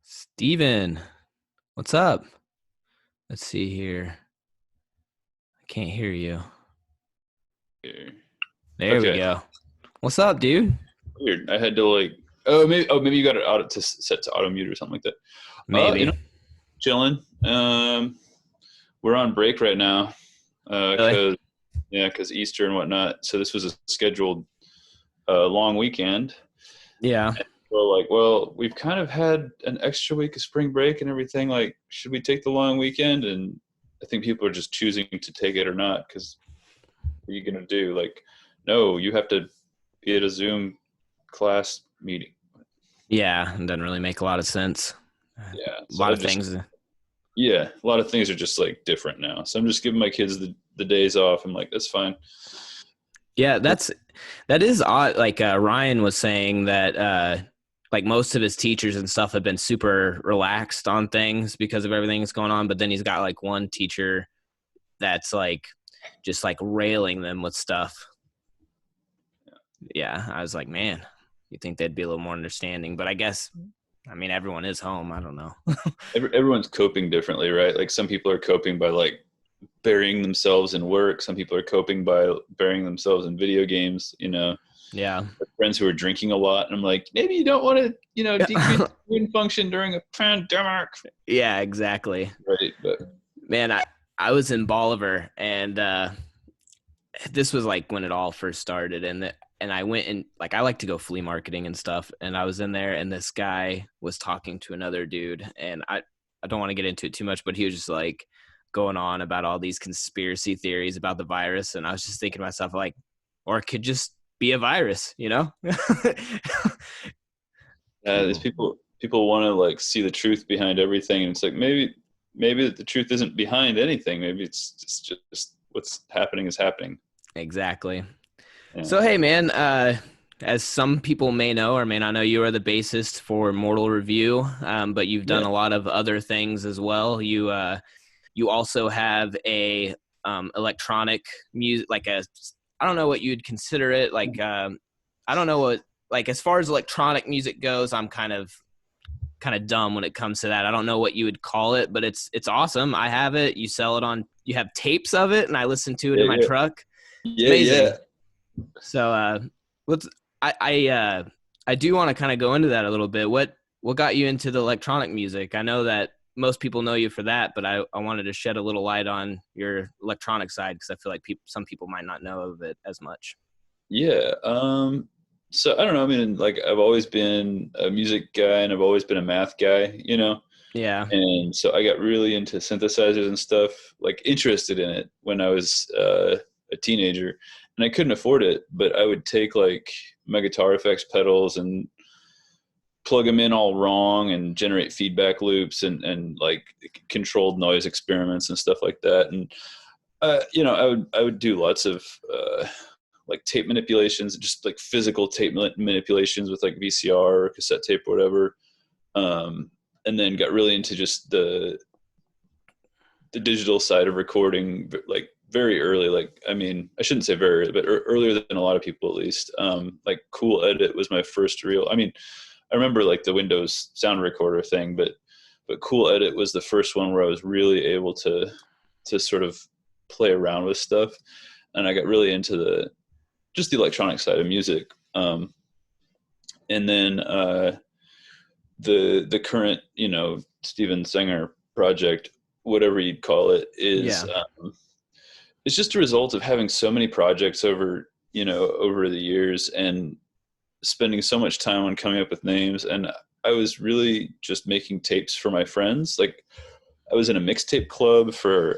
Steven, what's up? Let's see here. I can't hear you. Here. There we Okay, go. What's up, dude? weird. I had to like. Oh, maybe you got it set to auto mute or something like that. You Maybe. know, chilling. We're on break right now. Really? Cause yeah, cause Easter and whatnot. So this was a scheduled long weekend. Yeah. We're like, well, we've kind of had an extra week of spring break and everything. Like, should we take the long weekend? And I think people are just choosing to take it or not. Because what are you gonna do? Like, no, you have to be at a Zoom class meeting. Yeah. It doesn't really make a lot of sense. A Yeah, so lot I of just things. yeah, a lot of things are just like different now. So I'm just giving my kids the days off. I'm like, that's fine. Yeah, that is odd. Like Ryan was saying that like most of his teachers and stuff have been super relaxed on things because of everything that's going on, but then he's got like one teacher that's like just like railing them with stuff. Yeah, I was like, man, you think they'd be a little more understanding, but I mean, everyone is home. I don't know. Everyone's coping differently, right? Like some people are coping by like burying themselves in work. Some people are coping by burying themselves in video games. Yeah. Friends who are drinking a lot, and I'm like, maybe you don't want to, decrease immune function during a pandemic, Yeah, exactly. right? But Man, I was in Bolivar and this was like when it all first started and I went and like I like to go flea marketing and stuff and I was in there and this guy was talking to another dude and I don't want to get into it too much, but he was just like going on about all these conspiracy theories about the virus and I was just thinking to myself like, or it could just be a virus, you know? these people want to like see the truth behind everything, and it's like maybe the truth isn't behind anything. Maybe it's just what's happening is happening. Exactly. Yeah. So hey man, as some people may know or may not know, you are the bassist for Mortal Review, but you've done Yeah. a lot of other things as well. You also have a electronic music, like a I don't know what you'd consider it, like I don't know what like as far as electronic music goes, I'm kind of dumb when it comes to that. I don't know what you would call it, but it's awesome. I have it. You sell it on. You have tapes of it, and I listen to it in Yeah. my Yeah. truck. It's Yeah. Yeah. amazing. So let's I do want to kind of go into that a little bit. What got you into the electronic music? I know that most people know you for that, but I wanted to shed a little light on your electronic side because I feel like some people might not know of it as much. Yeah. So I don't know. I mean, like I've always been a music guy, and I've always been a math guy. Yeah. And so I got really into synthesizers and stuff, like interested in it when I was a teenager, and I couldn't afford it, but I would take like my guitar effects pedals and plug them in all wrong and generate feedback loops and like controlled noise experiments and stuff like that. And I would do lots of like tape manipulations, just like physical tape manipulations with like VCR or cassette tape or whatever. And then got really into just the digital side of recording, like very early. Like, I mean, I shouldn't say very early, but earlier than a lot of people, at least. Like Cool Edit was my first real, I mean, I remember like the Windows sound recorder thing, but Cool Edit was the first one where I was really able to sort of play around with stuff. And I got really into just the electronic side of music. And then the current Steven Senger project, whatever you'd call it, is Yeah. it's just a result of having so many projects over the years and spending so much time on coming up with names. And I was really just making tapes for my friends. Like I was in a mixtape club for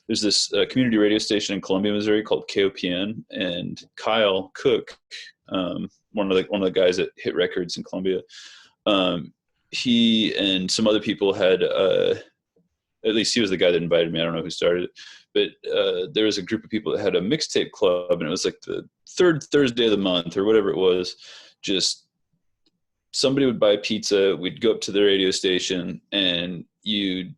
there's this community radio station in Columbia, Missouri called KOPN, and Kyle Cook, one of the guys at Hit Records in Columbia, he and some other people had at least he was the guy that invited me. I don't know who started it, but there was a group of people that had a mixtape club, and it was like the third Thursday of the month or whatever it was. Just somebody would buy pizza, we'd go up to the radio station, and you'd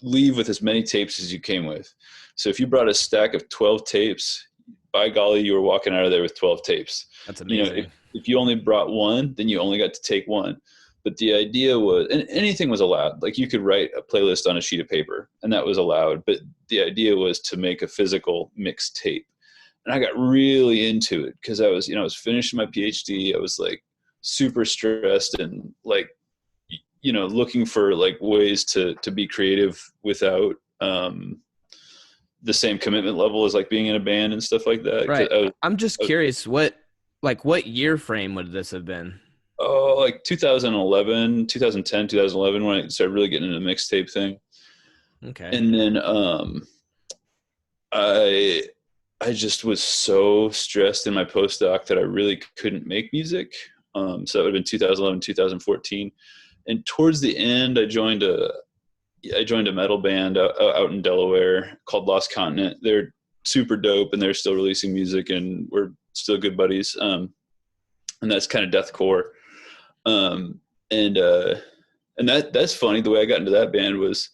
leave with as many tapes as you came with. So if you brought a stack of 12 tapes, by golly, you were walking out of there with 12 tapes. That's You know, if, amazing. if you only brought one, then you only got to take one. But the idea was, and anything was allowed. Like you could write a playlist on a sheet of paper, and that was allowed. But the idea was to make a physical mixtape. And I got really into it because I was finishing my PhD. I was like super stressed and like, looking for like ways to be creative without the same commitment level as like being in a band and stuff like that. Right. I'm just curious, what year frame would this have been? Oh, like 2011, 2010, 2011, when I started really getting into the mixtape thing. Okay. And then I I just was so stressed in my postdoc that I really couldn't make music. So that would have been 2011, 2014. And towards the end, I joined a metal band out in Delaware called Lost Continent. They're super dope, and they're still releasing music, and we're still good buddies. And that's kind of deathcore. Um, and that's funny. The way I got into that band was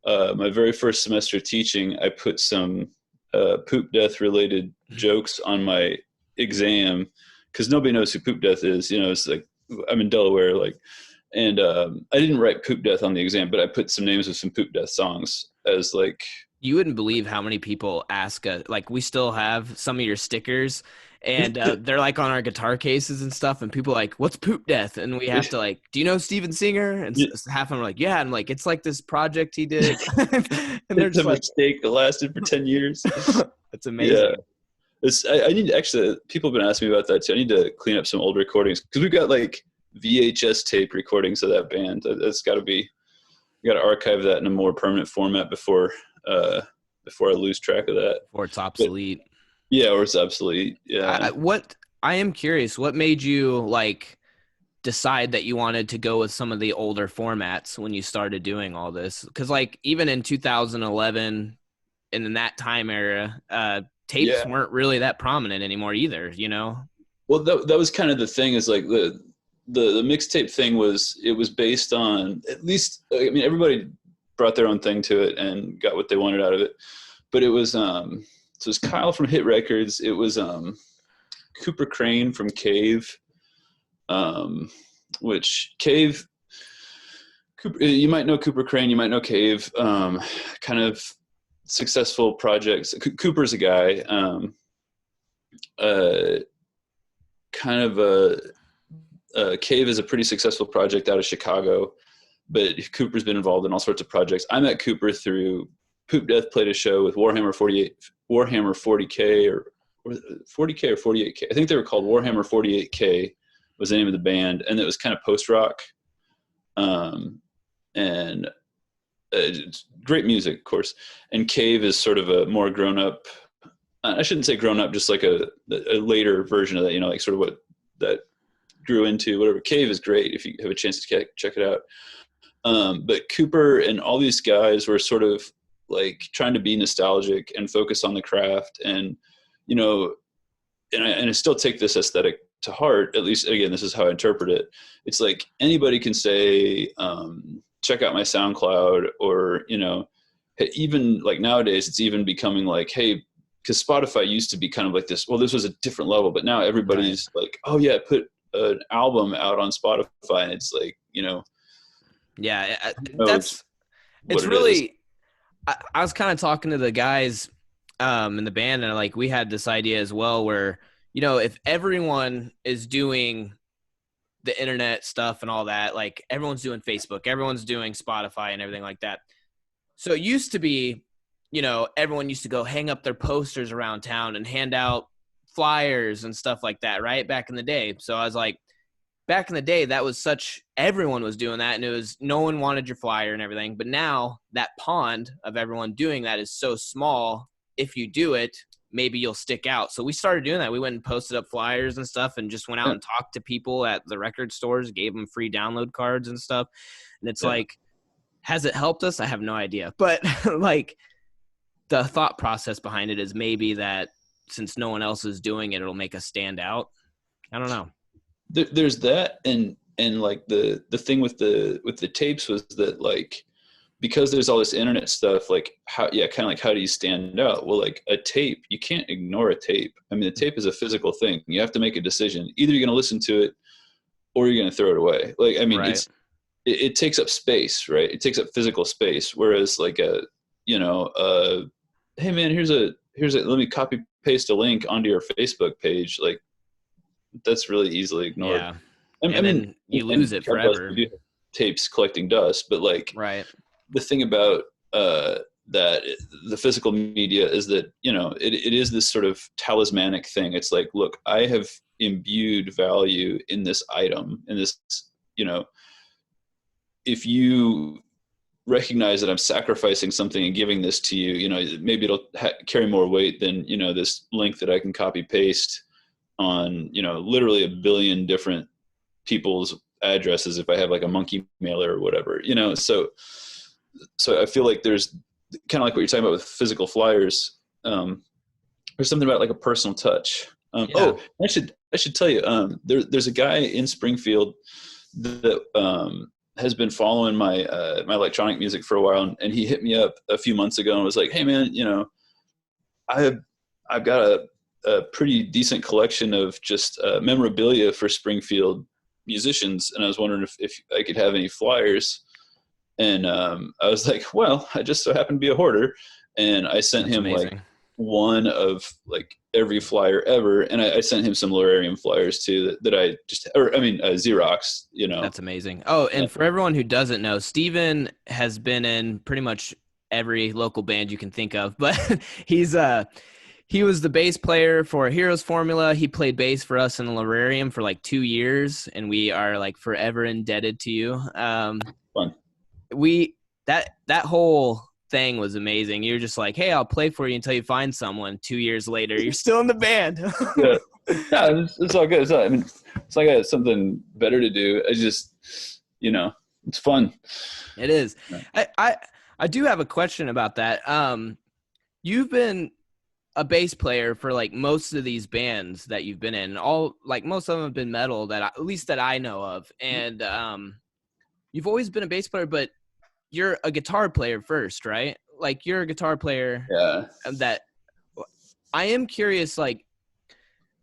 my very first semester of teaching. I put some poop death related jokes on my exam because nobody knows who Poop Death is. It's like I'm in Delaware, like. And I didn't write Poop Death on the exam, but I put some names of some Poop Death songs as like. You wouldn't believe how many people ask us, like we still have some of your stickers and they're like on our guitar cases and stuff. And people are like, what's Poop Death? And we have to like, do you know Steven Senger? And half of them are like, yeah. And I'm like, it's like this project he did. And they're It's just a like, mistake that lasted for 10 years. that's amazing. Yeah. I need to actually, people have been asking me about that too. I need to clean up some old recordings because we've got like VHS tape recordings of that band. That's got to be, you got to archive that in a more permanent format before I lose track of that. Or it's obsolete. Or it's obsolete. Yeah. I am curious, what made you like decide that you wanted to go with some of the older formats when you started doing all this? Because like even in 2011 and in that time era, tapes weren't really that prominent anymore either, Well, that was kind of the thing, is like the mixtape thing was based on, at least, I mean, everybody brought their own thing to it and got what they wanted out of it. But it was so it was Kyle from Hit Records. It was Cooper Crane from Cave, which Cave, you might know Cooper Crane, you might know Cave, kind of successful projects. Cooper's a guy, kind of a Cave is a pretty successful project out of Chicago, but Cooper's been involved in all sorts of projects. I met Cooper through Poop Death played a show with Warhammer 40K or 40K or 48K. I think they were called Warhammer 48K was the name of the band, and it was kind of post rock, and great music, of course. And Cave is sort of a more grown up. I shouldn't say grown up, just like a later version of that. Like sort of what that grew into. Whatever. Cave is great if you have a chance to check it out. But Cooper and all these guys were sort of like trying to be nostalgic and focus on the craft, and I still take this aesthetic to heart. At least, again, this is how I interpret it. It's like anybody can say, check out my SoundCloud, or even like nowadays it's even becoming like, hey, because Spotify used to be kind of like this, well, this was a different level, but now everybody's like, oh yeah, put an album out on Spotify, and it's like, it's really, I was kind of talking to the guys in the band, and like we had this idea as well where, if everyone is doing the internet stuff and all that, like everyone's doing Facebook, everyone's doing Spotify and everything like that. So it used to be, everyone used to go hang up their posters around town and hand out flyers and stuff like that, right? Back in the day. So I was like, back in the day, that was everyone was doing that, and it was, no one wanted your flyer and everything. But now that pond of everyone doing that is so small. If you do it, maybe you'll stick out. So we started doing that. We went and posted up flyers and stuff and just went out and talked to people at the record stores, gave them free download cards and stuff. And it's like, has it helped us? I have no idea. But like the thought process behind it is maybe that since no one else is doing it, it'll make us stand out. I don't know. There's that, and like the thing with the tapes was that, like, because there's all this internet stuff, like kind of like how do you stand out? Well, like a tape, you can't ignore a tape. I mean, the tape is a physical thing. You have to make a decision. Either you're going to listen to it or you're going to throw it away. Like, I mean, Right. it takes up space, right? It takes up physical space. Whereas like hey man, let me copy paste a link onto your Facebook page. Like that's really easily ignored. Yeah. I And mean, then you lose and it God bless, forever. we do have tapes collecting dust, but like Right. the thing about that the physical media is that it is this sort of talismanic thing. It's like, look, I have imbued value in this item, in this, if you recognize that I'm sacrificing something and giving this to you, maybe it'll carry more weight than this link that I can copy paste on literally a billion different people's addresses if I have like a monkey mailer or whatever. So I feel like there's kind of like what you're talking about with physical flyers. There's something about like a personal touch. Yeah. I should tell you, there's a guy in Springfield that has been following my my electronic music for a while, and he hit me up a few months ago and was like, "Hey man, I've got a pretty decent collection of just memorabilia for Springfield musicians, and I was wondering if I could have any flyers." And I was like, well, I just so happen to be a hoarder. And I sent That's him like amazing. one of like every flyer ever. And I sent him some Lorarium flyers too that I just, or I mean, Xerox, That's amazing. Oh, Yeah. and for everyone who doesn't know, Steven has been in pretty much every local band you can think of, but he's he was the bass player for Heroes Formula. He played bass for us in the Lorarium for like 2 years, and we are like forever indebted to you. Fun. We that whole thing was amazing. You're just like, hey, I'll play for you until you find someone. 2 years later, you're still in the band. Yeah. No, it's all good. I mean, it's like I had something better to do. I just, it's fun. It is. I do have a question about that. You've been a bass player for like most of these bands that you've been in. All like most of them have been metal at least that I know of. And you've always been a bass player, but you're a guitar player first, right? Like you're a guitar player Yeah. that I am curious, like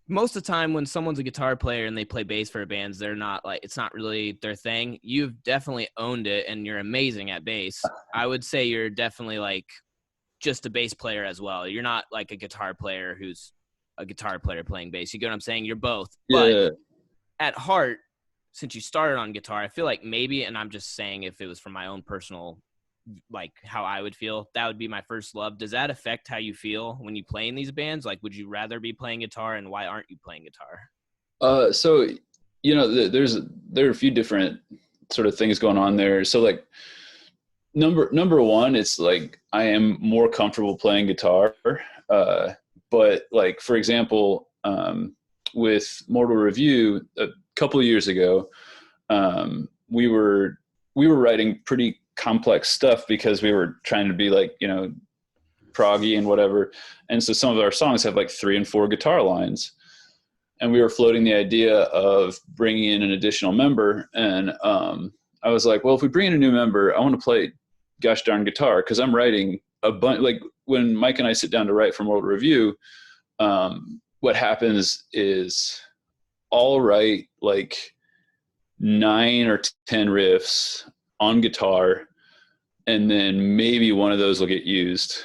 most of the time when someone's a guitar player and they play bass for bands, they're not like, it's not really their thing. You've definitely owned it and you're amazing at bass. I would say you're definitely like just a bass player as well. You're not like a guitar player who's a guitar player playing bass. You get what I'm saying? You're both. But Yeah. at heart, since you started on guitar, I feel like maybe, and I'm just saying if it was from my own personal, like how I would feel, that would be my first love. Does that affect how you feel when you play in these bands? Like, would you rather be playing guitar, and why aren't you playing guitar? So, there are a few different sort of things going on there. So like number one, it's like I am more comfortable playing guitar. But like, for example, with Mortal Review a couple of years ago, we were writing pretty complex stuff because we were trying to be like, proggy and whatever. And so some of our songs have like 3 and 4 guitar lines. And we were floating the idea of bringing in an additional member. And I was like, well, if we bring in a new member, I want to play gosh darn guitar, because I'm writing a bunch. Like when Mike and I sit down to write for World Review, what happens is I'll write like 9 or 10 riffs on guitar, and then maybe one of those will get used.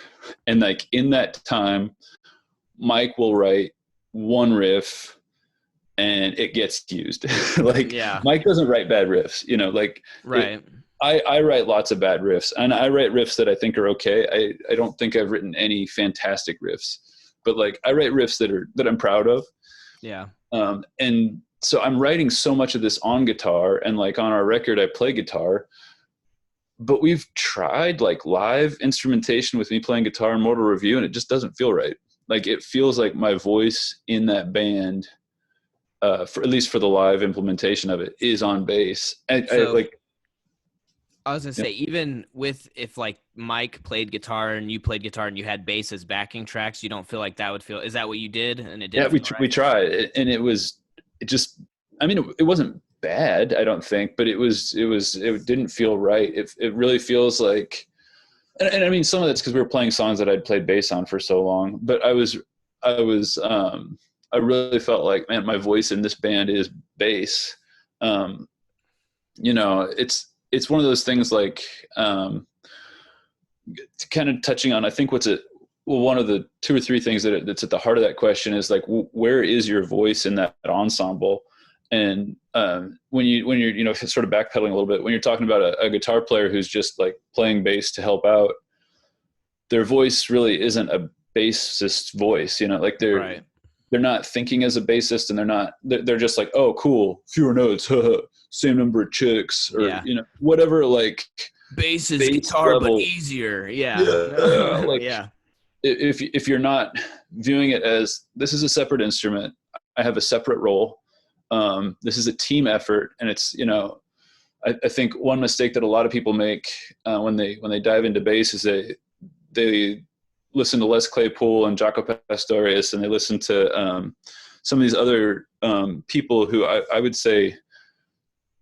And like in that time, Mike will write one riff and it gets used. Like Yeah. Mike doesn't write bad riffs, Right. I write lots of bad riffs, and I write riffs that I think are okay. I don't think I've written any fantastic riffs, but like I write riffs that I'm proud of. Yeah. And so I'm writing so much of this on guitar, and like on our record, I play guitar, but we've tried like live instrumentation with me playing guitar in Mortal Review, and it just doesn't feel right. Like it feels like my voice in that band, for at least for the live implementation of it, is on bass. So I was gonna say, even with if like Mike played guitar and you played guitar and you had bass as backing tracks, you don't feel like that would feel. Is that what you did? And it Yeah, didn't feel we right. tried, and it just. I mean, it wasn't bad, I don't think, but it didn't feel right. It really feels like, and I mean, some of that's because we were playing songs that I'd played bass on for so long. But I really felt like, man, my voice in this band is bass. um, you know, it's one of those things like, kind of touching on, I think one of the two or three things that's at the heart of that question is like, where is your voice in that ensemble? And when you're, you know, sort of backpedaling a little bit, when you're talking about a guitar player who's just like playing bass to help out, their voice really isn't a bassist voice, you know, like Right. they're not thinking as a bassist, and they're just like, oh, cool, fewer notes, same number of chicks, or, Yeah. you know, whatever, like Bass is bass guitar, but level. easier. Yeah, Yeah. like Yeah. if you're not viewing it as this is a separate instrument, I have a separate role. This is a team effort, and it's, you know, I think one mistake that a lot of people make when they dive into bass is they listen to Les Claypool and Jaco Pastorius, and they listen to some of these other people who I would say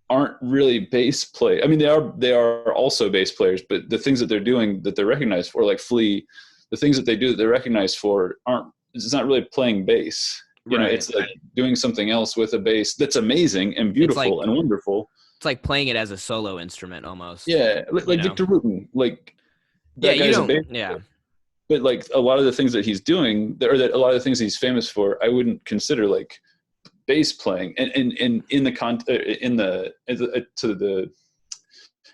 aren't really bass play. I mean, they are also bass players, but the things that they're doing that they're recognized for, like Flea, the things that they do that they're recognized for it's not really playing bass. You know, Right. it's like doing something else with a bass that's amazing and It's like beautiful and wonderful. it's like playing it as a solo instrument almost. Yeah, You like know. Victor Wooten, like Yeah. that You guy's a don't. bass Yeah. player. But like a lot of the things that he's doing, or that a lot of the things he's famous for, I wouldn't consider like bass playing. And in the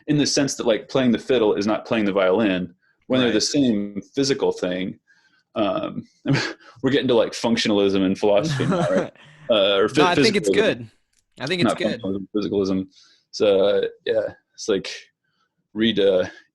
in the sense that like playing the fiddle is not playing the violin when they're the Right. same physical thing. Um, we're getting to like functionalism and philosophy now, right? No, Or I think it's physicalism, good. I think it's not good. functionalism, physicalism. So yeah, it's like read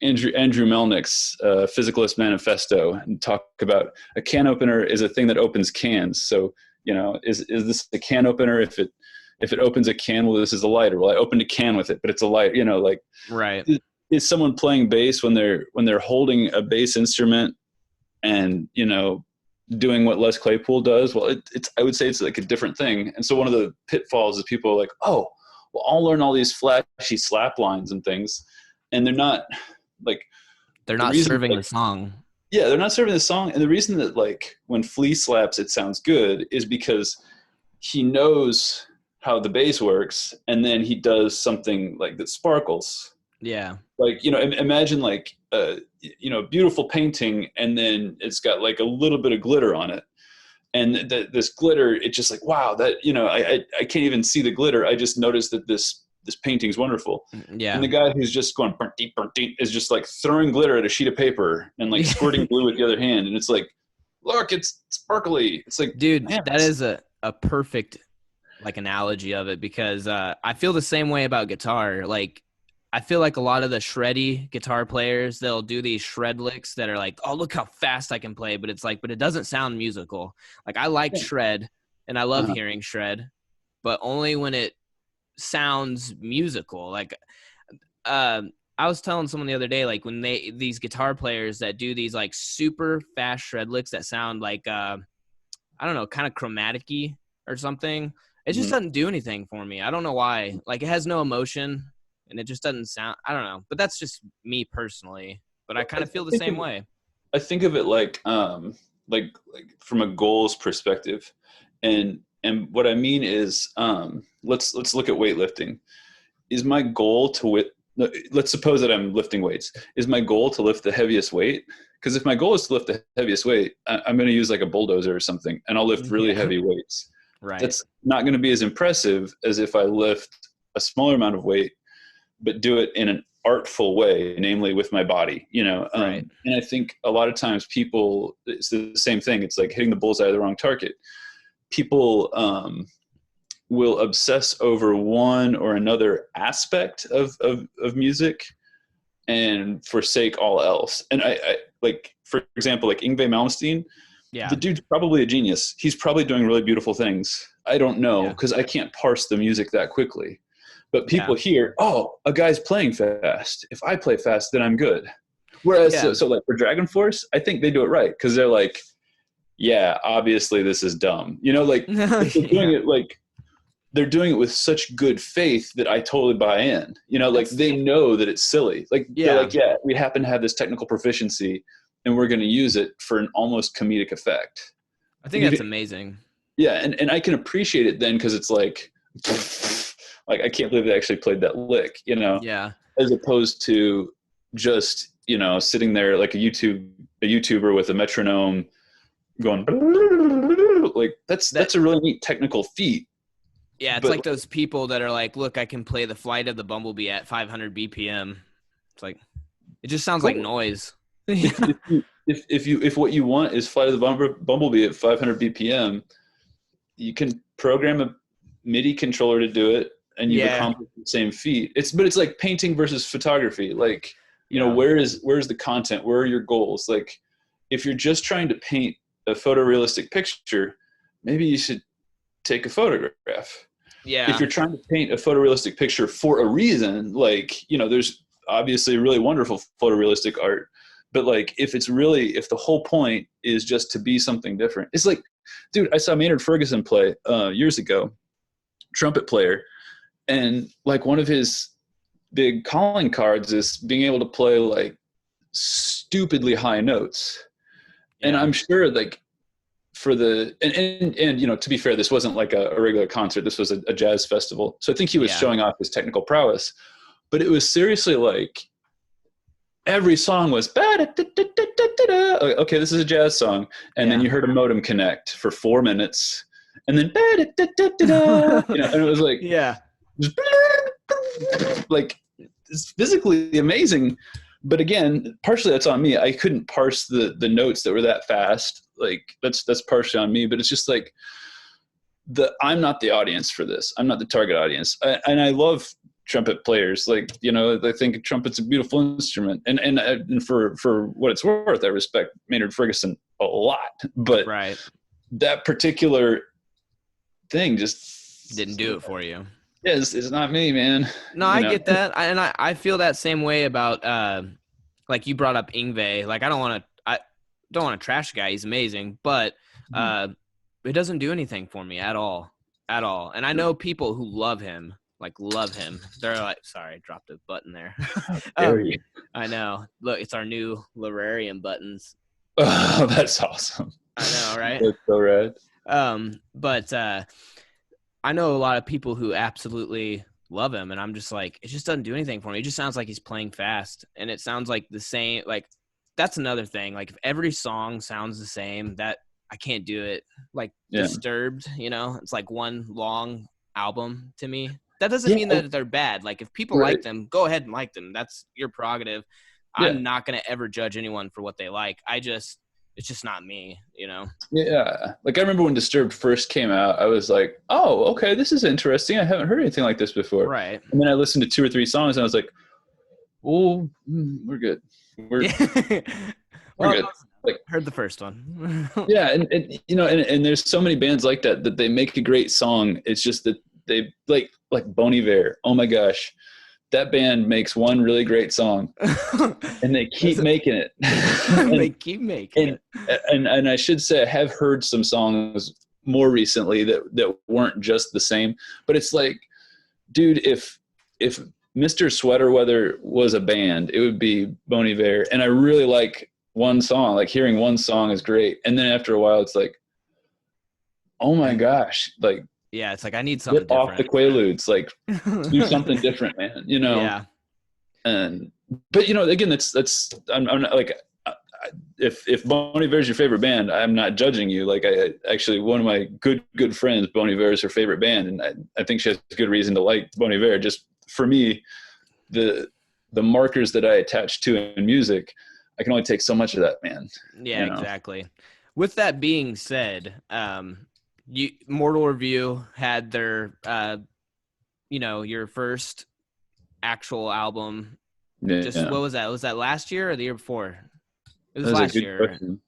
Andrew Melnick's Physicalist Manifesto and talk about a can opener is a thing that opens cans. So, you know, is this a can opener? If it opens a can, well, this is a lighter. Well, I opened a can with it, but it's a light. You know, like Right. is someone playing bass when they're holding a bass instrument and, you know, doing what Les Claypool does? Well, it's I would say it's like a different thing. And so one of the pitfalls is people are like, oh, well, I'll learn all these flashy slap lines and things, and they're not like They're the not reason. serving Like, the song. yeah, they're not serving the song, and the reason that like when Flea slaps, it sounds good is because he knows how the bass works, and then he does something like that sparkles. Yeah. Like, you know, imagine like you know, beautiful painting, and then it's got like a little bit of glitter on it, and this glitter, it's just like, wow, that, you know, I can't even see the glitter. I just noticed that this painting's wonderful. And Yeah. the guy who's just going is just like throwing glitter at a sheet of paper and like squirting glue with the other hand, and it's like, look, it's sparkly. It's like, Dude, man, that is a perfect like analogy of it, because I feel the same way about guitar. Like I feel like a lot of the shreddy guitar players, they'll do these shred licks that are like, oh, look how fast I can play. But it's like, but it doesn't sound musical. Like I like shred and I love uh-huh. hearing shred, but only when it sounds musical. Like, I was telling someone the other day, like when these guitar players that do these like super fast shred licks that sound like, I don't know, kind of chromatic-y or something. It just Mhm. doesn't do anything for me. I don't know why. Like it has no emotion and it just doesn't sound, I don't know, but that's just me personally, but I kind of feel the same way. I think of it like from a goals perspective, and what I mean is, let's look at weightlifting. Is my goal let's suppose that I'm lifting weights. Is my goal to lift the heaviest weight? Because if my goal is to lift the heaviest weight, I'm going to use like a bulldozer or something, and I'll lift really Yeah. heavy weights. Right. That's not going to be as impressive as if I lift a smaller amount of weight, but do it in an artful way, namely with my body, you know? Right. And I think a lot of times people, it's the same thing. It's like hitting the bullseye of the wrong target. People will obsess over one or another aspect of music and forsake all else. And I like, for example, like Yngwie Malmsteen, Yeah. the dude's probably a genius. He's probably doing really beautiful things. I don't know, Yeah. because I can't parse the music that quickly. But Yeah. people hear, oh, a guy's playing fast. If I play fast, then I'm good. Whereas, Yeah. so like for Dragon Force, I think they do it right, because they're like, yeah, obviously this is dumb. You know, like if they're doing Yeah. it like they're doing it with such good faith that I totally buy in. You know, like they know that it's silly. Like they're Yeah. like, yeah, we happen to have this technical proficiency, and we're going to use it for an almost comedic effect. I think that's amazing. Yeah, and I can appreciate it then, because it's like like, I can't believe they actually played that lick, Yeah. as opposed to just, sitting there like a YouTuber with a metronome going like That that's a really neat technical feat. Yeah, it's But like those people that are like, look, I can play the Flight of the Bumblebee at 500 BPM. It's like, it just sounds like cool. noise. If what you want is Flight of the Bumblebee at 500 BPM, you can program a MIDI controller to do it, and you've Yeah. accomplished the same feat. It's like painting versus photography. Like, Yeah. where's the content? Where are your goals? Like, if you're just trying to paint a photorealistic picture, maybe you should take a photograph. If Yeah. you're trying to paint a photorealistic picture for a reason, like, there's obviously really wonderful photorealistic art, but like, if the whole point is just to be something different, it's like, dude, I saw Maynard Ferguson play years ago, trumpet player, and like, one of his big calling cards is being able to play like stupidly high notes. And Yeah. I'm sure, like, for the and to be fair, this wasn't like a regular concert. This was a jazz festival, so I think he was Yeah. showing off his technical prowess. But it was seriously like, every song was okay, this is a jazz song, and then Yeah. you heard a modem connect for 4 minutes, and then and it was like, Yeah. like, it's physically amazing. But again, partially that's on me. I couldn't parse the notes that were that fast. Like, that's partially on me. But it's just like, I'm not the audience for this. I'm not the target audience. And I love trumpet players. Like, I think trumpet's a beautiful instrument. And for what it's worth, I respect Maynard Ferguson a lot. But Right. that particular thing just Didn't do it for you. yeah, it's not me, man. No, I get that. I feel that same way about like you brought up Ingve. Like I don't want to trash the guy. He's amazing, but it doesn't do anything for me at all. At all. And I know people who love him, like love him. They're like, sorry, I dropped a button there. Dare you? I know. Look, it's our new Lararium buttons. Oh, that's awesome. I know, right? That's so rad. But I know a lot of people who absolutely love him, and I'm just like, it just doesn't do anything for me. It just sounds like he's playing fast, and it sounds like the same. Like that's another thing. Like if every song sounds the same, that I can't do it. Like Disturbed, it's like one long album to me. That doesn't mean that they're bad. Like if people like them, go ahead and like them. That's your prerogative. Yeah. I'm not gonna ever judge anyone for what they like. It's just not me, Yeah. Like I remember when Disturbed first came out, I was like, oh, okay, this is interesting. I haven't heard anything like this before. Right. And then I listened to 2 or 3 songs and I was like, oh, we're good. We're good. Like, heard the first one. Yeah. And there's so many bands like that they make a great song. It's just that they like Bon Iver. Oh my gosh. That band makes one really great song and they keep making it. They keep making it. And I should say I have heard some songs more recently that weren't just the same, but it's like, dude, if Mr. Sweater Weather was a band, it would be Bon Iver. And I really like one song, like hearing one song is great. And then after a while it's like, oh my gosh, like, yeah, it's like I need something different. Off the Quaaludes, like do something different, man. Yeah. But again, that's I'm not like, if Bon Iver is your favorite band, I'm not judging you. Like I actually, one of my good friends, Bon Iver is her favorite band, and I think she has good reason to like Bon Iver. Just for me, the markers that I attach to in music, I can only take so much of that, man. Yeah, exactly. With that being said, Mortal Review had their your first actual album. What was that? Was that last year or the year before? It was last year. Question.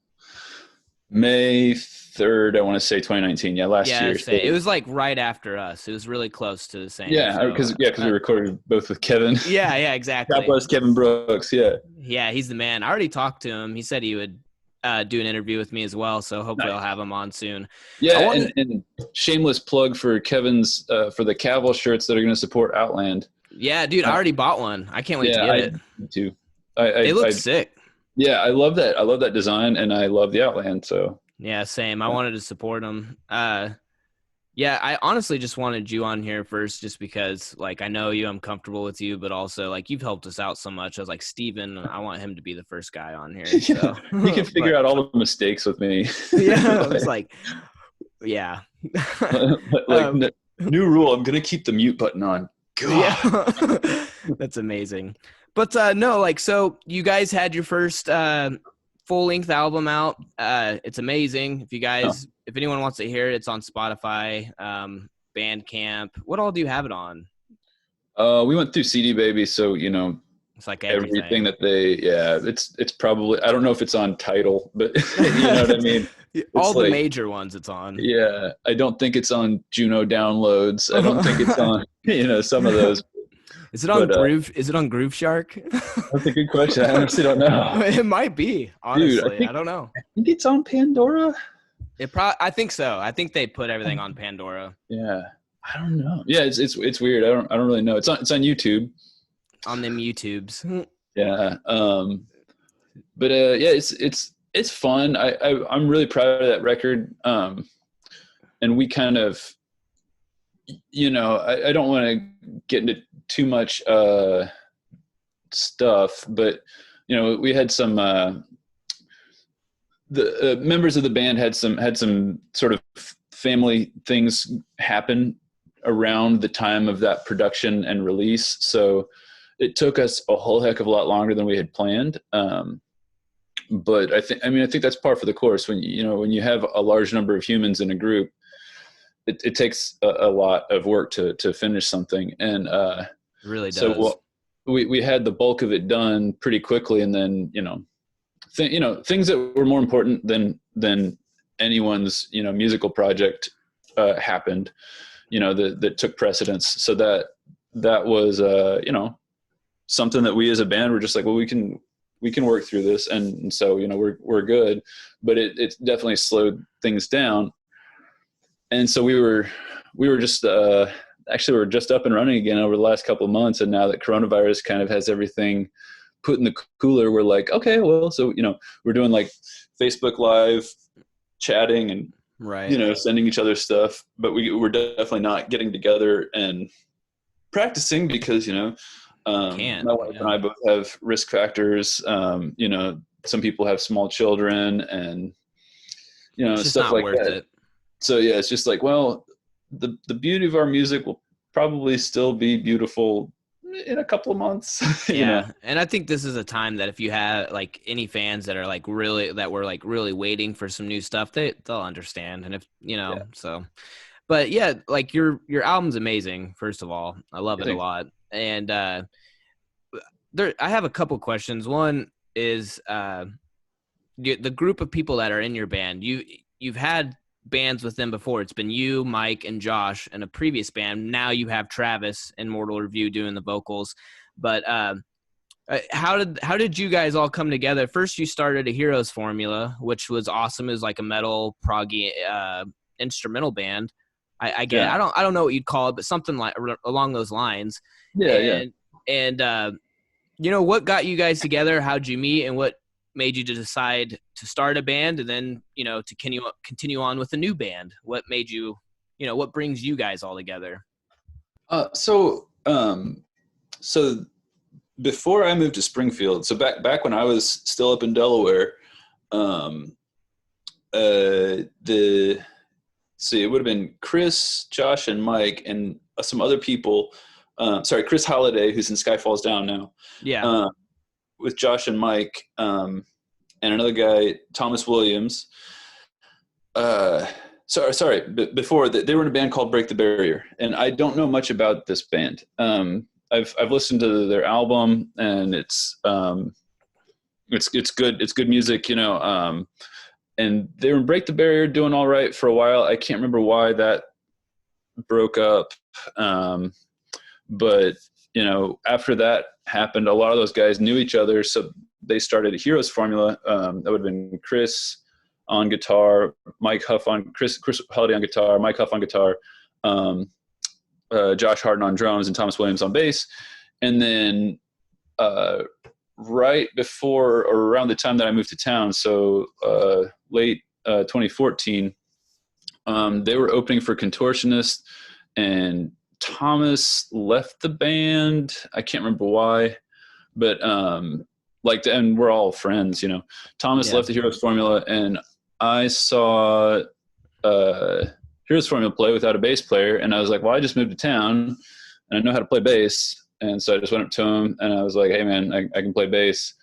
May 3rd, I want to say 2019. Yeah, last year. It was like right after us. It was really close to the same. Yeah, because we recorded both with Kevin. Yeah, exactly. God bless Kevin Brooks. Yeah. Yeah, he's the man. I already talked to him. He said he would do an interview with me as well, so hopefully I'll have him on soon. Yeah, and shameless plug for Kevin's for the Cavill shirts that are going to support Outland. Yeah, dude, I already bought one. I can't wait to get it. Me too. They look sick. Yeah, I love that. I love that design, and I love the Outland. So yeah, same. I wanted to support them. Yeah, I honestly just wanted you on here first just because like I know you, I'm comfortable with you, but also like you've helped us out so much. I was like, Steven, I want him to be the first guy on here. Yeah, So he can but figure out all the mistakes with me. yeah, I was like, like, yeah. like um new rule, I'm gonna keep the mute button on. yeah. God. That's amazing. But no, like so you guys had your first full length album out. It's amazing. If anyone wants to hear it, it's on Spotify, Bandcamp. What all do you have it on? We went through CD Baby, so It's like everything everything. that it's probably, I don't know if it's on Title, but you know what I mean. All It's the like, major ones it's on. yeah, I don't think it's on Juno downloads. I don't think it's on some of those. Is it on But Groove? Is it on Groove Shark? that's a good question. I honestly don't know, It might be. dude. Honestly, I don't know. I think it's on Pandora. I think so. I think they put everything on Pandora. Yeah, I don't know. Yeah, it's weird. I don't really know. It's on YouTube. On them YouTubes. Yeah. But yeah, it's fun. I'm really proud of that record. And we kind of, I don't want to get into too much stuff, but we had some the members of the band had some sort of family things happen around the time of that production and release, so it took us a whole heck of a lot longer than we had planned. But I think that's par for the course. When you have a large number of humans in a group, it takes a lot of work to finish something. And It really does. so we had the bulk of it done pretty quickly, and then things that were more important than anyone's musical project happened, that took precedence. So that was something that we as a band were just like, well, we can work through this, and so we're good. But it definitely slowed things down. And so we were just actually we're just up and running again over the last couple of months, and now that coronavirus kind of has everything put in the cooler, we're like, okay, well, so we're doing like Facebook Live chatting and Right. sending each other stuff, but we're definitely not getting together and practicing because Can't. my wife and I both have risk factors. Some people have small children and It's just stuff not like worth that. it. So yeah, it's just like, well, the beauty of our music will probably still be beautiful in a couple of months. Yeah. And I think this is a time that if you have like any fans that are like really waiting for some new stuff, they'll understand. And if Yeah, so but yeah, like your album's amazing, first of all. I love I it a think. lot. And I have a couple questions. One is the group of people that are in your band. You've had bands with them before. It's been you, Mike, and Josh in a previous band. Now you have Travis and Mortal Review doing the vocals. But how did you guys all come together? First, you started a Heroes Formula, which was awesome. It was like a metal proggy instrumental band. I get. Yeah, I don't know what you'd call it, but something like along those lines. yeah, yeah. And what got you guys together? How'd you meet, and what made you to decide to start a band, and then to continue on with a new band? What made you, what brings you guys all together? So before I moved to Springfield, so back when I was still up in Delaware, um, the see, it would have been Chris, Josh, and Mike, and some other people. Sorry, Chris Holiday, who's in Sky Falls Down now, Yeah. uh, with Josh and Mike, and another guy, Thomas Williams. Sorry. Before that, they were in a band called Break the Barrier, and I don't know much about this band. I've listened to their album, and it's good. It's good music, and they were in Break the Barrier, doing all right for a while. I can't remember why that broke up, but after that happened, a lot of those guys knew each other, so they started a Heroes Formula. That would have been Chris on guitar, Chris Holiday on guitar, Mike Huff on guitar, Josh Harden on drums, and Thomas Williams on bass. And then right before or around the time that I moved to town, so late 2014, They were opening for Contortionist, and Thomas left the band. I can't remember why, but and we're all friends, you know. Thomas Yeah. left the Heroes Formula, and I saw Heroes Formula play without a bass player, and I was like, well, I just moved to town, and I know how to play bass, and so I just went up to him, and I was like, hey man, I can play bass.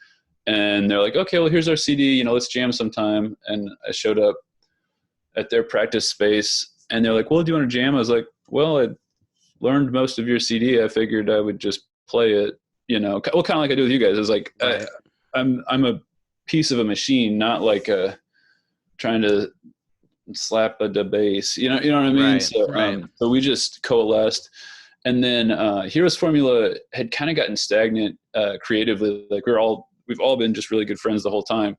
And they're like, okay, well, here's our CD, you know, let's jam sometime. And I showed up at their practice space, and they're like, well, do you want to jam? I was like, well, I learned most of your CD. I figured I would just play it, you know, well, kind of like I do with you guys. I was like, Right. I'm a piece of a machine, not like trying to slap a bass, you know what I mean? Right. So, Right. so we just coalesced. And then Heroes Formula had kind of gotten stagnant creatively. Like we've all been just really good friends the whole time.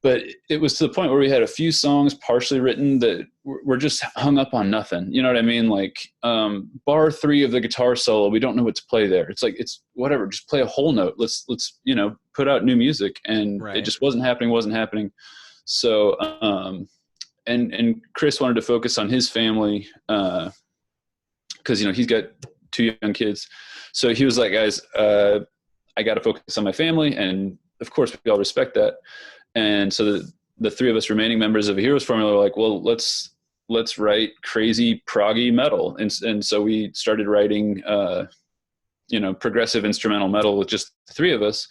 But it was to the point where we had a few songs partially written that were just hung up on nothing. You know what I mean? Like bar 3 of the guitar solo, we don't know what to play there. It's like, it's whatever, just play a whole note. Let's you know, put out new music. And it Right. just wasn't happening. So and Chris wanted to focus on his family because you know he's got 2 young kids. So he was like, guys, I got to focus on my family, and of course we all respect that. And so the 3 of us remaining members of Heroes Formula were like, well, let's write crazy proggy metal, and so we started writing you know, progressive instrumental metal with just the 3 of us.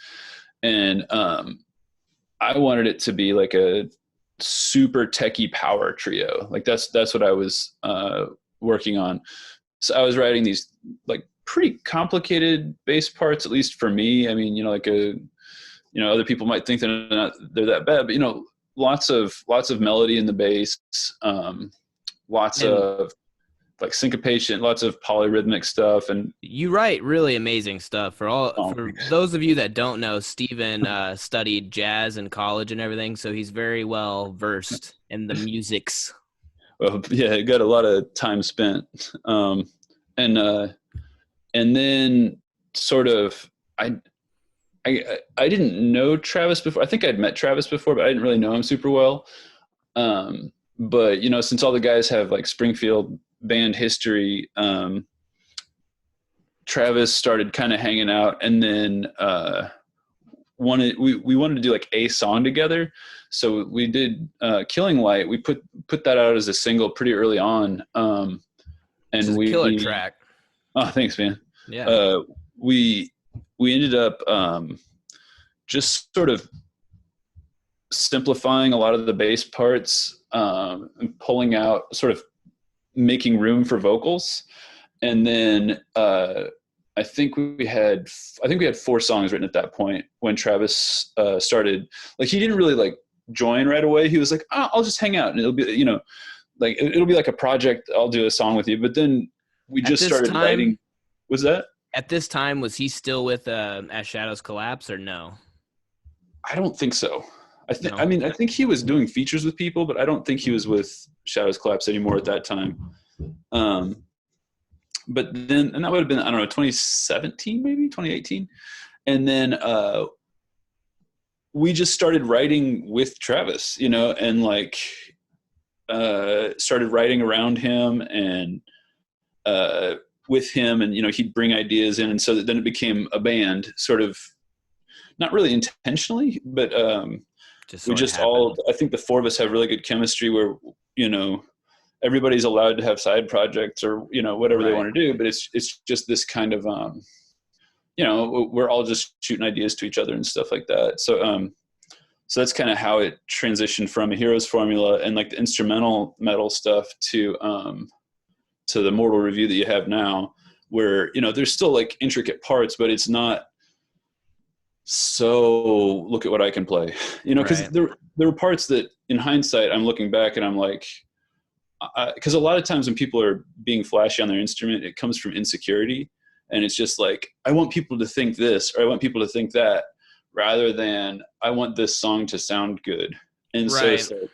And I wanted it to be like a super techie power trio. Like that's what I was working on. So I was writing these like pretty complicated bass parts, at least for me. I mean, you know, like you know, other people might think they're that bad, but you know, lots of melody in the bass, lots And of like syncopation, lots of polyrhythmic stuff. And you write really amazing stuff. For those of you that don't know, Steven studied jazz in college and everything, so he's very well versed in the musics. well, yeah, it got a lot of time spent. And then sort of I didn't know Travis before. I think I'd met Travis before, but I didn't really know him super well. But you know, since all the guys have like Springfield band history, Travis started kind of hanging out, and then we wanted to do like a song together. So we did Killing Light. We put that out as a single pretty early on. Which And is a killer track. Oh, thanks, man. Yeah. We ended up just sort of simplifying a lot of the bass parts, and pulling out, sort of making room for vocals. And then I think we had 4 songs written at that point when Travis started. Like he didn't really like join right away. He was like, oh, I'll just hang out, and it'll be, you know, like it'll be like a project. I'll do a song with you. But then we just started writing. Was that? At this time, was he still with As Shadows Collapse or no? I don't think so. No. I mean, I think he was doing features with people, but I don't think he was with Shadows Collapse anymore at that time. But then, and that would have been, I don't know, 2017, maybe 2018. And then we just started writing with Travis, you know, and like started writing around him and with him, and you know, he'd bring ideas in, and so then it became a band, sort of, not really intentionally, but we just all, I think the 4 of us have really good chemistry where, you know, everybody's allowed to have side projects or, you know, whatever they want to do, but it's just this kind of you know, we're all just shooting ideas to each other and stuff like that. So so that's kind of how it transitioned from a Heroes Formula and like the instrumental metal stuff to the Mortal Review that you have now, where, you know, there's still like intricate parts, but it's not so look at what I can play, you know, because there were parts that in hindsight I'm looking back and I'm like, because a lot of times when people are being flashy on their instrument, it comes from insecurity, and it's just like, I want people to think this, or I want people to think that, rather than I want this song to sound good. And so it's like,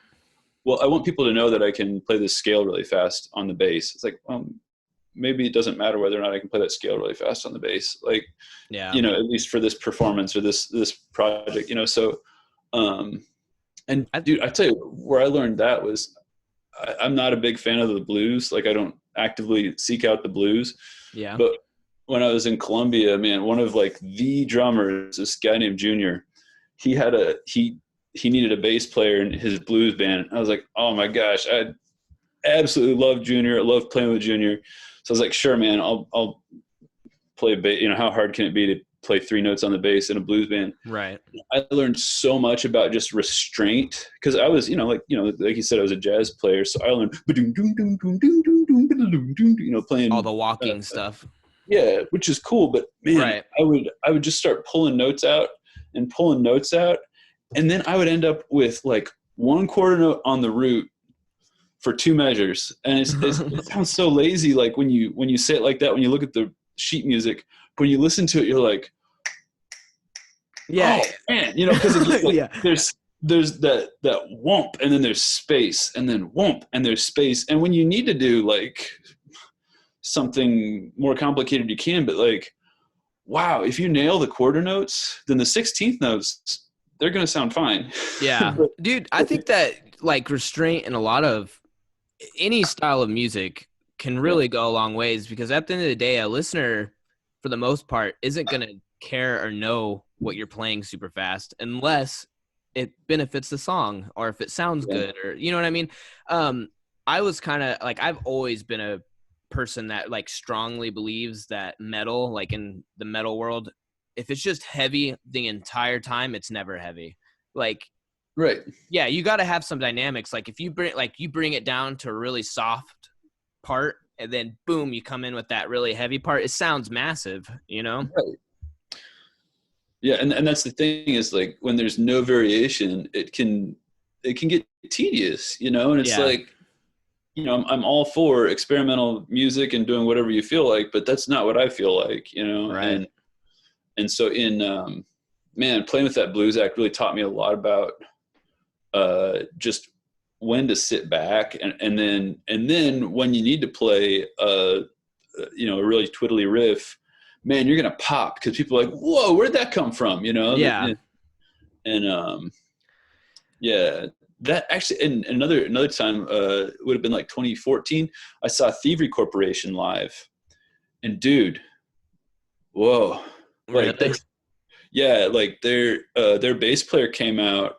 well, I want people to know that I can play this scale really fast on the bass. It's like, well, maybe it doesn't matter whether or not I can play that scale really fast on the bass. Like, yeah, you know, at least for this performance or this project, you know. So, and dude, I tell you, where I learned that was, I'm not a big fan of the blues. Like I don't actively seek out the blues. Yeah. But when I was in Columbia, man, one of like the drummers, this guy named Junior, he had he needed a bass player in his blues band. I was like, oh my gosh, I absolutely love Junior. I love playing with Junior. So I was like, sure, man, I'll play bass. You know, how hard can it be to play 3 notes on the bass in a blues band? Right. I learned so much about just restraint because I was, like you said, I was a jazz player. So I learned, All playing, the walking stuff. yeah, which is cool. But man, Right. I would just start pulling notes out and pulling notes out. And then I would end up with like 1 quarter note on the root for 2 measures. And it sounds so lazy. Like when you say it like that, when you look at the sheet music, when you listen to it, you're like, Yeah. oh man, because like, Yeah. there's that whomp, and then there's space, and then whomp, and there's space. And when you need to do like something more complicated, you can, but like, wow, if you nail the quarter notes, then the 16th notes, they're going to sound fine. Yeah. Dude, I think that like restraint in a lot of any style of music can really go a long ways, because at the end of the day, a listener for the most part isn't going to care or know what you're playing super fast unless it benefits the song or if it sounds good, or you know what I mean? I was kind of like, I've always been a person that like strongly believes that metal, like in the metal world, if it's just heavy the entire time, it's never heavy. Like, right. yeah, you got to have some dynamics. Like if you bring it down to a really soft part and then boom, you come in with that really heavy part, it sounds massive, Right. Yeah, and that's the thing, is like when there's no variation, it can get tedious, and it's Yeah. like, I'm all for experimental music and doing whatever you feel like, but that's not what I feel like, Right. and so in man, playing with that blues act really taught me a lot about just when to sit back, and then when you need to play a really twiddly riff, man, you're gonna pop because people are like, whoa, where'd that come from? Yeah. And yeah, that actually, and another time would have been like 2014. I saw Thievery Corporation live, and dude, whoa, like Really? yeah, like their bass player came out,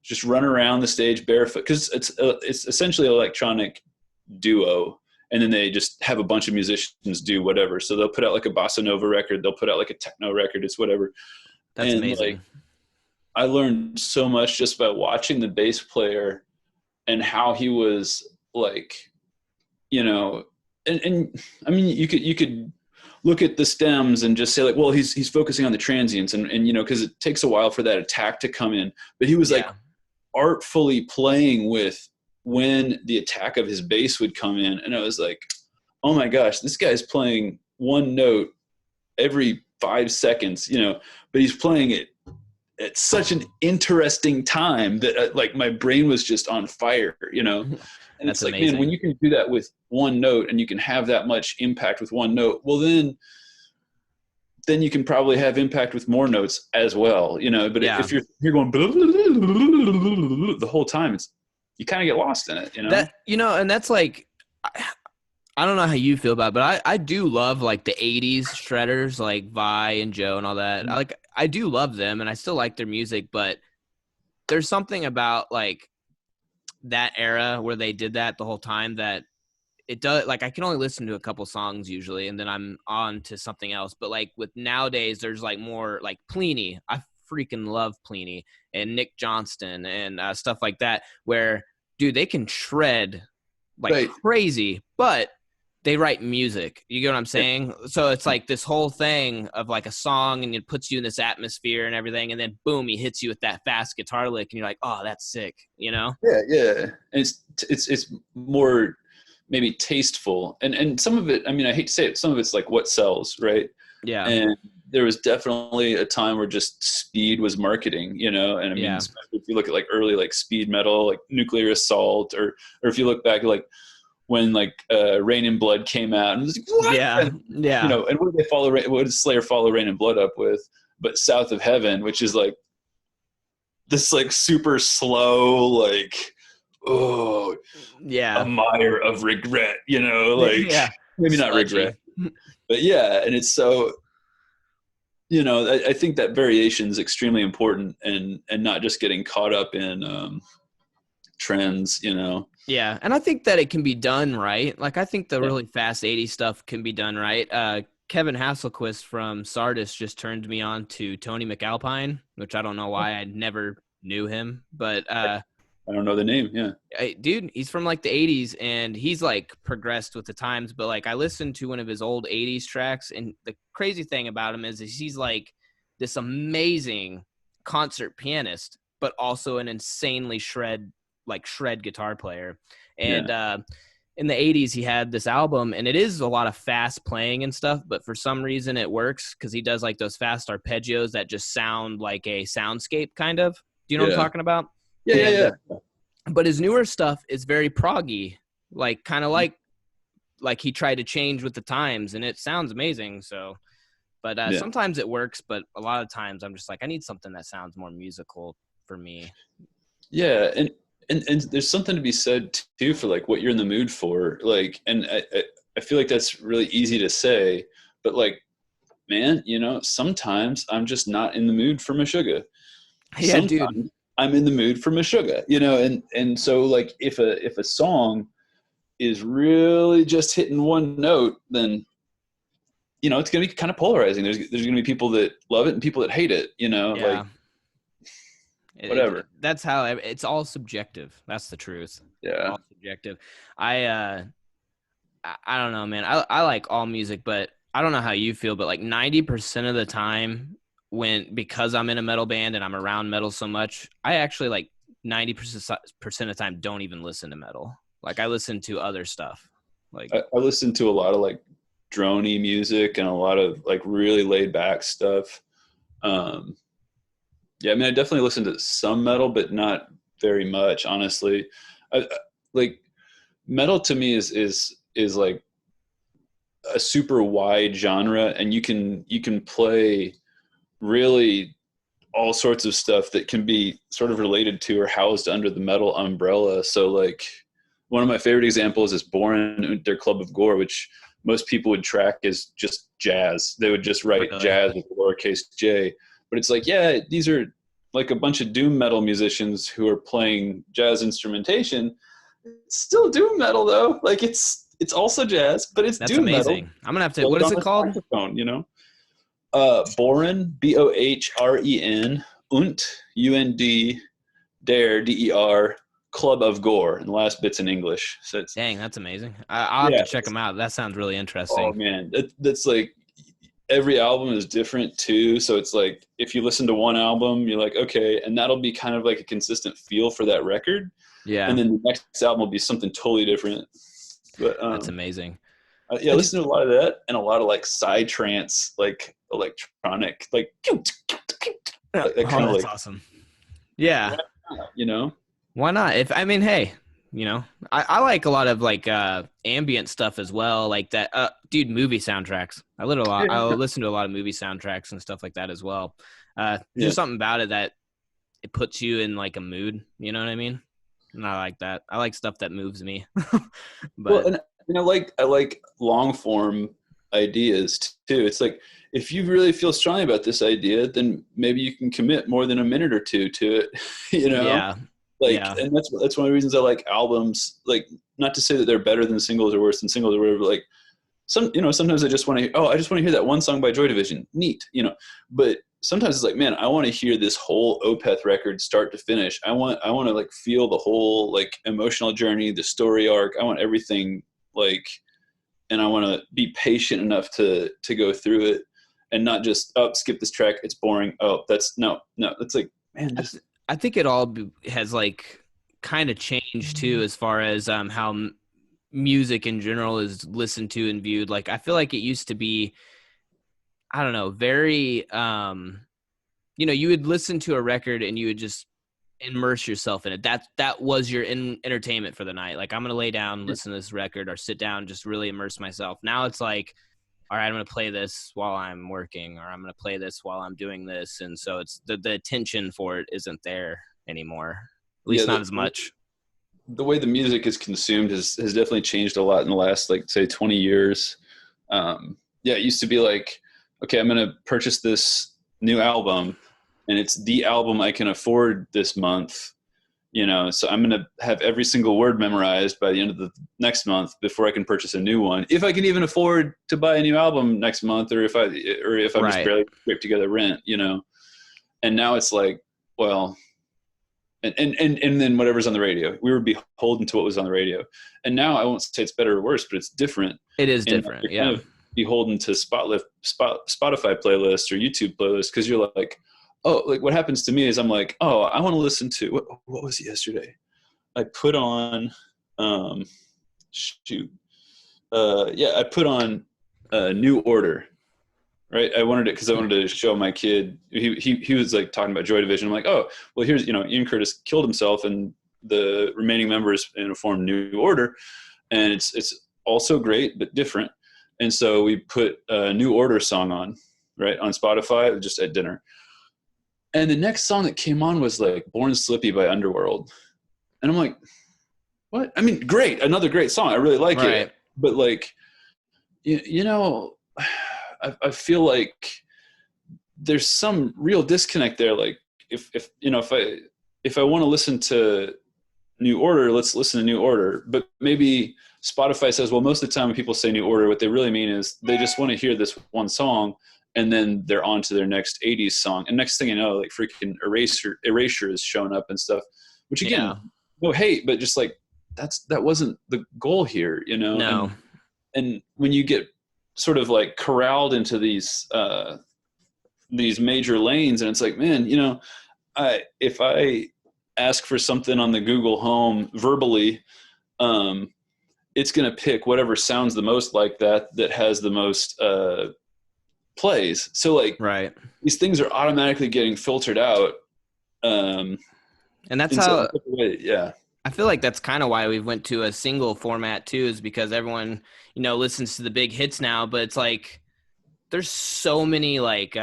just run around the stage barefoot, because it's essentially an electronic duo, and then they just have a bunch of musicians do whatever. So they'll put out like a bossa nova record, they'll put out like a techno record, it's whatever. That's And like amazing. I learned so much just by watching the bass player and how he was like, and I mean, you could look at the stems and just say like, well, he's focusing on the transients, and because it takes a while for that attack to come in, but he was like Yeah. artfully playing with when the attack of his bass would come in, and I was like, oh my gosh, this guy's playing 1 note every 5 seconds, but he's playing it at such an interesting time that like my brain was just on fire, and That's it's like, man, when amazing. you can do that with 1 note and you can have that much impact with 1 note, well then you can probably have impact with more notes as well, but Yeah. if you're going the whole time, you kind of get lost in it, That, and that's like, I don't know how you feel about it, but I do love like the 80s shredders, like Vi and Joe and all that. I do love them and I still like their music, but there's something about like that era where they did that the whole time that it does, like I can only listen to a couple songs usually and then I'm on to something else. But like with nowadays, there's like more like Pliny. I freaking love Pliny and Nick Johnston and stuff like that, where dude, they can shred like Right. crazy, but they write music. You get what I'm saying? So it's like this whole thing of like a song and it puts you in this atmosphere and everything. And then boom, he hits you with that fast guitar lick and you're like, oh, that's sick. Yeah. And it's more maybe tasteful, and some of it, I mean, I hate to say it, some of it's like what sells, right? Yeah. And there was definitely a time where just speed was marketing, and I mean, Yeah. especially if you look at like early like speed metal, like Nuclear Assault, or if you look back like when like Rain and Blood came out, and it was like, what? Yeah. And, Yeah. and what did Slayer follow Rain and Blood up with? But South of Heaven, which is like this like super slow, like oh, a Yeah. mire of regret, you know, like Yeah. maybe not regret, Sludgy. but yeah. And it's so, you know, I think that variation is extremely important, and not just getting caught up in trends, you know. Yeah, and I think that it can be done right. Like I think the Yeah. really fast 80s stuff can be done right. Kevin Hasselquist from Sardis just turned me on to Tony McAlpine, which I don't know why I never knew him, but I don't know the name. Yeah. dude, he's from like the 80s and he's like progressed with the times, but like I listened to one of his old 80s tracks and the crazy thing about him is he's like this amazing concert pianist, but also an insanely shred guitar player. And Yeah. in the 80s he had this album and it is a lot of fast playing and stuff, but for some reason it works because he does like those fast arpeggios that just sound like a soundscape kind of. Do you know what I'm Yeah. talking about? Yeah. Yeah. And Yeah. but his newer stuff is very proggy, like kind of like he tried to change with the times, and it sounds amazing. So, but Yeah. sometimes it works, but a lot of times I'm just like, I need something that sounds more musical for me. Yeah. And there's something to be said too for like what you're in the mood for. Like, and I feel like that's really easy to say, but like, man, you know, sometimes I'm just not in the mood for Meshuggah. Yeah, dude. Sometimes I'm in the mood for Meshuggah, you know, and so like if a song is really just hitting one note, then you know it's going to be kind of polarizing. There's going to be people that love it and people that hate it, you know, Yeah, like whatever. that's how it's all subjective. That's the truth. Yeah. All subjective. I I don't know, man. I like all music, but I don't know how you feel, but like 90% of the time because I'm in a metal band and I'm around metal so much, I actually like 90% of the time don't even listen to metal. Like I listen to other stuff. Like I listen to a lot of like droney music and a lot of like really laid back stuff. Um, yeah, I mean, I definitely listen to some metal, but not very much, honestly. Like metal to me is like a super wide genre, and you can play really all sorts of stuff that can be sort of related to or housed under the metal umbrella. So like one of my favorite examples is Boren und der Club of Gore, which most people would track as just jazz. They would just write really. jazz with lowercase j. But it's like, yeah, these are like a bunch of doom metal musicians who are playing jazz instrumentation. It's still doom metal though. Like it's also jazz, but it's That's doom metal amazing. I'm gonna have to. played What is on it the called? saxophone, you know? Bohren, Bohren, und, Und, der, Der, Club of Gore, and the last bit's in English. So it's, Dang, that's amazing. I'll have yeah, to check them out. That sounds really oh interesting. man, that's like every album is different too. So it's like if you listen to one album, you're like, okay, and that'll be kind of like a consistent feel for that record. And Yeah, then the next album will be something totally different. But that's amazing. yeah, I I listen just to a lot of that and a lot of like side trance, like electronic, like that oh, kind of that's like, awesome. Yeah. you know. Why not? If I mean, hey, I like a lot of like ambient stuff as well, like that. Dude, movie soundtracks. I Yeah, listen to a lot of movie soundtracks and stuff like that as well. yeah. Just something about it that it puts you in like a mood. You know what I mean? And I like that. I like stuff that moves me. Well, But and I like long form ideas too. It's like if you really feel strongly about this idea, then maybe you can commit more than a minute or two to it. You know, yeah, like, yeah, and that's one of the reasons I like albums. Like, not to say that they're better than singles or worse than singles or whatever. But like sometimes I just want to. Oh, I just want to hear that one song by Joy Division. Neat, you know. But sometimes it's like, man, I want to hear this whole Opeth record start to finish. I want to like feel the whole like emotional journey, the story arc. I want everything like, and I want to be patient enough to go through it and not just skip this track. It's boring. Oh, that's no. It's like, man, just I think it all has like kind of changed too, as far as how music in general is listened to and viewed. Like I feel like it used to be, I don't know, very you would listen to a record and you would just immerse yourself in it. That was your entertainment for the night. Like I'm gonna lay down, listen to this record, or sit down, just really immerse myself. Now it's like, all right, I'm gonna play this while I'm working, or I'm gonna play this while I'm doing this, and so it's the attention for it isn't there anymore. At yeah. least not as much. the way the music is consumed has definitely changed a lot in the last, like, say 20 years. Yeah, it used to be like, okay, I'm going to purchase this new album and it's the album I can afford this month, so I'm going to have every single word memorized by the end of the next month before I can purchase a new one. If I can even afford to buy a new album next month, or if I'm just Right. barely scraped together rent, and now it's like, well, and then whatever's on the radio, we were beholden to what was on the radio. And now I won't say it's better or worse, but it's different. It is And different. you're Yeah. kind of beholden to Spotify playlists or YouTube playlists, because you're like, oh, like what happens to me is I'm like, oh, I want to listen to what was it yesterday? I put on shoot. I put on New Order. Right. I wanted it because I wanted to show my kid. He was like talking about Joy Division. I'm like, oh, well, here's, Ian Curtis killed himself and the remaining members formed New Order. And it's also great, but different. And so we put a New Order song on, right, on Spotify, just at dinner. And the next song that came on was like Born Slippy by Underworld. And I'm like, what? I mean, great. Another great song. I really like Right. it. But like, I feel like there's some real disconnect there. Like if I want to listen to New Order, let's listen to New Order. But maybe Spotify says, well, most of the time when people say New Order, what they really mean is they just want to hear this one song, and then they're on to their next 80s song. And next thing you know, like freaking Erasure is showing up and stuff, which again, no hate, but just like that wasn't the goal here, No. And when you get sort of like corralled into these major lanes, and it's like, man, if I ask for something on the Google Home verbally, it's going to pick whatever sounds the most like that has the most plays. So like, Right. these things are automatically getting filtered out. And that's in how such a way, yeah. I feel like that's kind of why we went to a single format too, is because everyone, listens to the big hits now, but it's like there's so many like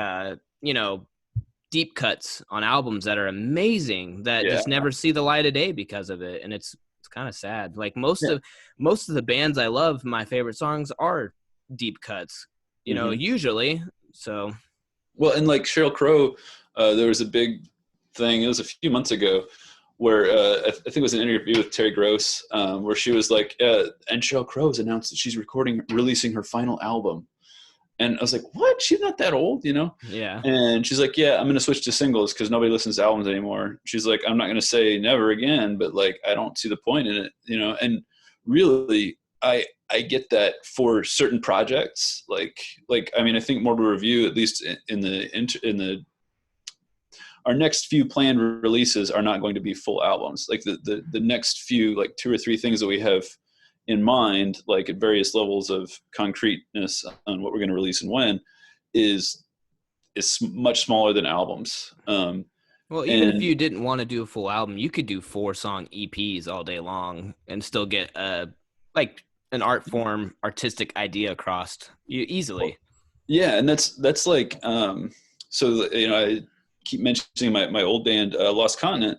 deep cuts on albums that are amazing that just never see the light of day because of it. And it's kind of sad. Like most of the bands I love, my favorite songs are deep cuts, usually. So well, and like Sheryl Crow, there was a big thing, it was a few months ago, where I think it was an interview with Terry Gross, where she was like, and Sheryl Crow has announced that she's releasing her final album. And I was like, what? She's not that old, Yeah. And she's like, yeah, I'm going to switch to singles because nobody listens to albums anymore. She's like, I'm not going to say never again, but like, I don't see the point in it, and really, I get that for certain projects. Like, I mean, I think Morbid Review, at least in the our next few planned releases are not going to be full albums. Like the next few, like 2 or 3 things that we have in mind, like at various levels of concreteness on what we're going to release and when, is much smaller than albums. Well, even if you didn't want to do a full album, you could do 4-song EPs all day long and still get like an art form, artistic idea across you easily. Yeah, and that's like so I keep mentioning my old band, Lost Continent.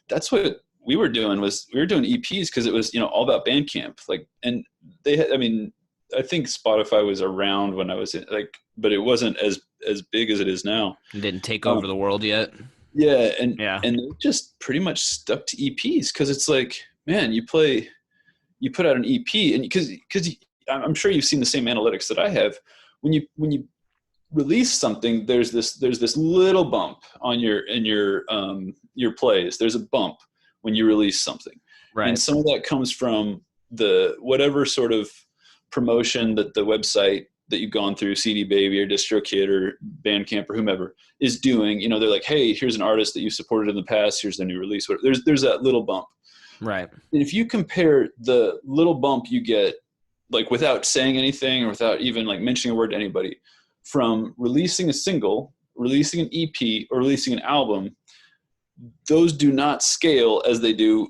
That's what we were doing EPs because it was all about Bandcamp. Like, and they had, I mean, I think Spotify was around when I was in, like, but it wasn't as big as it is now. It didn't take over the world yet. Yeah, and they just pretty much stuck to EPs because it's like, man, you put out an EP, and because I'm sure you've seen the same analytics that I have. When you release something, there's this little bump on your plays. There's a bump when you release something, right? And some of that comes from the whatever sort of promotion that the website that you've gone through, CD Baby or DistroKid or Bandcamp or whomever, is doing. They're like, hey, here's an artist that you supported in the past. Here's the new release. There's that little bump, right? And if you compare the little bump you get, like without saying anything or without even like mentioning a word to anybody, from releasing a single, releasing an EP, or releasing an album, those do not scale as they do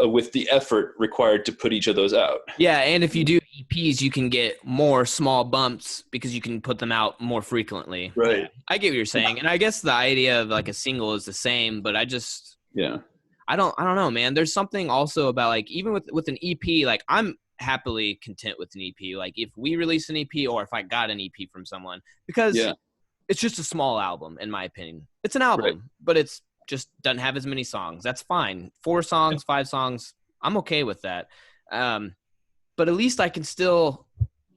with the effort required to put each of those out. Yeah, and if you do EPs, you can get more small bumps because you can put them out more frequently. Right. Yeah, I get what you're saying, and I guess the idea of like a single is the same, but I I don't know, man. There's something also about like even with an EP, like I'm happily content with an EP. Like if we release an EP or if I got an EP from someone, because Yeah. it's just a small album in my opinion. It's an Right. album, but it's just doesn't have as many songs. That's fine. 4 songs, 5 songs, I'm okay with that. But at least I can still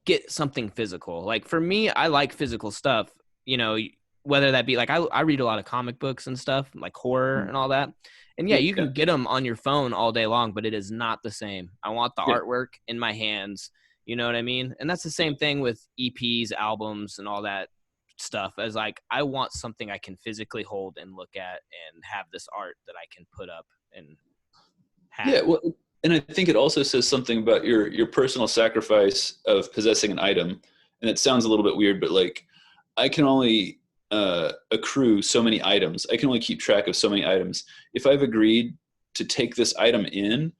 get something physical. Like for me, I like physical stuff, you know, whether that be like I read a lot of comic books and stuff, like horror and all that. And yeah, Yeah. you Yeah. can get them on your phone all day long, but it is not the same. I want the Yeah. artwork in my hands. You know what I mean? And that's the same thing with EPs, albums, and all that stuff. As like, I want something I can physically hold and look at and have this art that I can put up and Yeah, have. well, and I think it also says something about your personal sacrifice of possessing an item. And it sounds a little bit weird, but like I can only accrue so many items. I can only keep track of so many items. If I've agreed to take this item in,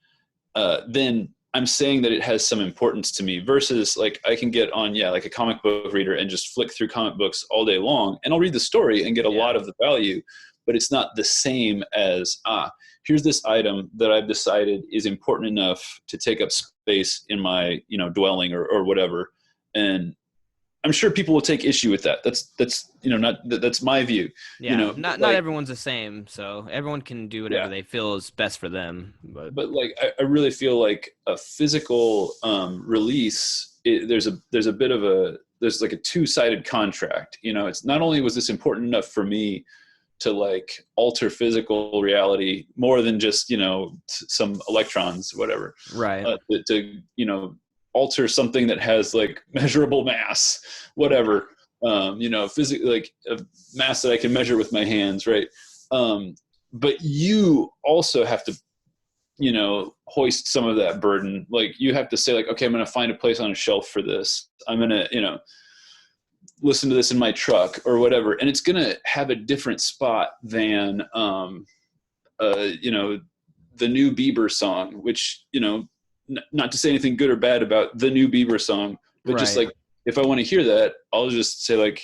then I'm saying that it has some importance to me. Versus like I can get on, yeah, like a comic book reader and just flick through comic books all day long, and I'll read the story and get a Yeah. lot of the value, but it's not the same as here's this item that I've decided is important enough to take up space in my, dwelling or whatever. And I'm sure people will take issue with that. That's that's my view. Yeah. But Not like, everyone's the same. So everyone can do whatever yeah, they feel is best for them. But but like I really feel like a physical release. There's a bit of there's like a two-sided contract. It's not only was this important enough for me to like alter physical reality more than just some electrons, whatever, right. to alter something that has like measurable mass, whatever, physically, like a mass that I can measure with my hands, right? But you also have to hoist some of that burden. Like you have to say like, okay, I'm going to find a place on a shelf for this. I'm going to listen to this in my truck or whatever, and it's going to have a different spot than the new Bieber song, which not to say anything good or bad about the new Bieber song, but just Right. like if I want to hear that, I'll just say like,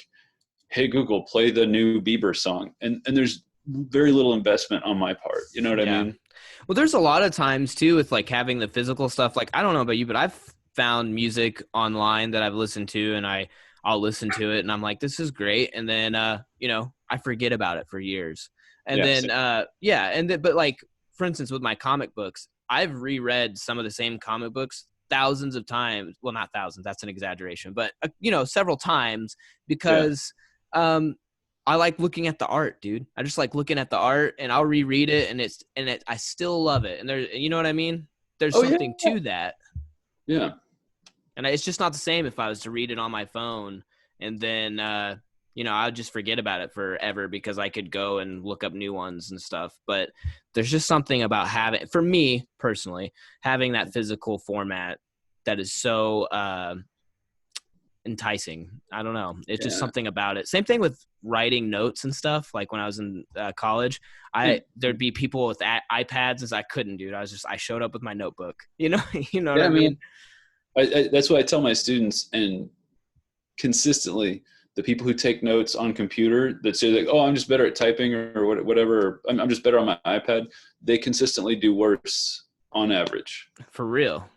hey Google, play the new Bieber song, and there's very little investment on my part. You know what I Yeah. mean? Well, there's a lot of times too with like having the physical stuff. Like I don't know about you, but I've found music online that I've listened to, and I'll listen to it, and I'm like, this is great, and then I forget about it for years, and Yeah. then yeah, and then, but like for instance with my comic books, I've reread some of the same comic books thousands of times. Well, not thousands, that's an exaggeration, but several times Yeah. because I like looking at the art, dude. I just like looking at the art, and I'll reread it, and I still love it. And you know what I mean? There's Oh yeah. something to that, Yeah. and it's just not the same if I was to read it on my phone, and then I would just forget about it forever because I could go and look up new ones and stuff. But there's just something about having, for me personally, having that physical format that is so enticing. I don't know. It's just Yeah. something about it. Same thing with writing notes and stuff. Like when I was in college, Yeah. there'd be people with iPads, and I couldn't, dude. I showed up with my notebook. You know, you know what Yeah, I man. mean? That's what I tell my students, and consistently, the people who take notes on computer that say like, "Oh, I'm just better at typing," or whatever, I'm just better on my iPad. They consistently do worse on average. For real.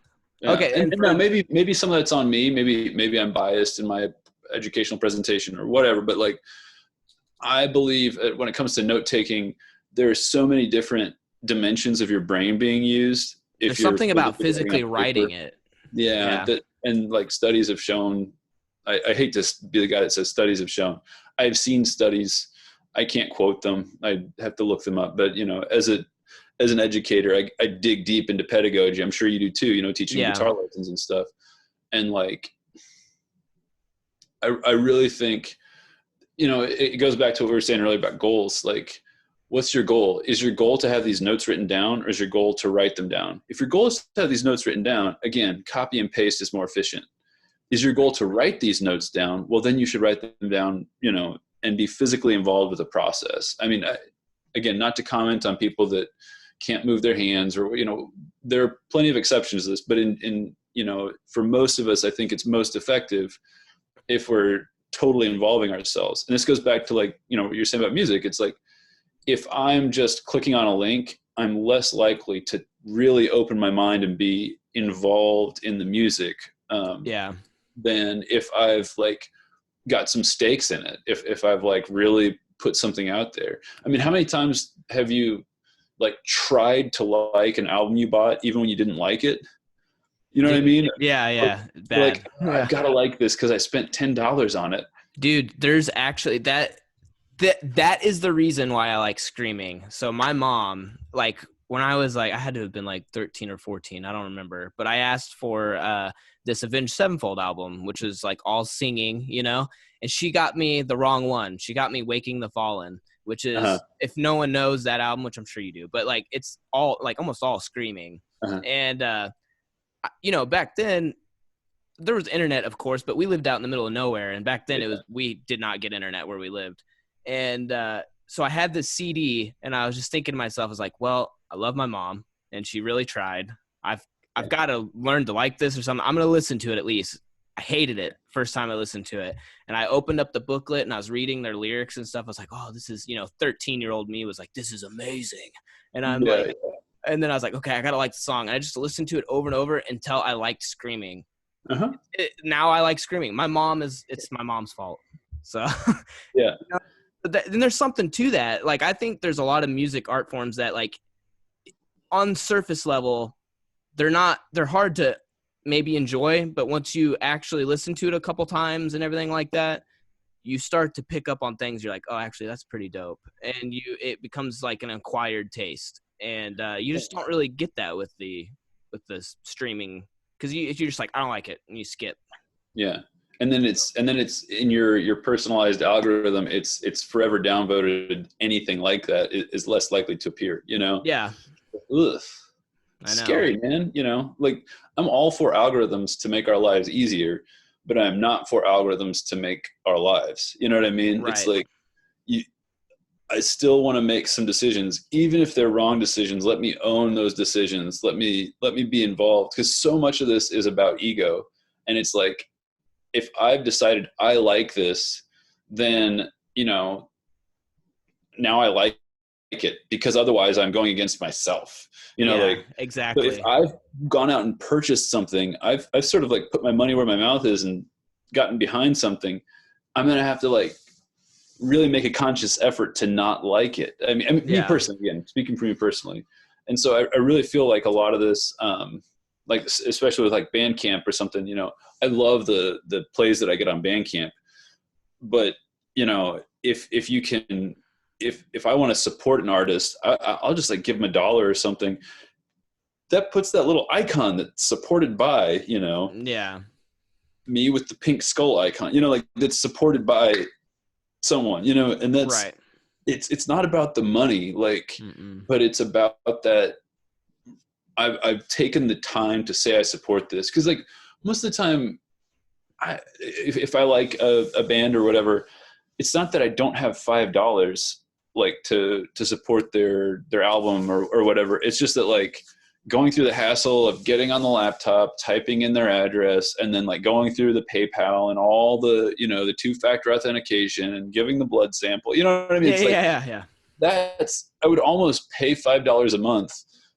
Yeah, Okay, and and now maybe some of that's on me. Maybe I'm biased in my educational presentation or whatever. But like, I believe when it comes to note taking, there are so many different dimensions of your brain being used if there's you're something about physically writing on physically paper. writing it. Yeah, Yeah. that and like studies have shown. I hate to be the guy that says studies have shown. I've seen studies. I can't quote them. I have to look them up. But as an educator, I dig deep into pedagogy. I'm sure you do too. Teaching Yeah. guitar lessons and stuff. And like, I really think it goes back to what we were saying earlier about goals. Like, what's your goal? Is your goal to have these notes written down, or is your goal to write them down? If your goal is to have these notes written down, again, copy and paste is more efficient. Is your goal to write these notes down? Well, then you should write them down, and be physically involved with the process. I mean, again, not to comment on people that can't move their hands, or there are plenty of exceptions to this, but in for most of us, I think it's most effective if we're totally involving ourselves. And this goes back to like what you're saying about music. It's like, if I'm just clicking on a link, I'm less likely to really open my mind and be involved in the music, Yeah. than if I've like got some stakes in it. If I've like really put something out there. I mean, how many times have you like tried to like an album you bought even when you didn't like it? You know what I Dude. mean? Yeah. Yeah. You're like, Bad. oh, I've Yeah. got to like this because I spent $10 on it. Dude, there's actually that is the reason why I like screaming. So my mom, like when I was like, I had to have been like 13 or 14, I don't remember, but I asked for this Avenged Sevenfold album, which is like all singing, you know, and she got me the wrong one. She got me Waking the Fallen, which Uh-huh. is, if no one knows that album, which I'm sure you do, but like it's all like almost all screaming. Uh-huh. And you know, back then there was internet, of course, but we lived out in the middle of nowhere, and back then it Yeah. was, we did not get internet where we lived. And so I had this CD, and I was just thinking to myself, I was like, well, I love my mom, and she really tried. I've got to learn to like this or something. I'm gonna listen to it at least. I hated it first time I listened to it, and I opened up the booklet and I was reading their lyrics and stuff. I was like, oh, this is, you know, 13-year-old me was like, this is amazing, and I'm Yeah. like, and then I was like, okay, I gotta like the song, and I just listened to it over and over until I liked screaming. Uh-huh. Now I like screaming. My mom is, it's my mom's fault. So, Yeah. you know, but then there's something to that. Like, I think there's a lot of music art forms that, like, on surface level, they're hard to maybe enjoy, but once you actually listen to it a couple times and everything like that, you start to pick up on things. You're like, oh, actually, that's pretty dope. And it becomes like an acquired taste. And you just don't really get that with the streaming, because you're just like, I don't like it, and you skip. Yeah. And then it's in your personalized algorithm. It's forever downvoted. Anything like that is less likely to appear. You know. Yeah, Ugh. I know. Scary, man. You know, like I'm all for algorithms to make our lives easier, but I'm not for algorithms to make our lives. You know what I mean? It's Right. like you. I still want to make some decisions, even if they're wrong decisions. Let me own those decisions. Let me be involved, because so much of this is about ego, and it's like, if I've decided I like this, then, you know, now I like it, because otherwise I'm going against myself. You know, Yeah, like, so if exactly. I've gone out and purchased something, I've sort of like put my money where my mouth is and gotten behind something, I'm going to have to like really make a conscious effort to not like it. I mean, me Yeah. personally, again, speaking for me personally. And so I really feel like a lot of this, like especially with like Bandcamp or something, you know, I love the plays that I get on Bandcamp, but you know, if you can, if I want to support an artist, I'll just like give them $1 or something. That puts that little icon that's supported by, you know, Yeah. me with the pink skull icon, you know, like that's supported by someone, you know, and that's, Right. it's not about the money, like, Mm-mm. but it's about that I've taken the time to say I support this, because like most of the time, if I like a band or whatever, it's not that I don't have $5 like to support their album or whatever. It's just that like going through the hassle of getting on the laptop, typing in their address, and then like going through the PayPal and all the, you know, the 2-factor authentication and giving the blood sample. You know what I mean? Yeah, It's like, yeah, yeah, yeah. that's, I would almost pay $5 a month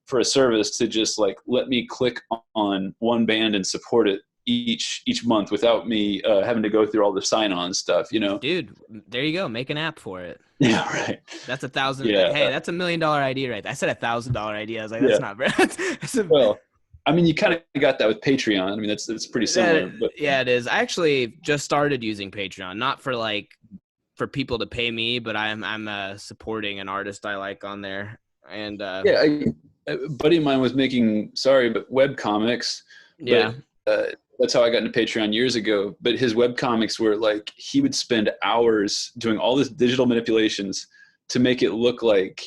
for a service to just like let me click on one band and support it each month without me having to go through all the sign-on stuff, you know. Dude, there you go. Make an app for it. Yeah, right. That's 1,000. Yeah, Hey, that's $1 million idea, right? I said $1,000 idea. I was like, that's yeah. not bad. That's a, Well, I mean, you kind of got that with Patreon. I mean, that's pretty that, similar, but yeah, it is. I actually just started using Patreon, not for like for people to pay me, but I'm supporting an artist I like on there. And yeah, a buddy of mine was making, sorry, but web comics, yeah, but that's how I got into Patreon years ago. But his web comics were like, he would spend hours doing all this digital manipulations to make it look like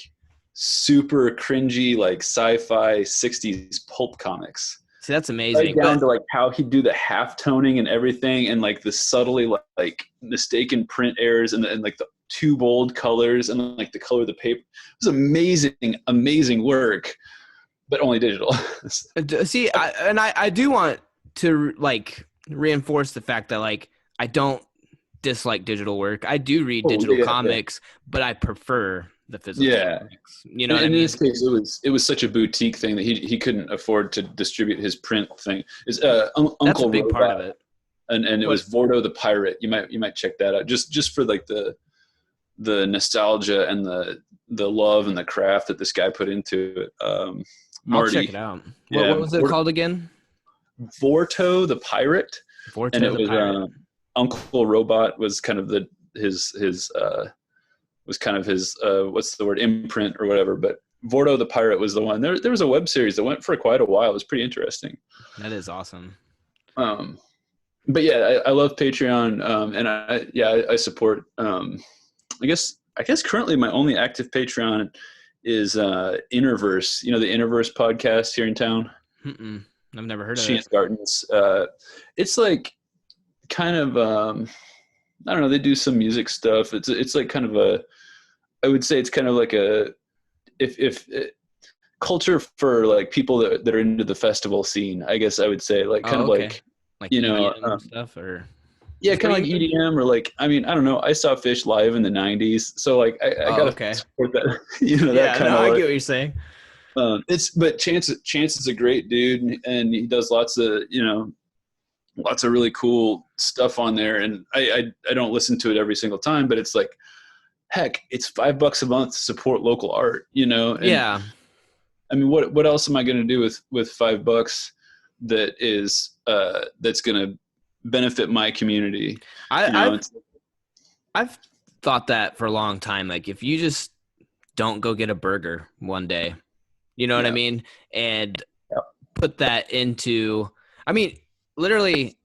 super cringy, like sci-fi 60s pulp comics. see, that's Right amazing. down But to like how he'd do the half toning and everything, and like the subtly like mistaken print errors, and like the too bold colors, and like the color of the paper. It was amazing work, but only digital. see, I do want to like reinforce the fact that like I don't dislike digital work. I do read Oh digital yeah, yeah. comics, but I prefer the physical Yeah. mix. You know And what I in mean? this case, it was such a boutique thing that he couldn't afford to distribute his print thing. Is That's a Uncle big part Robot, of it. and it What? was Vordo the Pirate. You might check that out just for like the nostalgia and the love and the craft that this guy put into it. I'll check it Marty, out. yeah, What was it called again? Vorto the Pirate, and Vorto it the was Pirate. Uncle Robot was kind of his was kind of his what's the word, imprint or whatever. But Vordo the Pirate was the one. There was a web series that went for quite a while. It was pretty interesting. That is awesome. Um, but yeah, I love Patreon, and I support. I guess currently my only active Patreon is Interverse. You know, the Interverse podcast here in town. Mm-mm. I've never heard of it. Chance Gardens. It's like kind of I don't know. They do some music stuff. It's like kind of a. I would say it's kind of like a if culture for like people that are into the festival scene. I guess I would say like kind Oh, of okay. like Like you know EDM stuff, or yeah, is that kind what of you like mean? EDM or like I mean I don't know. I saw Fish live in the '90s, so like I Oh, gotta okay. support that. You know that Yeah, kind no, of I like. get what you're saying. It's but Chance is a great dude, and he does lots of really cool stuff on there. And I don't listen to it every single time, but it's like heck, it's $5 a month to support local art, you know. And Yeah, I mean, what else am I going to do with $5 that is that's going to benefit my community? I, You know, I've it's I've thought that for a long time. Like, if you just don't go get a burger one day, you know what I yeah, mean, and yeah, put that into, I mean, literally,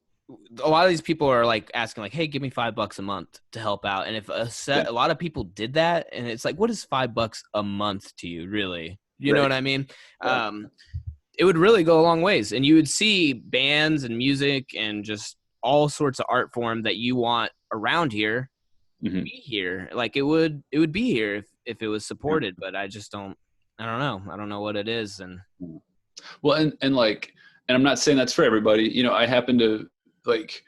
a lot of these people are like asking, like, "Hey, give me $5 a month to help out." And if yeah, a lot of people did that, and it's like, what is $5 a month to you, really? You know right, what I mean? yeah, Um, it would really go a long ways, and you would see bands and music and just all sorts of art form that you want around here hmm be here. Like, it would be here if it was yeah. supported, but I don't know. I don't know what it is. And Well, and like, and I'm not saying that's for everybody. You know, I happen to like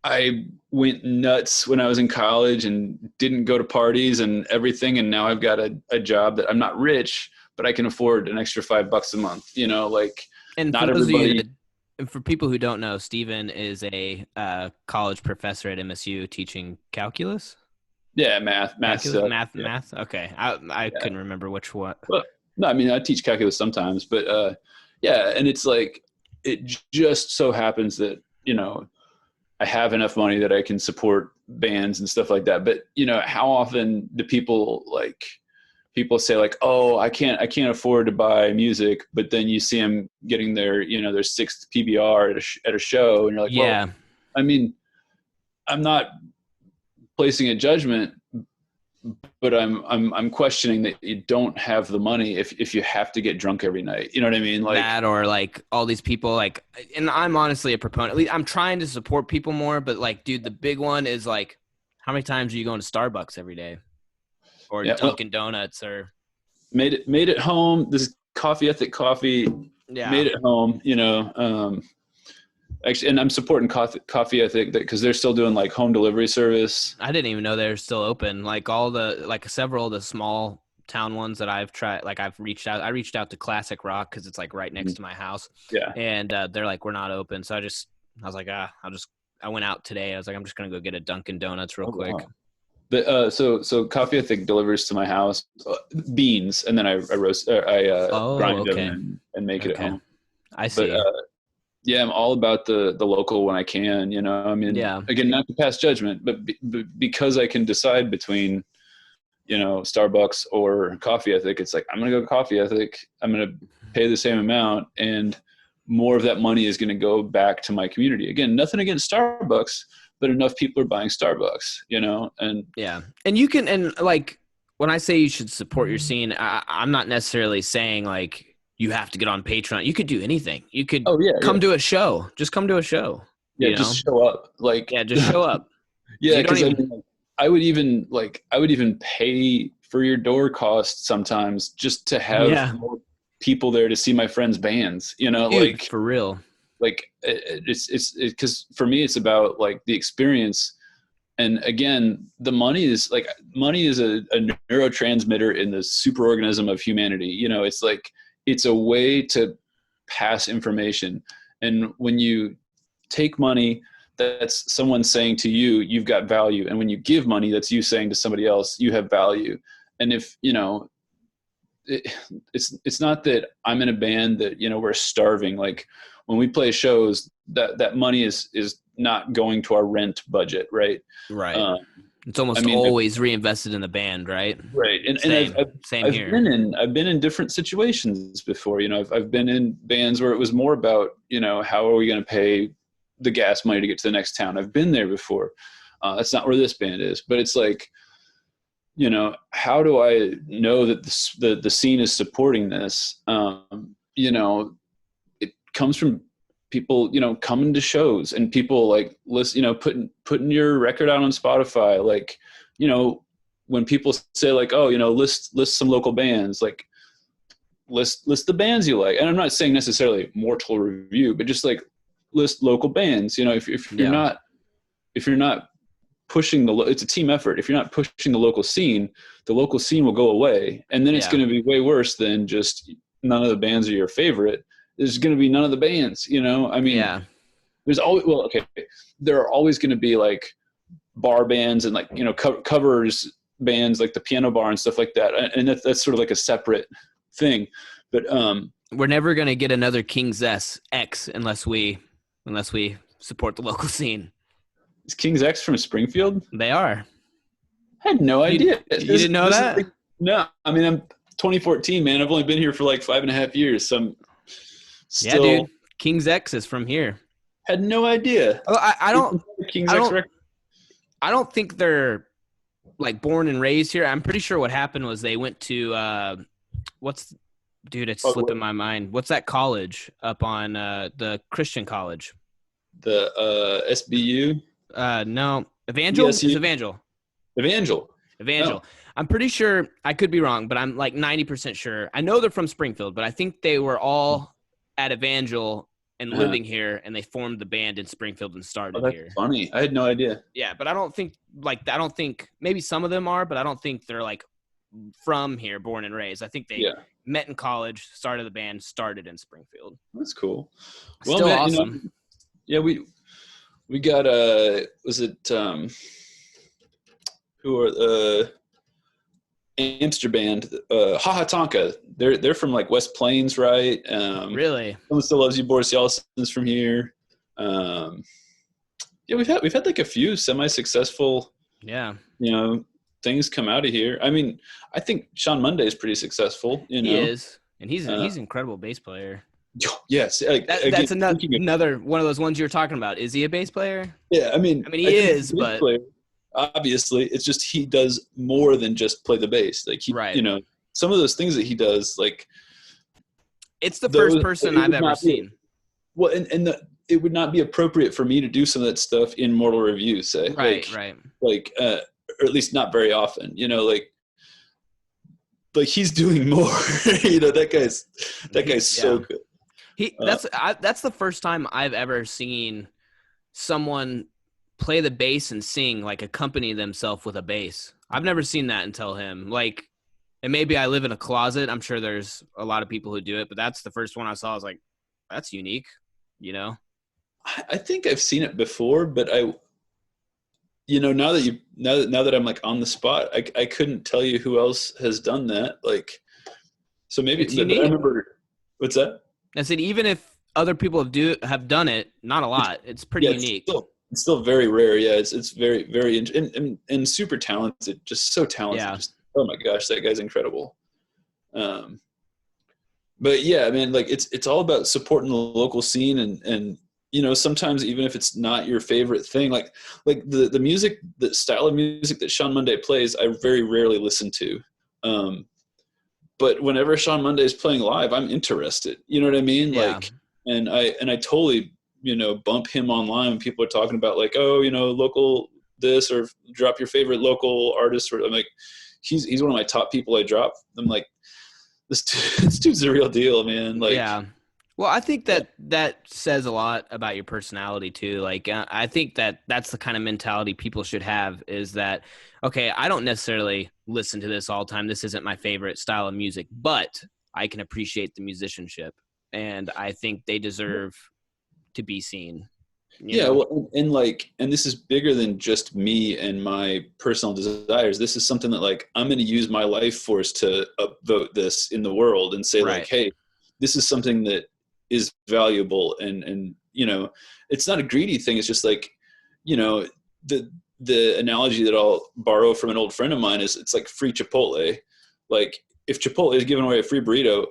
I went nuts when I was in college and didn't go to parties and everything. And now I've got a job that I'm not rich, but I can afford an extra $5 a month. You know, like and for not those of you that everybody. and for people who don't know, Steven is a college professor at MSU teaching calculus. Yeah, math Calculus, stuff. math, Yeah, math. Okay, I yeah. couldn't remember which one. Well, no, I mean I teach calculus sometimes, but yeah, and it's like it just so happens that I have enough money that I can support bands and stuff like that. But how often do people say like, "Oh, I can't afford to buy music," but then you see them getting their sixth PBR at a show, and you're like, "Well, Yeah, I mean, I'm not placing a judgment, but I'm questioning that you don't have the money if you have to get drunk every night." You know what I mean? Like, that, or like all these people, like, and I'm honestly a proponent. At least I'm trying to support people more, but like, dude, the big one is like, how many times are you going to Starbucks every day, or yeah, well, Dunkin' Donuts, or made it home. This is Coffee Ethic Coffee. yeah. Made it home. Actually, and I'm supporting Coffee Ethic because they're still doing like home delivery service. I didn't even know they're still open. Like several of the small town ones that I've tried, like I've reached out. I reached out to Classic Rock because it's like right next to my house, Yeah. and they're like, we're not open. So I was like, I went out today. I was like, I'm just gonna go get a Dunkin' Donuts real Oh quick. wow. But so Coffee Ethic delivers to my house beans, and then I roast, I Oh, grind them okay, and make it at okay, home. I But see. yeah, I'm all about the local when I can. I mean, Yeah, again, not to pass judgment, but because I can decide between Starbucks or Coffee Ethic, it's like I'm gonna go Coffee Ethic. I'm gonna pay the same amount, and more of that money is gonna go back to my community. Again, nothing against Starbucks, but enough people are buying Starbucks, and yeah, and you can, and like when I say you should support your scene, I'm not necessarily saying like you have to get on Patreon. You could do anything. You could oh yeah, yeah, come to a show. Just come to a show. yeah, You know. just show up, like, Yeah, just show up. yeah, You don't because I even. mean, like, I would even pay for your door costs sometimes just to have Yeah, more people there to see my friends' bands, dude, like. for real. Like it's because for me it's about like the experience, And again, money is a neurotransmitter in the superorganism of humanity. You know, it's like, it's a way to pass information. And when you take money, that's someone saying to you, you've got value. And when you give money, that's you saying to somebody else, you have value. And if, you know, it's not that I'm in a band that, you know, we're starving. Like when we play shows, that money is not going to our rent budget. Right. Right. It's almost I mean, always reinvested in the band, right? right. And Same, I've same here. I've been in different situations before. You know, I've been in bands where it was more about, you know, how are we going to pay the gas money to get to the next town? I've been there before. That's not where this band is, but it's like, you know, how do I know that the scene is supporting this? You know, it comes from people, you know, coming to shows and people like listen, you know, putting your record out on Spotify. Like, you know, when people say like, oh, you know, list some local bands, like list the bands you like. And I'm not saying necessarily Mortal Review, but just like list local bands. You know, if you're not pushing it's a team effort. If you're not pushing the local scene will go away. And then it's going to be way worse than just none of the bands are your favorite. There's going to be none of the bands, you know? I mean, there's always, there are always going to be like bar bands and like, you know, covers bands like the Piano Bar and stuff like that. And that's sort of like a separate thing. But we're never going to get another King's X unless we support the local scene. Is King's X from Springfield? They are. I had no idea. You didn't know that? No. I mean, I'm 2014, man. I've only been here for like 5.5 years. So I'm still. Yeah, dude. King's X is from here. Had no idea. Oh, I don't. King's X record. I don't think they're like born and raised here. I'm pretty sure what happened was they went to it's slipping my mind. What's that college up on the Christian college? The SBU. No, Evangel. It's Evangel. Oh. I'm pretty sure, I could be wrong, but I'm like 90% sure. I know they're from Springfield, but I think they were all at Evangel and living here, and they formed the band in Springfield and started here. Funny. I had no idea. Yeah, but I don't think maybe some of them are, but I don't think they're like from here, born and raised. I think they met in college, started the band, started in Springfield. That's cool. Well, still man, awesome. You know, we got was it who are Amsterdam band, Haha Tonka. They're from like West Plains, right? Really? Someone Still Loves You, Boris Yeltsin's from here. Yeah, we've had like a few semi-successful, you know, things come out of here. I mean, I think Sean Monday is pretty successful. You know, he is, and he's an incredible bass player. Yes, that's another one of those ones you were talking about. Is he a bass player? Yeah, I mean, he is, but player, obviously, it's just he does more than just play the bass. Like you know, some of those things that he does, like it's the first person I've ever seen. Well, and it would not be appropriate for me to do some of that stuff in Mortal Review, say, right, like, or at least not very often. You know, like he's doing more. You know, that guy's so good. That's the first time I've ever seen someone play the bass and sing, like accompany themselves with a bass. I've never seen that until him. Like, and maybe I live in a closet. I'm sure there's a lot of people who do it, but that's the first one I saw. I was like, that's unique, you know? I think I've seen it before, but now that I'm like on the spot, I couldn't tell you who else has done that. Like, so maybe I remember. What's that? I said, even if other people have done it, not a lot. It's pretty unique. It's still very rare. Yeah, it's very, very and super talented. Just so talented. Yeah. Just, oh my gosh, that guy's incredible. But yeah, I mean, like it's all about supporting the local scene and you know, sometimes even if it's not your favorite thing, like the music, the style of music that Sean Monday plays, I very rarely listen to. But whenever Sean Monday is playing live, I'm interested. You know what I mean? Yeah. Like, and I totally, you know, bump him online when people are talking about like, oh, you know, local this or drop your favorite local artist. Or I'm like, he's one of my top people I drop. I'm like, this dude's the real deal, man. Like, yeah. Well, I think Yeah. that says a lot about your personality too. Like, I think that that's the kind of mentality people should have is that, okay, I don't necessarily listen to this all the time. This isn't my favorite style of music, but I can appreciate the musicianship. And I think they deserve to be seen, you Yeah, know? well, and like, and this is bigger than just me and my personal desires. This is something that like I'm going to use my life force to upvote this in the world and say like, Right. hey, this is something that is valuable, and you know, it's not a greedy thing. It's just like, you know, the analogy that I'll borrow from an old friend of mine is it's like free Chipotle. Like if Chipotle is giving away a free burrito,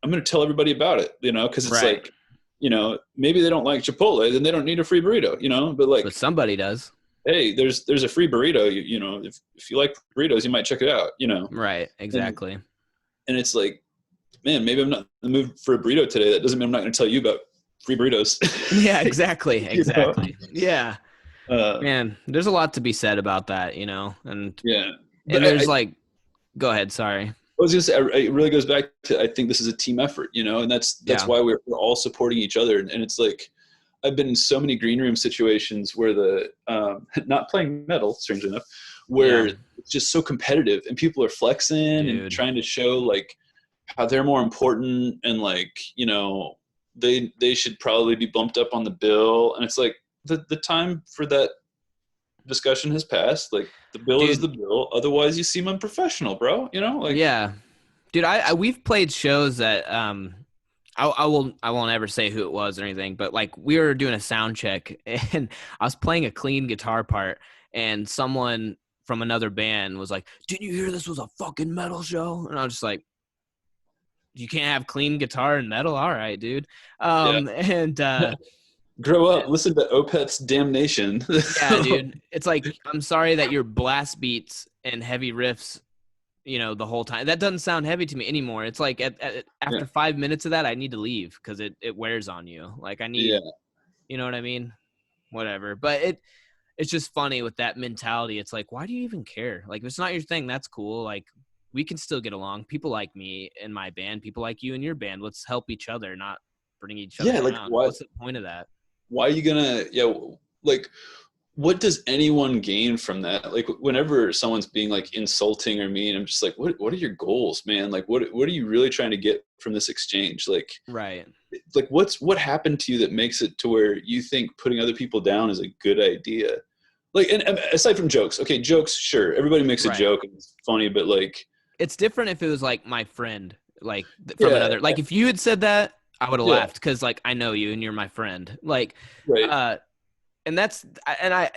I'm going to tell everybody about it, you know, because it's Right. like, you know, maybe they don't like Chipotle, then they don't need a free burrito, you know. But But like, somebody does. hey, there's a free burrito. You know, if you like burritos, you might check it out, you know. Right. And Exactly. and it's like, man, maybe I'm not in the mood for a burrito today. That doesn't mean I'm not going to tell you about free burritos. Yeah, exactly. You know. Exactly. Yeah. Uh, Man, there's a lot to be said about that, you know? yeah, but And there's like, go ahead. Sorry. I was just it really goes back to I think this is a team effort, you know, and that's Yeah. why we're all supporting each other, and it's like I've been in so many green room situations where the not playing metal, strangely enough, where Yeah. it's just so competitive and people are flexing and Dude. trying to show like how they're more important and like, you know, they should probably be bumped up on the bill, and it's like the time for that discussion has passed. Like the bill is the Dude. bill, otherwise you seem unprofessional, bro, you know, like Yeah. Dude, I we've played shows that I won't ever say who it was or anything, but like we were doing a sound check and I was playing a clean guitar part and someone from another band was like, "Didn't you hear this was a fucking metal show?" And I was just like, "You can't have clean guitar and metal? All right, dude." yeah. And Grow up, listen to Opeth's Damnation. yeah, dude. It's like I'm sorry that your blast beats and heavy riffs, you know, the whole time. That doesn't sound heavy to me anymore. It's like Yeah, after 5 minutes of that, I need to leave because it wears on you. Like I yeah, need, you know what I mean? Whatever. But it's just funny with that mentality. It's like, why do you even care? Like if it's not your thing, that's cool. Like we can still get along. People like me in my band, people like you in your band. Let's help each other, not bring each other yeah. Like, down. why? What's the point of that? Why are you gonna? Yeah, like, what does anyone gain from that? Like, whenever someone's being like insulting or mean, I'm just like, what are your goals, man? Like, what are you really trying to get from this exchange? Right. Like, what happened to you that makes it to where you think putting other people down is a good idea? Like, and aside from jokes, okay, jokes, sure, everybody makes a Right. joke and it's funny, but like, It's different if it was like my friend, like from yeah, another. Like if you had said that, I would have yeah, laughed because like I know you and you're my friend. Like, right, uh, and that's and I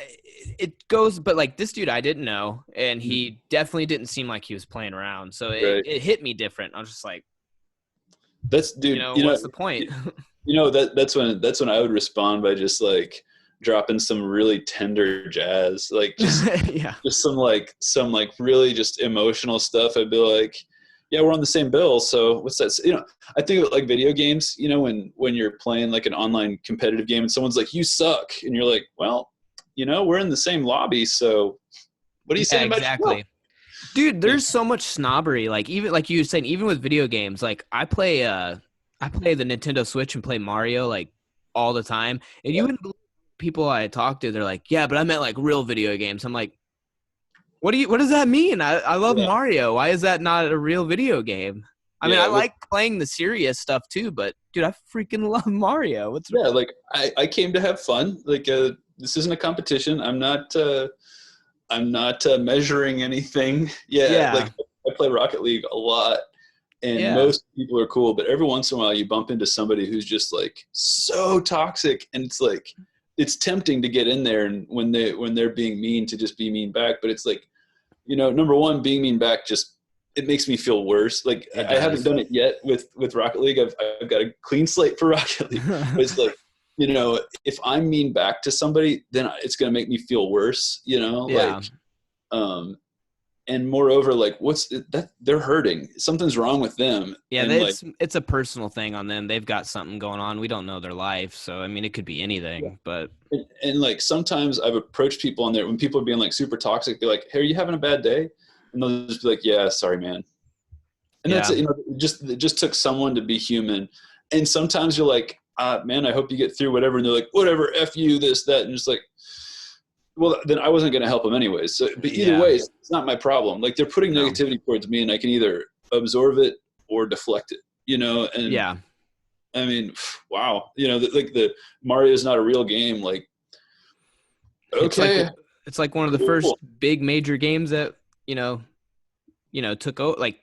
it goes, but like this dude I didn't know, and mhm, he definitely didn't seem like he was playing around. So right. it hit me different. I was just like, That's you dude. know, You know, what's the point? that's when I would respond by just like dropping some really tender jazz, like Yeah. just some really just emotional stuff. I'd be like, yeah, we're on the same bill, so what's that? You know, I think of it like video games. You know, when you're playing like an online competitive game and someone's like, you suck, and you're like, well, you know, we're in the same lobby, so what are you Yeah, saying about yourself? exactly. Dude, Yeah, there's so much snobbery. Like even like you were saying, even with video games, like I play the Nintendo Switch and play Mario like all the time. And you yeah, wouldn't believe people I talk to, they're like, yeah, but I meant like real video games. I'm like, what does that mean? I love yeah. Mario. Why is that not a real video game? I mean, I Yeah, like playing the serious stuff too, but dude, I freaking love Mario. What's yeah, like I came to have fun. Like this isn't a competition. I'm not measuring anything. Yeah, yeah. like I play Rocket League a lot, and Yeah. most people are cool, but every once in a while you bump into somebody who's just like so toxic, and it's like it's tempting to get in there and when they're being mean to just be mean back, but it's like, you know, number one, being mean back just it makes me feel worse. Like It I haven't does. done it yet with Rocket League. I've got a clean slate for Rocket League, but it's like, you know, if I'm mean back to somebody, then it's going to make me feel worse. You know, like Yeah. um, and moreover, like what's that? They're hurting. Something's wrong with them, Yeah, and like it's a personal thing on them. They've got something going on. We don't know their life, so I mean, it could be yeah. anything. But And like sometimes I've approached people on there when people are being like super toxic. Be like, "Hey, are you having a bad day?" And they'll just be like, "Yeah, sorry, man." And that's yeah, it. You know, it just took someone to be human And sometimes you're like, man, I hope you get through whatever. And they're like, whatever, F you, this, that. And just like, well, then I wasn't going to help them anyways. So, but either Yeah. way, it's not my problem. Like they're putting No. negativity towards me and I can either absorb it or deflect it, you know? And Yeah. I mean, wow, you know, like the Mario is not a real game. Like, It's like okay, it's like one of the first cool. big major games that, took out like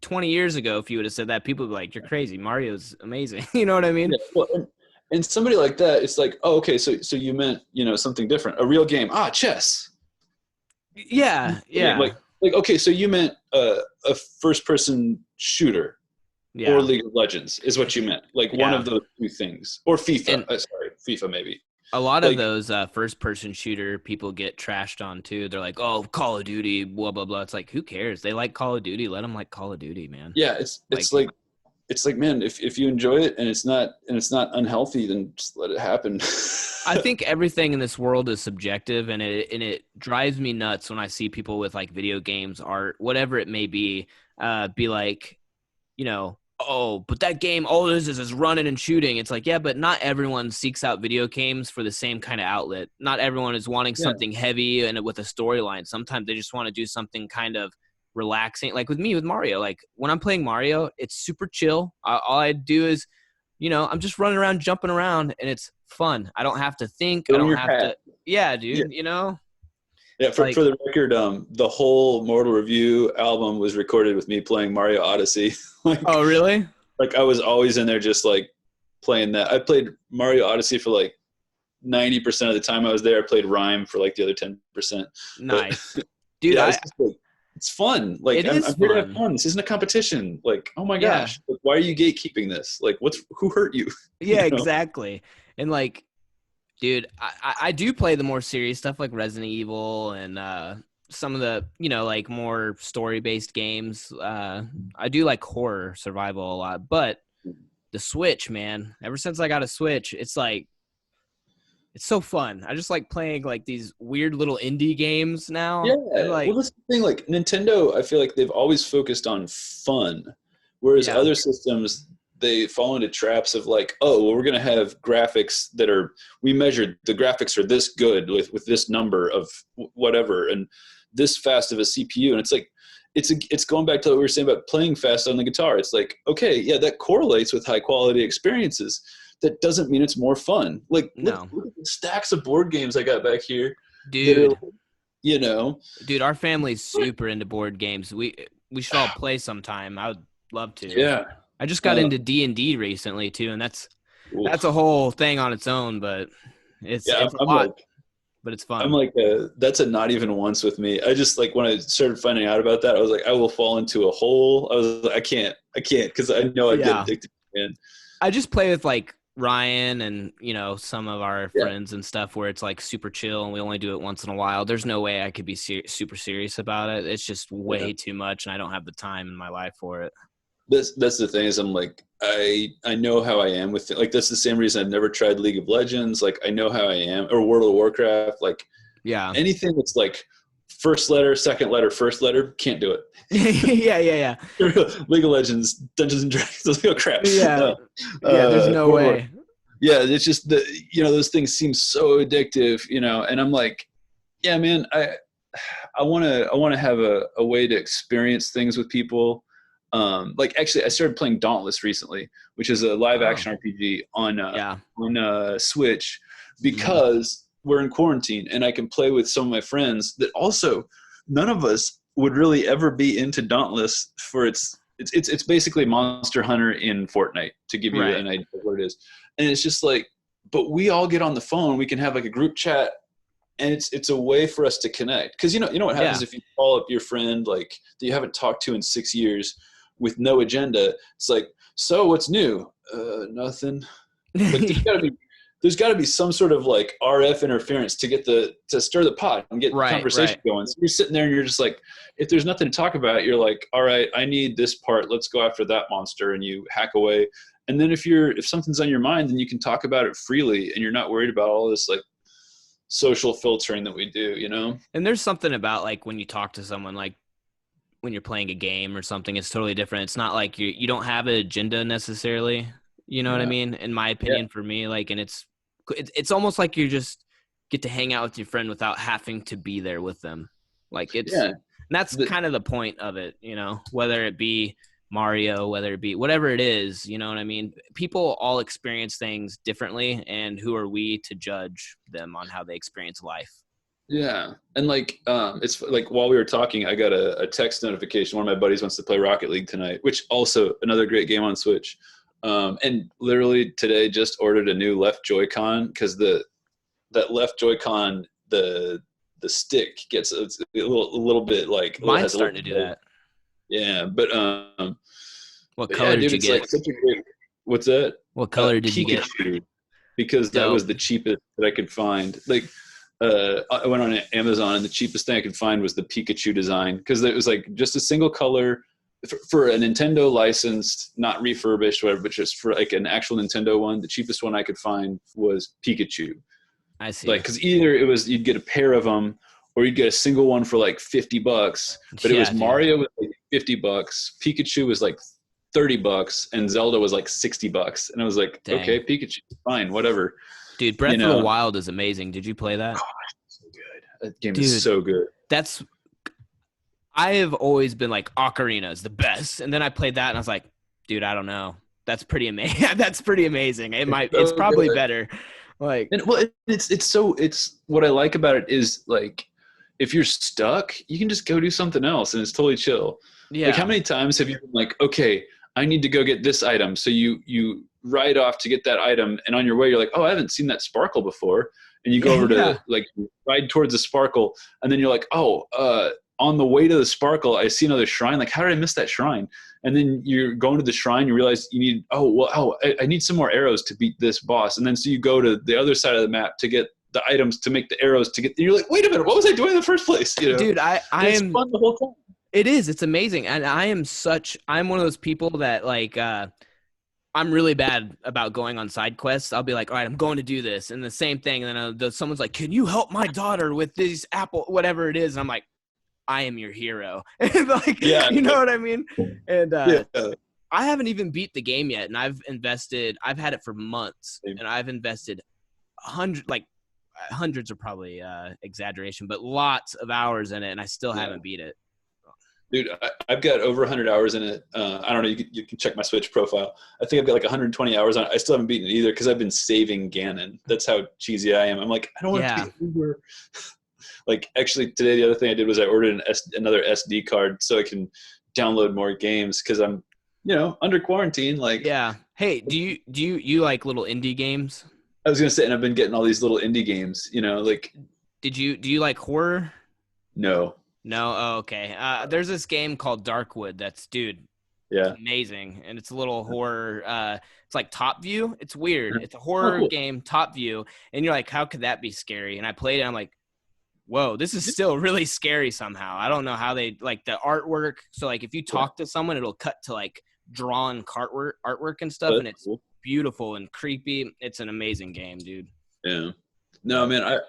20 years ago. If you would have said that, people would be like, you're crazy. Mario's amazing. You know what I mean? Yeah. Well, and somebody like that, it's like, oh, okay, so you meant, you know, something different, a real game. Chess. Yeah. Yeah. Like, okay, so you meant a first-person shooter or Yeah. League of Legends is what you meant. Like one Yeah. of those two things, or FIFA. And Sorry, FIFA maybe. a lot of Like, those first person shooter people get trashed on too. They're like, oh, Call of Duty, blah, blah, blah. It's like, who cares? They like Call of Duty. Let them like Call of Duty, man. yeah, Like, it's like, man, if you enjoy it and it's not unhealthy, then just let it happen. I think everything in this world is subjective, and it drives me nuts when I see people with like video games, art, whatever it may be like, oh, but that game, all it is running and shooting. It's like, yeah, but not everyone seeks out video games for the same kind of outlet. Not everyone is wanting Yeah. something heavy and with a storyline. Sometimes they just want to do something kind of relaxing. Like with me, with Mario, like when I'm playing Mario, it's super chill. All I do is, I'm just running around, jumping around, and it's fun. I don't have to think. I Go in don't your have hat. to. Yeah, Yeah. dude. Yeah, It's like, for the record, the whole Mortal Review album was recorded with me playing Mario Odyssey. oh, really? Like I was always in there just like playing that. I played Mario Odyssey for like 90% of the time I was there. I played Rhyme for like the other 10%. But Nice, dude. yeah, it's just like, it's fun. Like It is I'm here to have fun. fun. This isn't a competition. Like, oh my Yeah. gosh, like, why are you gatekeeping this? Like, who hurt you? Yeah, You know? exactly. And like, dude, I do play the more serious stuff like Resident Evil and some of the, like more story-based games. I do like horror survival a lot, but the Switch, man, ever since I got a Switch, it's like, it's so fun. I just like playing like these weird little indie games Yeah. now. And Well, like, that's the thing. Like Nintendo, I feel like they've always focused on fun, whereas yeah, other systems they fall into traps of like, oh, well, we're going to have graphics that are we measured the graphics are this good with this number of whatever and this fast of a CPU, and it's like it's going back to what we were saying about playing fast on the guitar. It's like, okay, yeah, that correlates with high quality experiences. That doesn't mean it's more fun. Like, no, look at the stacks of board games I got back here that are, dude, you know, our family's super into board games. We should all play sometime. I would love to. yeah. I just got into D&D recently too, and that's a whole thing on its own, but it's Yeah, a lot, but it's I'm fun. like, that's a not even once with me. I just like when I started finding out about that, I was like, I will fall into a hole. I was like, I can't, because I know I'd get Yeah. addicted. Man, I just play with like Ryan and, some of our yeah, friends and stuff where it's like super chill and we only do it once in a while. There's no way I could be super serious about it. It's just yeah. way too much and I don't have the time in my life for it. That's the thing is I'm like, I know how I am with it. Like that's the same reason I've never tried League of Legends. Like I know how I am, or World of Warcraft. Like Yeah. anything that's like first letter, second letter, first letter, can't do it. Yeah. League of Legends, Dungeons and Dragons. Like, oh crap. Yeah. Yeah. There's no World of way. Yeah, it's just those things seem so addictive, and I'm like, yeah, man, I want to have a way to experience things with people. Like actually I started playing Dauntless recently, which is a live action RPG on Yeah. Switch, because we're in quarantine and I can play with some of my friends that also none of us would really ever be into Dauntless for it's basically Monster Hunter in Fortnite, to give you Right. an idea of what it is. And it's just like, but we all get on the phone, we can have like a group chat, and it's a way for us to connect. Because you know what happens if you call up your friend like that you haven't talked to in 6 years with no agenda. It's like, so what's new? Nothing. Like there's got to be some sort of like RF interference to get to stir the pot and get the conversation going. So you're sitting there and you're just like, if there's nothing to talk about, you're like, all right, I need this part. Let's go after that monster, and you hack away. And then if something's on your mind, then you can talk about it freely, and you're not worried about all this like social filtering that we do, And there's something about like when you talk to someone, like when you're playing a game or something, it's totally different. It's not like you don't have an agenda necessarily. You know what I Yeah. mean? In my Yeah. opinion, for me, like, and it's almost like you just get to hang out with your friend without having to be there with them. Like Yeah. and that's The, kind of the point of it, whether it be Mario, whether it be whatever it is, you know what I mean? People all experience things differently, and who are we to judge them on how they experience life? yeah. And like, it's like while we were talking, I got a text notification. One of my buddies wants to play Rocket League tonight, which also another great game on Switch. And literally today just ordered a new left Joy-Con because that left Joy-Con, the stick gets a little bit like, Mine's has a starting little, to do that. yeah, What but yeah, color did dude, you it's get? like such a great, what's that? What color did you get? Pikachu, because that Dope. was the cheapest that I could find. Like, I went on Amazon and the cheapest thing I could find was the Pikachu design because it was like just a single color for a Nintendo licensed, not refurbished, whatever, but just for like an actual Nintendo one. The cheapest one I could find was Pikachu. I see. Like, because either it was you'd get a pair of them or you'd get a single one for like $50, but it Yeah, was dude. Mario was like $50, Pikachu was like $30, and Zelda was like $60. And I was like, Dang. okay, Pikachu, fine, whatever. Dude, You Breath of the know, Wild is amazing. Did you play that? so good. That game is Dude, so good. that's I have always been like Ocarina is the best. And then I played that and I was like, dude, I don't know. That's pretty amazing. That's pretty amazing. It's So probably good. better. Like, And well, it's what I like about it is like if you're stuck, you can just go do something else and it's totally chill. Like how yeah. many times have you been like, okay, I need to go get this item. So you ride off to get that item, and on your way you're like, oh, I haven't seen that sparkle before. And you go over Yeah. to like ride towards the sparkle, and then you're like, oh, on the way to the sparkle, I see another shrine. Like, how did I miss that shrine? And then you're going to the shrine, you realize you need, I need some more arrows to beat this boss. And then so you go to the other side of the map to get the items to make the arrows to get, and you're like, wait a minute, what was I doing in the first place? Dude, I And it's am fun the whole time. it is. It's amazing. And I'm one of those people that like I'm really bad about going on side quests. I'll be like, all right, I'm going to do this. And the same thing. And then someone's like, can you help my daughter with this apple, whatever it is? And I'm like, I am your hero. And like, Yeah. you know what I mean? And Yeah. I haven't even beat the game yet. And I've had it for months and I've invested hundreds are probably exaggeration, but lots of hours in it. And I still haven't beat it. Dude, I've got over 100 hours in it. I don't know. You can check my Switch profile. I think I've got like 120 hours on it. I still haven't beaten it either because I've been saving Ganon. That's how cheesy I am. I'm like, I don't want to be Uber. Like, actually, today the other thing I did was I ordered another SD card so I can download more games because I'm, under quarantine. Like, Yeah. Hey, do you like little indie games? I was gonna say, and I've been getting all these little indie games. Like, Do you like horror? no, No? Oh, okay. There's this game called Darkwood that's, dude, yeah, amazing. And it's a little horror. It's like top view. It's weird. It's a oh, horror cool. game, top view. And you're like, how could that be scary? And I played it. I'm like, whoa, this is still really scary somehow. I don't know how they like the artwork. So like if you talk to someone, it'll cut to like drawn artwork and stuff. That's And it's cool. beautiful and creepy. It's an amazing game, dude. Yeah. No, man,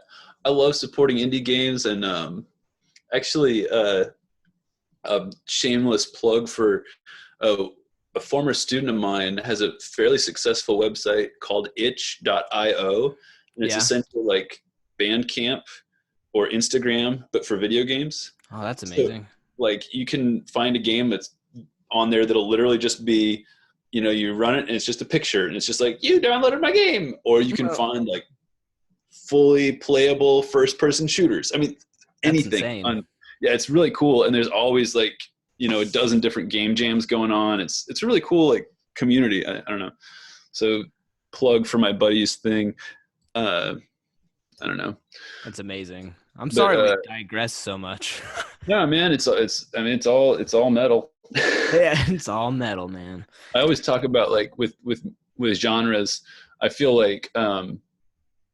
I love supporting indie games, and actually, a shameless plug for a former student of mine has a fairly successful website called itch.io, and it's Yeah. essentially like Bandcamp or Instagram, but for video games. Oh, that's amazing. So, like, you can find a game that's on there that'll literally just be, you run it and it's just a picture and it's just like, you downloaded my game. Or you can find like fully playable first person shooters. I mean, anything. Yeah, it's really cool. And there's always like, a dozen different game jams going on. It's a really cool like community. I don't know. So plug for my buddy's thing. I don't know. That's amazing. I'm sorry we digress so much. Yeah, man, it's all metal. Yeah, it's all metal, man. I always talk about like with genres. I feel like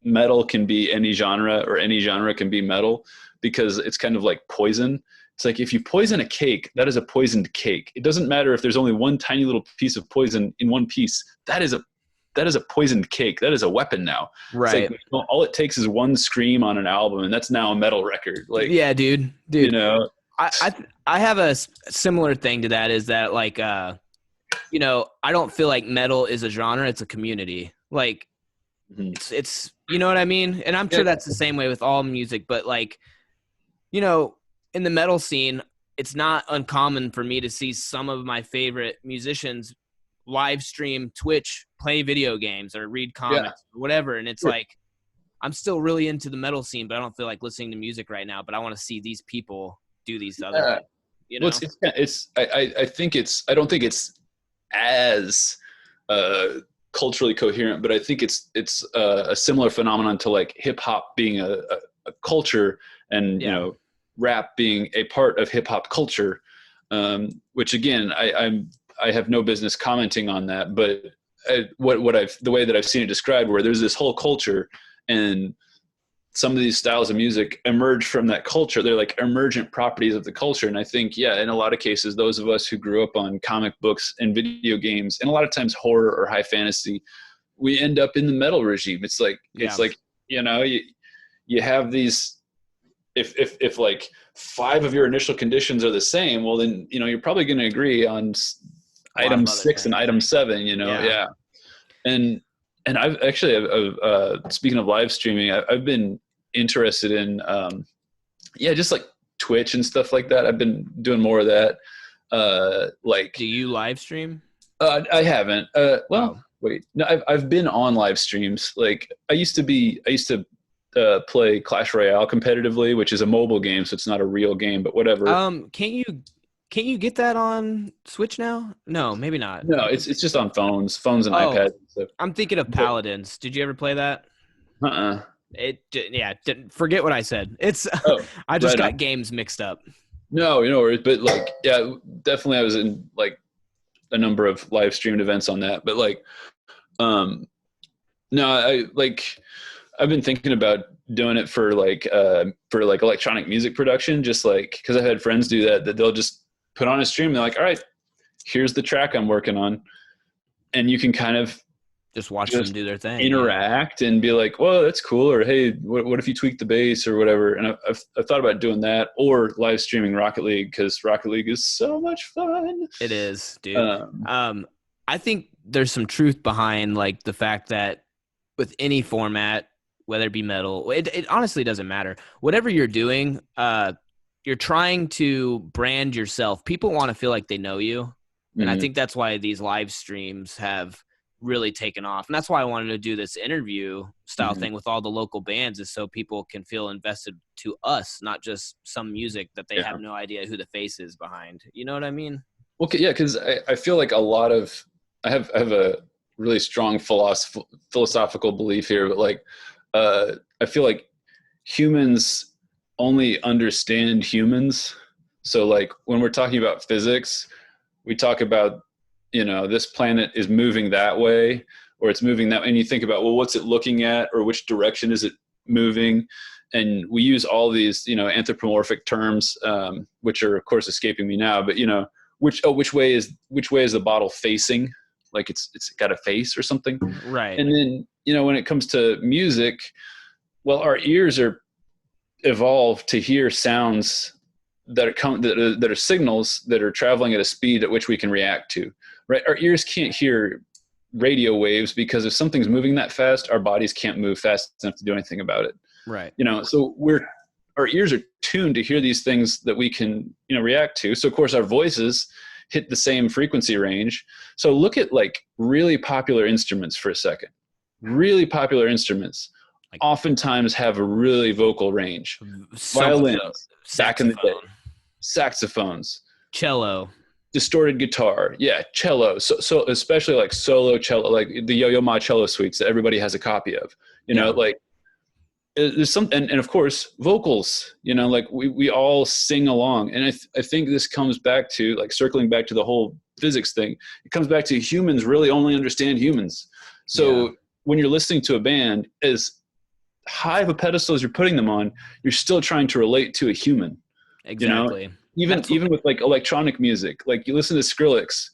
metal can be any genre, or any genre can be metal, because it's kind of like poison. It's like if you poison a cake, that is a poisoned cake. It doesn't matter if there's only one tiny little piece of poison in one piece. That is a poisoned cake. That is a weapon now. Right. It's like, all it takes is one scream on an album, and that's now a metal record. Like, yeah, dude. You know, I have a similar thing to that. Is that like I don't feel like metal is a genre, it's a community. Like Mhm. it's you know what I mean? And I'm Yeah, sure that's the same way with all music, but like, you know, in the metal scene, it's not uncommon for me to see some of my favorite musicians live stream Twitch, play video games, or read yeah, comics or whatever. And it's sure. like, I'm still really into the metal scene, but I don't feel like listening to music right now. But I want to see these people do these other Yeah. things, you Well, know? I think I don't think it's as uh, culturally coherent, but I think it's a similar phenomenon to like hip hop being a culture, and Yeah. rap being a part of hip hop culture. Which again, I have no business commenting on that, but the way that I've seen it described, where there's this whole culture, and some of these styles of music emerge from that culture. They're like emergent properties of the culture. And I think, yeah, in a lot of cases, those of us who grew up on comic books and video games, and a lot of times horror or high fantasy, we end up in the metal regime. It's Yeah. like, you have these, if like five of your initial conditions are the same, well then, you're probably going to agree on A lot item of other 6 and things. item 7, Yeah. yeah. And I've actually, speaking of live streaming, I've been interested in, just like Twitch and stuff like that. I've been doing more of that. Do you live stream? I haven't. Well, Oh. wait, no, I've been on live streams. Like I used to play Clash Royale competitively, which is a mobile game, so it's not a real game, but whatever. Can't you get that on Switch now? No, maybe not. No, it's just on phones and Oh, iPads and stuff. I'm thinking of But, Paladins. Did you ever play that? uh-uh. Forget what I said. It's Oh, I just right on. got games mixed up. No, but like, yeah, definitely. I was in like a number of live streamed events on that, but like, um, no, I've been thinking about doing it for like electronic music production, just like because I've had friends do that they'll just put on a stream. And they're like, all right, here's the track I'm working on, and you can kind of Just watch them just do their thing. Yeah. interact and be like, well, that's cool, or hey, what if you tweak the bass or whatever. And I've thought about doing that, or live streaming Rocket League, because Rocket League is so much fun. It is, dude. um, I think there's some truth behind like the fact that with any format, whether it be metal, it honestly doesn't matter. Whatever you're doing, you're trying to brand yourself. People want to feel like they know you. And I mhm, think that's why these live streams have really taken off. And that's why I wanted to do this interview style mhm, thing with all the local bands, is so people can feel invested to us, not just some music that they yeah. have no idea who the face is behind. You know what I mean? Okay, yeah, because I feel like I have a really strong philosophical belief here, but like I feel like humans only understand humans. So like when we're talking about physics, we talk about, this planet is moving that way, or it's moving that way, and you think about, well, what's it looking at, or which direction is it moving? And we use all these, anthropomorphic terms, which are of course escaping me now, but which way is the bottle facing? Like it's got a face or something. Right. And then, when it comes to music, well, our ears are evolved to hear sounds that are signals that are traveling at a speed at which we can react to. Right? Our ears can't hear radio waves, because if something's moving that fast, our bodies can't move fast enough to do anything about it. Right. So our ears are tuned to hear these things that we can, react to. So of course our voices hit the same frequency range. So look at like really popular instruments for a second. Really popular instruments Like oftentimes have a really vocal range. so much Violins, so. back in the day, Saxophone, saxophones, cello. distorted guitar, yeah, cello. So especially like solo cello, like the Yo-Yo Ma cello suites that everybody has a copy of. Yeah. Like there's some, and of course vocals. Like we all sing along, and I think this comes back to like circling back to the whole physics thing. It comes back to humans really only understand humans. So Yeah. when you're listening to a band, as high of a pedestal as you're putting them on, you're still trying to relate to a human. Exactly. Even with like electronic music, like you listen to Skrillex.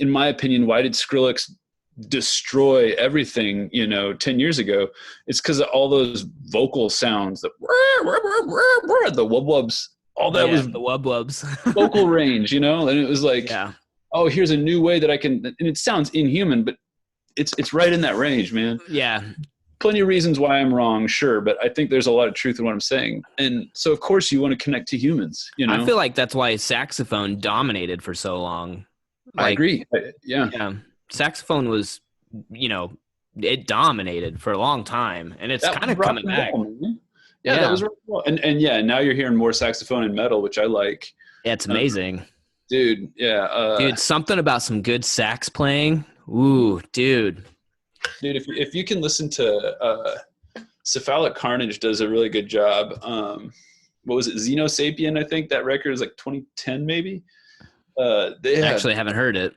In my opinion, why did Skrillex destroy everything 10 years ago? It's because of all those vocal sounds, the wub wubs, all that was The wub wubs. vocal range, and it was like, Yeah. oh, here's a new way that I can, and it sounds inhuman, but it's right in that range, man. Yeah. Plenty of reasons why I'm wrong, sure, but I think there's a lot of truth in what I'm saying. And so of course you want to connect to humans, you I know? feel like that's why saxophone dominated for so long. I Like, agree. Yeah. yeah, saxophone was, you know, it dominated for a long time, and it's That kind was of rock coming and back. roll, man. Yeah, that Yeah, was rock and roll. And yeah, now you're hearing more saxophone and metal, which I like. yeah, it's Uh, amazing, dude, yeah. dude. Something about some good sax playing. Ooh, dude. Dude, if you can listen to Cephalic Carnage does a really good job. What was it? Xenosapien, I think that record is like 2010 maybe. They have, Actually, I haven't heard it.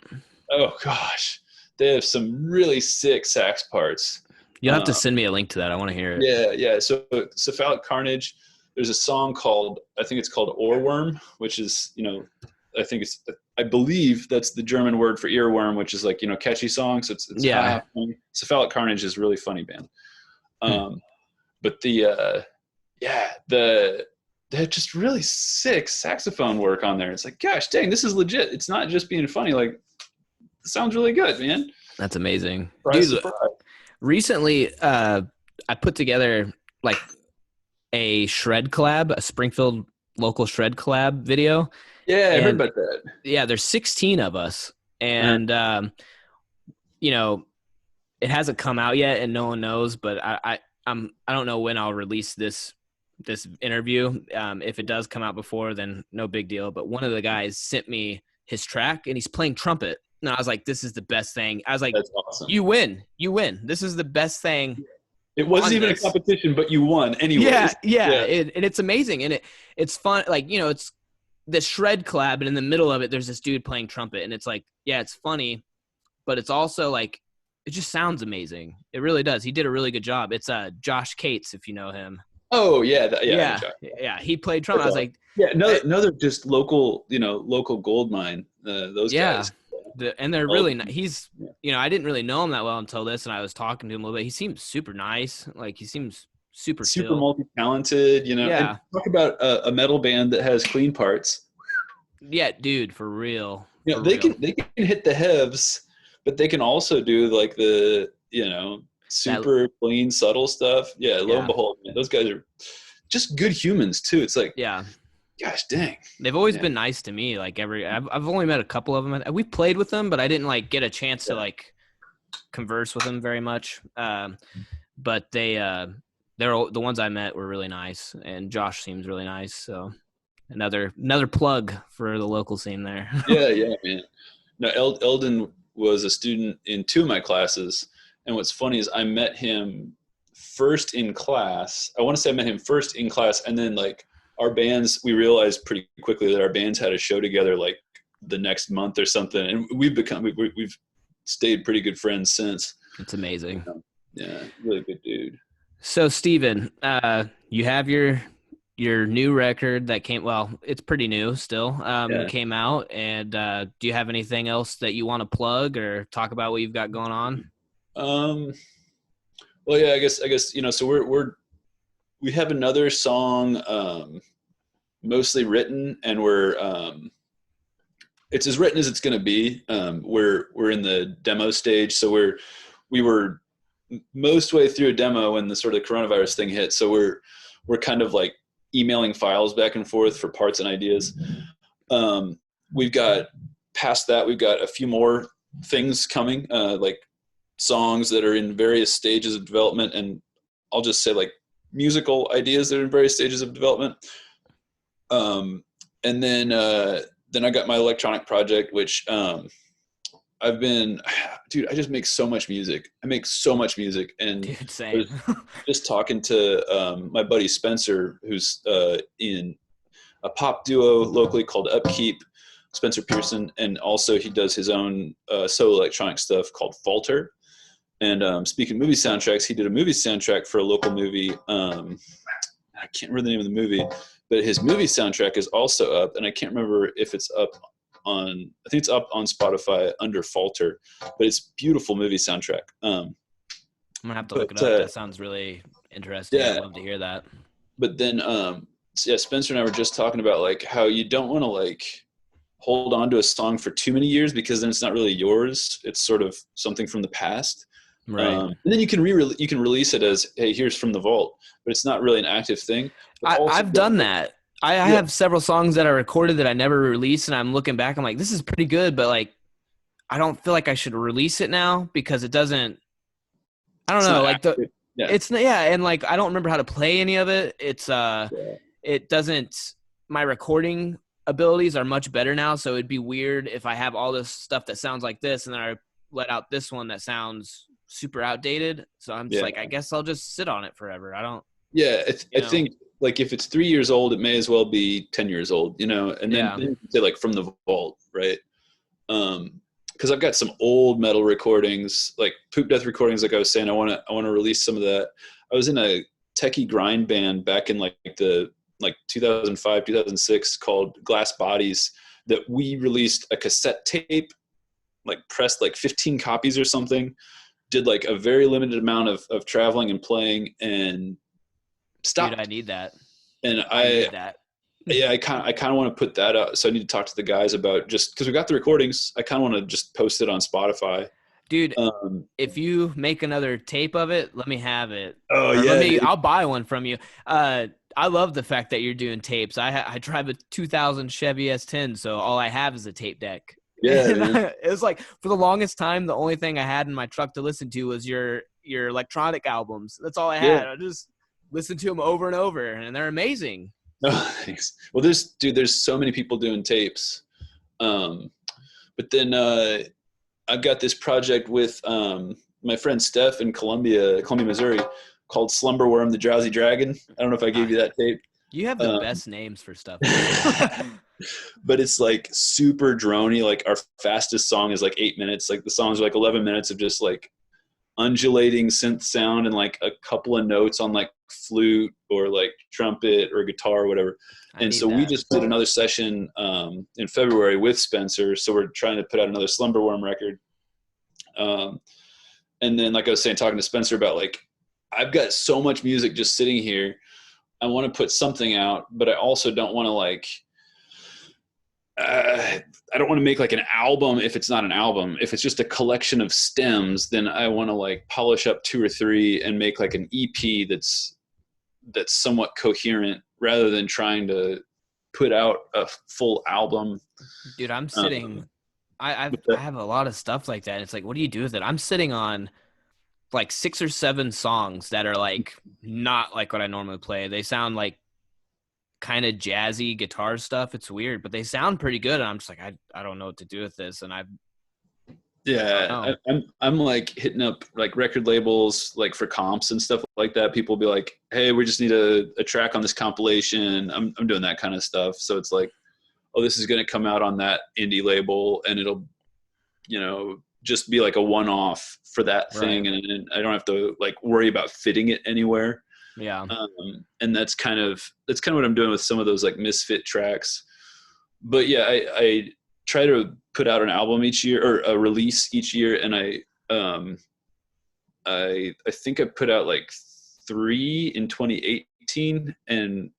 oh gosh, they have some really sick sax parts. You'll have to send me a link to that. I want to hear it. Yeah. So Cephalic Carnage, there's a song called, I think it's called Ohrwurm, which is, I believe that's the German word for earworm, which is like, catchy songs. It's Yeah. Cephalic Carnage is really funny band. Hmm. But they had just really sick saxophone work on there. It's like, gosh dang, this is legit. It's not just being funny. Like, it sounds really good, man. That's amazing, Surprise, dude. surprise. Recently, I put together like a shred collab, a Springfield local shred collab video. Yeah, I heard And about that. yeah, there's 16 of us. And, you know, it hasn't come out yet and no one knows, but I don't know when I'll release this interview. If it does come out before, then no big deal. But one of the guys sent me his track and he's playing trumpet. And I was like, this is the best thing. I was like, That's awesome. you win. This is the best thing. It wasn't even a competition, but you won anyways. Yeah. And it's amazing. And it's fun. Like, it's the shred collab, and in the middle of it, there's this dude playing trumpet. And it's like, yeah, it's funny, but it's also like, it just sounds amazing. It really does. He did a really good job. It's Josh Cates, if you know him. Oh yeah. Yeah. He played trumpet. I was like, yeah, another just local gold mine. Those guys. And they're really he's, I didn't really know him that well until this, and I was talking to him a little bit. He seems super nice. Like, he seems super chill. multi-talented, Yeah. And talk about a metal band that has clean parts. Yeah, dude, for real. They can hit the heaves, but they can also do like the, super clean, subtle stuff. Yeah, lo and behold, man, those guys are just good humans too. It's like, yeah. Gosh dang. They've always been nice to me. Like, I've only met a couple of them. We've played with them, but I didn't like get a chance to like converse with them very much. But they're the ones I met were really nice, and Josh seems really nice. So another plug for the local scene there. Yeah, man. No, Eldon was a student in 2 of my classes, and what's funny is I met him first in class. I want to say I met him first in class, and then like our bands, we realized pretty quickly that our bands had a show together like the next month or something, and we've stayed pretty good friends since. It's amazing. Yeah, really good dude. So Steven, you have your new record that came, well, it's pretty new still. It came out, and do you have anything else that you want to plug or talk about what you've got going on? Well, yeah, I guess so we have another song mostly written, and it's as written as it's going to be. We're in the demo stage, so we were most way through a demo when the sort of coronavirus thing hit, so we're kind of like emailing files back and forth for parts and ideas. We've got past that, we've got a few more things coming, like songs that are in various stages of development, and I'll just say like musical ideas that are in various stages of development. And then I got my electronic project, which I just make so much music. I make so much music, and Dude, same. just talking to my buddy Spencer, who's in a pop duo locally called Upkeep, Spencer Pearson, and also he does his own solo electronic stuff called Falter. And speaking of movie soundtracks, he did a movie soundtrack for a local movie. I can't remember the name of the movie, but his movie soundtrack is also up, and I can't remember if it's up on, I think it's up on Spotify under Falter, but it's beautiful movie soundtrack. I'm gonna have to look it up. That sounds really interesting. Yeah. I'd love to hear that. But then, Spencer and I were just talking about like how you don't want to like hold on to a song for too many years, because then it's not really yours. It's sort of something from the past. Right. And then you can release it as, hey, here's from the vault, but it's not really an active thing. But also, I've done that. I yeah, have several songs that I recorded that I never released, and I'm looking back, I'm like, this is pretty good, but like, I don't feel like I should release it now because it doesn't. I don't it's know, not like active. Yeah, it's yeah, and like I don't remember how to play any of it. yeah, It doesn't. My recording abilities are much better now, so it'd be weird if I have all this stuff that sounds like this, and then I let out this one that sounds super outdated. So I'm just yeah. like, I guess I'll just sit on it forever. I don't, Yeah, you I know. think like if it's 3 years old, it may as well be 10 years old, you know. And Yeah. then you can say like from the vault, right? Because I've got some old metal recordings, like Poop Death recordings. Like I was saying, I want to release some of that. I was in a techie grind band back in like 2005, 2006 called Glass Bodies, that we released a cassette tape, like pressed like 15 copies or something. Did like a very limited amount of traveling and playing, and Dude, I stopped. need that. And I need that. yeah, I kind of want to put that out. So I need to talk to the guys about, just because we got the recordings, I kind of want to just post it on Spotify. Dude, Um, if you make another tape of it, let me have it. oh Or yeah, dude. I'll buy one from you. I love the fact that you're doing tapes. I drive a 2000 Chevy S10, so all I have is a tape deck. Yeah, And man. it was like for the longest time, the only thing I had in my truck to listen to was your electronic albums. That's all I Yeah. had. I just listened to them over and over, and they're amazing. Oh, thanks. Well, there's so many people doing tapes. Um, but then I've got this project with my friend Steph in Columbia, Missouri, called Slumber Worm, the Drowsy Dragon. I don't know if I gave Ah, you that tape. you have the Um, best names for stuff, man. but it's like super drony. Like our fastest song is like 8 minutes. Like the songs are like 11 minutes of just like undulating synth sound and like a couple of notes on like flute or like trumpet or guitar or whatever. I And need so we that. just did another session in February with Spencer. So we're trying to put out another Slumberworm record. Um, and then, like I was saying, talking to Spencer about like, I've got so much music just sitting here. I want to put something out, but I also don't want to like, I don't want to make like an album if it's not an album. If it's just a collection of stems, then I want to like polish up two or three and make like an EP that's somewhat coherent, rather than trying to put out a full album. Dude, I'm Um, sitting. I but have a lot of stuff like that. It's like, what do you do with it? I'm sitting on like 6 or 7 songs that are like not like what I normally play. They sound like kind of jazzy guitar stuff. It's weird, but they sound pretty good. And I'm just like, I don't know what to do with this. And I don't yeah, know. I'm like hitting up like record labels like for comps and stuff like that. People will be like, "Hey, we just need a track on this compilation." I'm doing that kind of stuff. So it's like, oh, this is going to come out on that indie label, and it'll, just be like a one-off for that Right. thing, and I don't have to like worry about fitting it anywhere. Yeah. And that's kind of what I'm doing with some of those like misfit tracks. But yeah, I try to put out an album each year, or a release each year, and um, I think I put out like 3 in 2018, and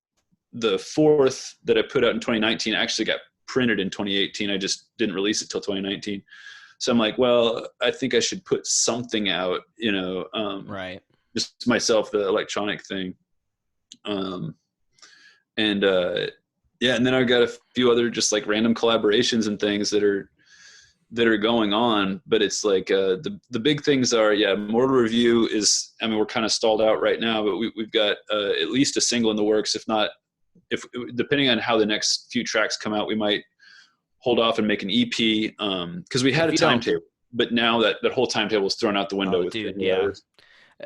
the fourth that I put out in 2019 actually got printed in 2018. I just didn't release it till 2019. So I'm like, well, I think I should put something out, Right. just myself, the electronic thing. Um, and yeah, and then I've got a few other just like random collaborations and things that are going on. But it's like the big things are, yeah, Mortal Review is, I mean, we're kind of stalled out right now, but we've got at least a single in the works. If not, if depending on how the next few tracks come out, we might hold off and make an EP, because we had If a you don't, timetable, but now that whole timetable is thrown out the window oh, with dude, yeah. coronavirus.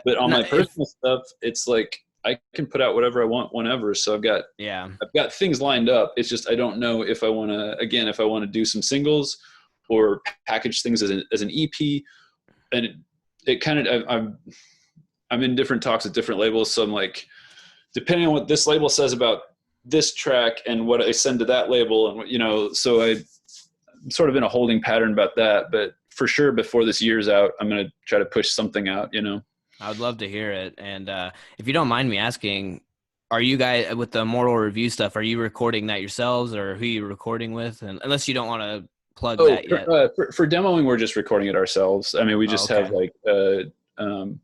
But on my If personal stuff, it's like I can put out whatever I want whenever. So yeah, I've got things lined up. It's just I don't know if I want to, again, if I want to do some singles or package things as an EP. And it kind of, I'm in different talks with different labels. So I'm like, depending on what this label says about this track and what I send to that label, and so I'm sort of in a holding pattern about that. But for sure, before this year's out, I'm going to try to push something out. I would love to hear it. And if you don't mind me asking, are you guys with the Mortal Review stuff? Are you recording that yourselves, or who are you recording with? And unless you don't want to plug Oh, that yet. for demoing, we're just recording it ourselves. I mean, we Oh, just have okay. like um,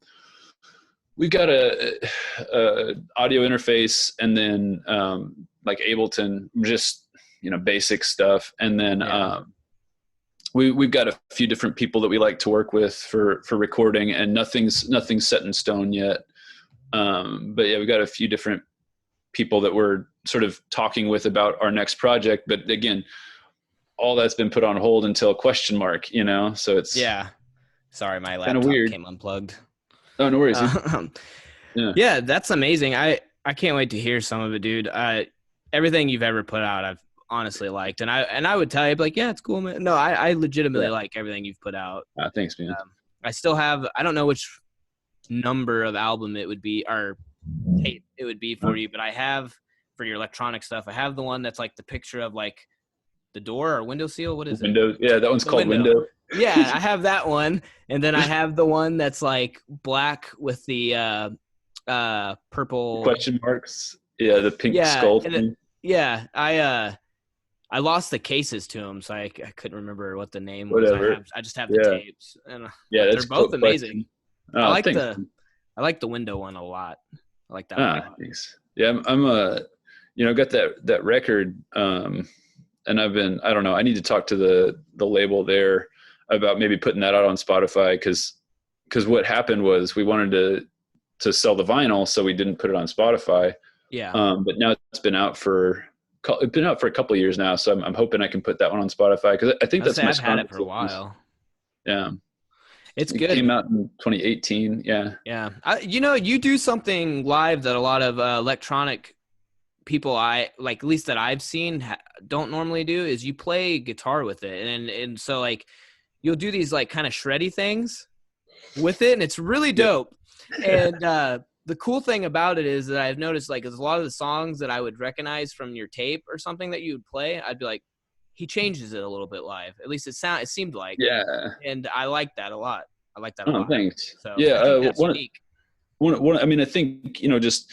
we've got a audio interface, and then like Ableton, just basic stuff, and then Yeah. we've got a few different people that we like to work with for recording, and nothing's set in stone yet. But yeah, we've got a few different people that we're sort of talking with about our next project. But again, all that's been put on hold until question mark, so it's Yeah. Sorry, my kind of laptop weird. came unplugged. Oh, no worries, dude. Um, Yeah. yeah, that's amazing. I can't wait to hear some of it, dude. Everything you've ever put out, I've honestly liked, and I would tell you, like, yeah, it's cool, man. No, I legitimately Yeah. like everything you've put out. Thanks, man. I still have, I don't know which number of album it would be or tape it would be for you, but I have for your electronic stuff. I have the one that's like the picture of like the door or window seal. What is it? Windows. Yeah, that one's The called window. Window. Yeah, I have that one, and then I have the one that's like black with the purple. Question marks. Yeah, the pink Yeah, skull and thing. yeah, I lost the cases to them, so I couldn't remember what the name was. Whatever. I just have the Yeah. tapes, and Yeah, but they're that's both amazing. question. Oh, thanks. I like the window one a lot. I like that one a lot. Thanks. Yeah, I'm got that record, and I don't know, I need to talk to the label there about maybe putting that out on Spotify, because what happened was we wanted to sell the vinyl, so we didn't put it on Spotify. Yeah. But now it's been out for a couple of years now, so I'm hoping I can put that one on Spotify, because I think that's my I've had it strongest for a while. Yeah, It's it came good. out in 2018. Yeah. Yeah. You do something live that a lot of electronic people I like, at least that I've seen, don't normally do, is you play guitar with it. And so like you'll do these like kind of shreddy things with it, and it's really Yeah. dope. And the cool thing about it is that I've noticed, like, is a lot of the songs that I would recognize from your tape or something that you would play, I'd be like, he changes it a little bit live. At least it seemed like. Yeah. And I like that a lot. I like that a Oh, lot. thanks. So Yeah. I think that's One, unique. I mean, I think, just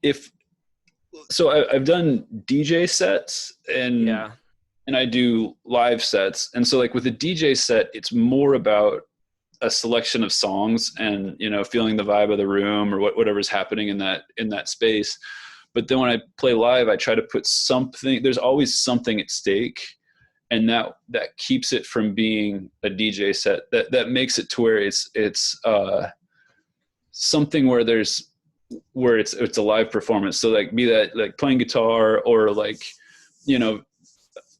if, so I've done DJ sets, and Yeah. I do live sets. And so like with a DJ set, it's more about a selection of songs and, feeling the vibe of the room or whatever's happening in that space. But then when I play live, I try to put something, there's always something at stake. And that keeps it from being a DJ set, that makes it to where it's something where it's a live performance. So like, be that like playing guitar, or like,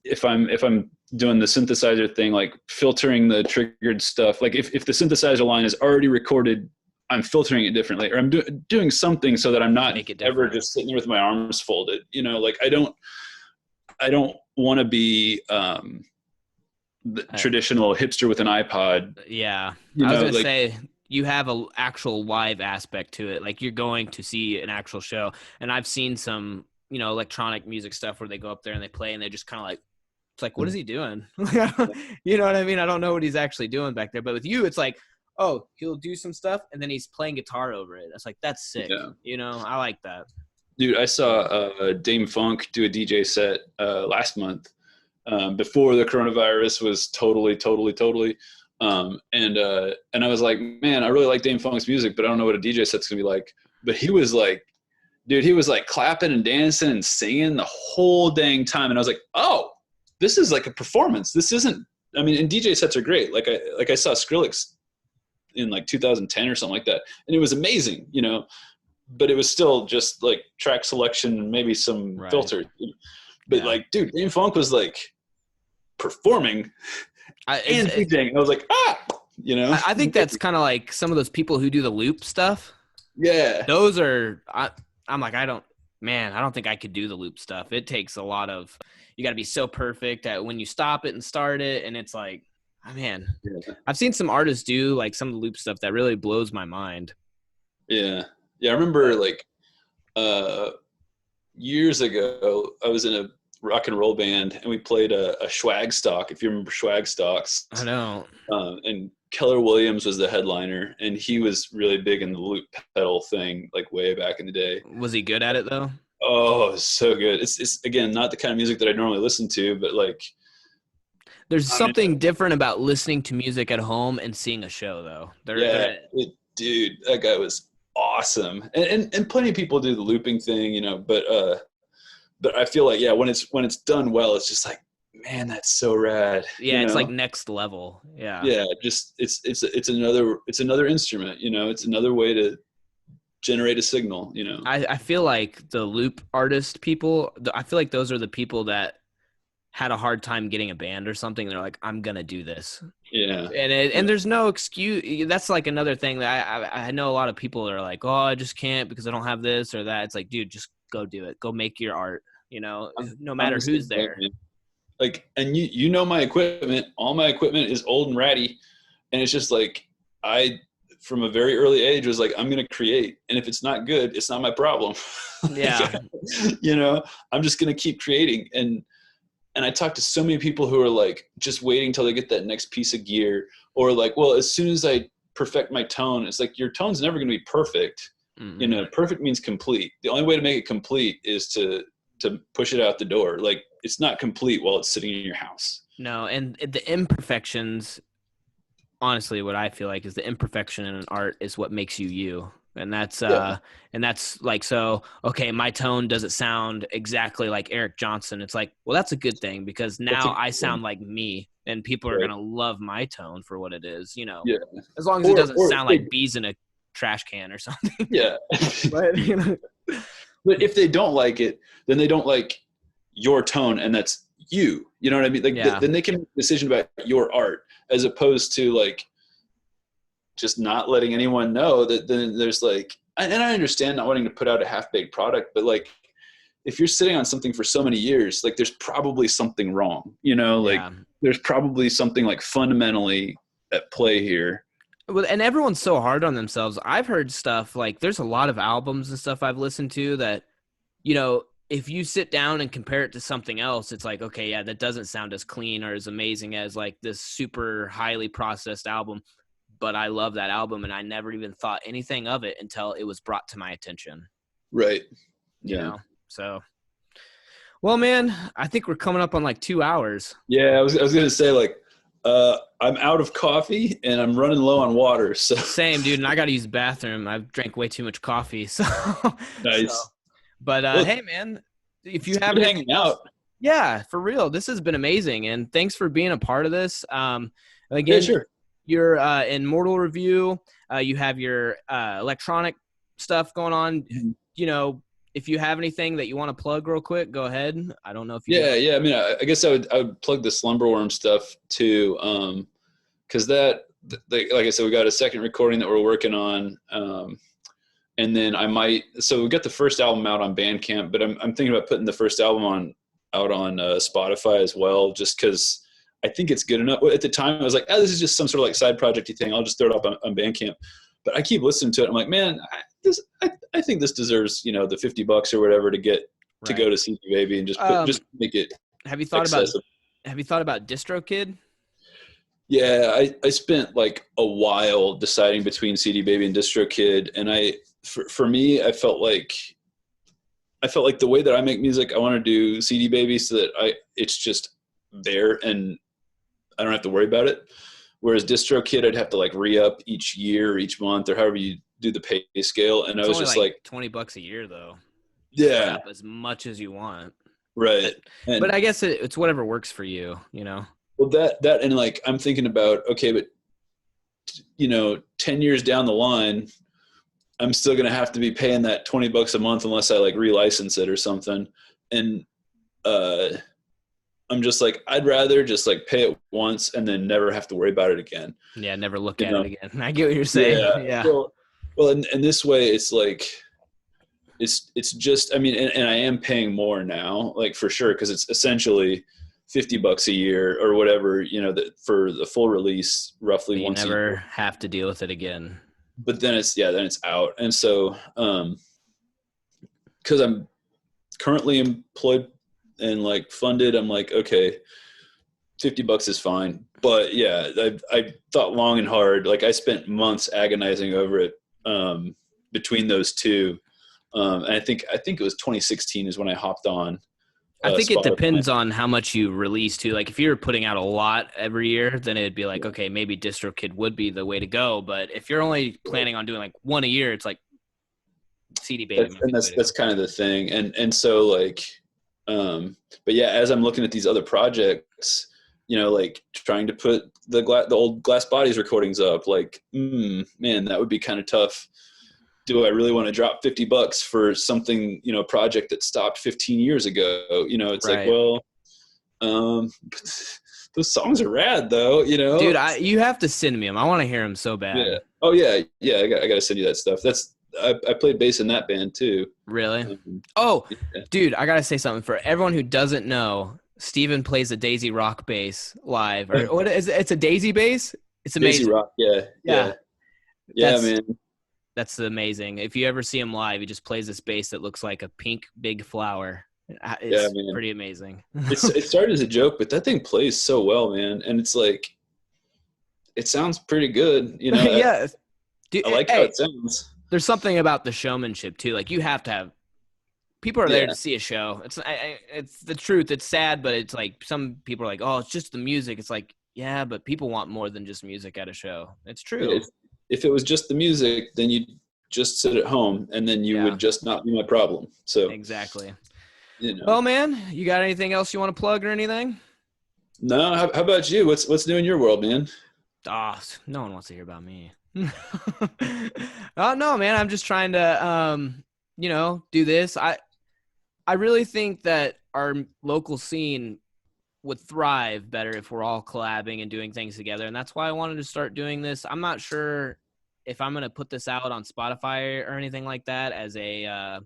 if I'm doing the synthesizer thing, like filtering the triggered stuff. Like if the synthesizer line is already recorded, I'm filtering it differently, or I'm doing something so that I'm not ever just sitting there with my arms folded. Like I don't want to be the traditional hipster with an iPod. Yeah. I was going to say, you have an actual live aspect to it. Like you're going to see an actual show. And I've seen some, electronic music stuff where they go up there and they play and they just kind of like, it's like, what is he doing? You know what I mean? I don't know what he's actually doing back there. But with you, it's like, oh, he'll do some stuff and then he's playing guitar over it. That's like, that's sick. Yeah. I like that. Dude, I saw Dame Funk do a DJ set last month, before the coronavirus was totally. And I was like, man, I really like Dame Funk's music, but I don't know what a DJ set's gonna be like. But he was like, dude, he was like clapping and dancing and singing the whole dang time. And I was like, oh, this is like a performance. This isn't, I mean, and DJ sets are great. Like I saw Skrillex in like 2010 or something like that. And it was amazing, but it was still just like track selection and maybe some filters. But like, dude, Dame Funk was like performing and DJing. I was like, I think that's kind of like some of those people who do the loop stuff. Yeah. Those are, I'm like, I don't think I could do the loop stuff. It takes a lot of, you got to be so perfect at when you stop it and start it. And it's like, oh, man, I've seen some artists do like some of the loop stuff that really blows my mind. Yeah. Yeah. I remember like, years ago, I was in rock and roll band, and we played a swag stock, if you remember swag stocks. I know. And Keller Williams was the headliner, and he was really big in the loop pedal thing, like way back in the day. Was he good at it though? Oh, so good. It's again not the kind of music that I normally listen to, but like There's I mean, something different about listening to music at home and seeing a show, though. yeah, dude, that guy was awesome. And plenty of people do the looping thing, you know, but I feel like yeah, when it's done well, it's just like, man, that's so rad. yeah, You it's like know? next level. Yeah. Yeah, just it's another instrument, you know, it's another way to generate a signal, you know. I feel like the loop artist people, I feel like those are the people that had a hard time getting a band or something. They're like, I'm going to do this. Yeah. And there's no excuse. That's like another thing that I know a lot of people are like, oh, I just can't because I don't have this or that. It's like, dude, just go do it. Go make your art, you know, no I'm matter the same who's way, there. man. Like, and you know my equipment, all my equipment is old and ratty, and it's just like I from a very early age was like, I'm gonna create, and if it's not good, it's not my problem. Yeah. You know, I'm just gonna keep creating. And I talk to so many people who are like just waiting till they get that next piece of gear, or like, well, as soon as I perfect my tone, it's like your tone's never gonna be perfect. You know, perfect means complete. The only way to make it complete is to push it out the door. Like, it's not complete while it's sitting in your house. No, and the imperfections, honestly, what I feel like is the imperfection in an art is what makes you you. Yeah. And that's like, so, okay, my tone doesn't sound exactly like Eric Johnson. It's like, well, that's a good thing because That's a now good I thing. sound like me and people are Right. going to love my tone for what it is, you know, Yeah. as long as it doesn't Or sound like bees in a trash can or something. yeah. But, you know, But if they don't like it, then they don't like your tone, and that's you. You know what I mean? Like, yeah. then they can make a decision about your art, as opposed to like just not letting anyone know that. Then there's like, and I understand not wanting to put out a half baked product, but like, if you're sitting on something for so many years, like there's probably something wrong. You know, like Yeah. there's probably something like fundamentally at play here. Well, and everyone's so hard on themselves. I've heard stuff like there's a lot of albums and stuff I've listened to that, you know, if you sit down and compare it to something else, it's like, okay, yeah, that doesn't sound as clean or as amazing as like this super highly processed album. But I love that album and I never even thought anything of it until it was brought to my attention, Right. you Yeah. know? So, well, man, I think we're coming up on like 2 hours. Yeah, I was gonna say like I'm out of coffee and I'm running low on water. So Same, dude. And I got to use the bathroom. I've drank way too much coffee. So, so, nice. but Well, hey, man, if you it's have good anything hanging else, out. yeah, for real, this has been amazing. And thanks for being a part of this. Yeah, Again, sure. you're in Mortal Review. You have your electronic stuff going on. Mhm. You know, if you have anything that you want to plug real quick, go ahead. I don't know if you do. Yeah, yeah. I mean, I guess I would plug the Slumberworm stuff too, because like I said, we got a second recording that we're working on, and then I might. So we got the first album out on Bandcamp, but I'm thinking about putting the first album out on Spotify as well, just because I think it's good enough. At the time, I was like, oh, this is just some sort of like side projecty thing. I'll just throw it up on Bandcamp. But I keep listening to it. I'm like, man, I think this deserves, you know, the $50 or whatever to Right. go to CD Baby and Um, just make it have you thought about accessible. DistroKid? Yeah, I spent like a while deciding between CD Baby and DistroKid, and for me, I felt like the way that I make music, I want to do CD Baby so that it's just there and I don't have to worry about it. Whereas DistroKid, I'd have to like re-up each year, each month, or however you do the pay scale. And I It's was only just like like, $20 a year, though. You can yeah, re-up as much as you want. right. But And I guess it's whatever works for you, you know? well, that and like I'm thinking about, okay, but you know, 10 years down the line, I'm still going to have to be paying that $20 a month unless I like relicense it or something. And uh, I'm just like, I'd rather just like pay it once and then never have to worry about it again. Yeah, never look You at it know? again. I get what you're saying. Yeah. Yeah. Well, and this way it's like, it's just, I mean, and I am paying more now, like for sure. Cause it's essentially $50 a year or whatever, you know, that for the full release roughly But you once a never year. have to deal with it again. But then it's out. And so, cause I'm currently employed and like funded, I'm like, okay, $50 is fine. But yeah, I thought long and hard. Like I spent months agonizing over it, between those two. And I think it was 2016 is when I hopped on I think it Spotify. depends on how much you release too. Like if you're putting out a lot every year, then it'd be like, okay, maybe DistroKid would be the way to go. But if you're only planning on doing like one a year, it's like CD Baby might be the way to That's go. kind of the thing. And so like, but yeah, as I'm looking at these other projects, like trying to put the old Glass Bodies recordings up, like, man, that would be kind of tough. Do I really want to drop $50 for something, project that stopped 15 years ago? It's like, Right. well, those songs are rad though, Dude, you have to send me them. I want to hear them so Yeah. bad. Oh yeah. Yeah. I got to send you that stuff. I played bass in that band too. Really? Um, Oh, yeah. dude, I gotta say something for everyone who doesn't know. Steven plays a Daisy Rock bass live, or what is it? It's a Daisy bass. It's Daisy amazing. Rock. Yeah. Yeah, Yeah. Yeah, that's man. that's amazing. If you ever see him live, he just plays this bass that looks like a pink big flower. Yeah, It's man. pretty amazing. It started as a joke, but that thing plays so well, man. And it's like, it sounds pretty good. Yeah, dude. I like how Hey, it sounds. there's something about the showmanship too. Like you have to have people are there Yeah. to see a show. It's the truth. It's sad, but it's like some people are like, oh, it's just the music. It's like, yeah, but people want more than just music at a show. It's Yeah, true. if it was just the music, then you'd just sit at home and then you Yeah, would just not be my problem. So, exactly. you know. Well, man, you got anything else you want to plug or anything? No, how about you? What's new in your world, man? Ah, no one wants to hear about me. Oh no, man, I'm just trying to do this. I really think that our local scene would thrive better if we're all collabing and doing things together. And that's why I wanted to start doing this. I'm not sure if I'm going to put this out on Spotify or anything like that as a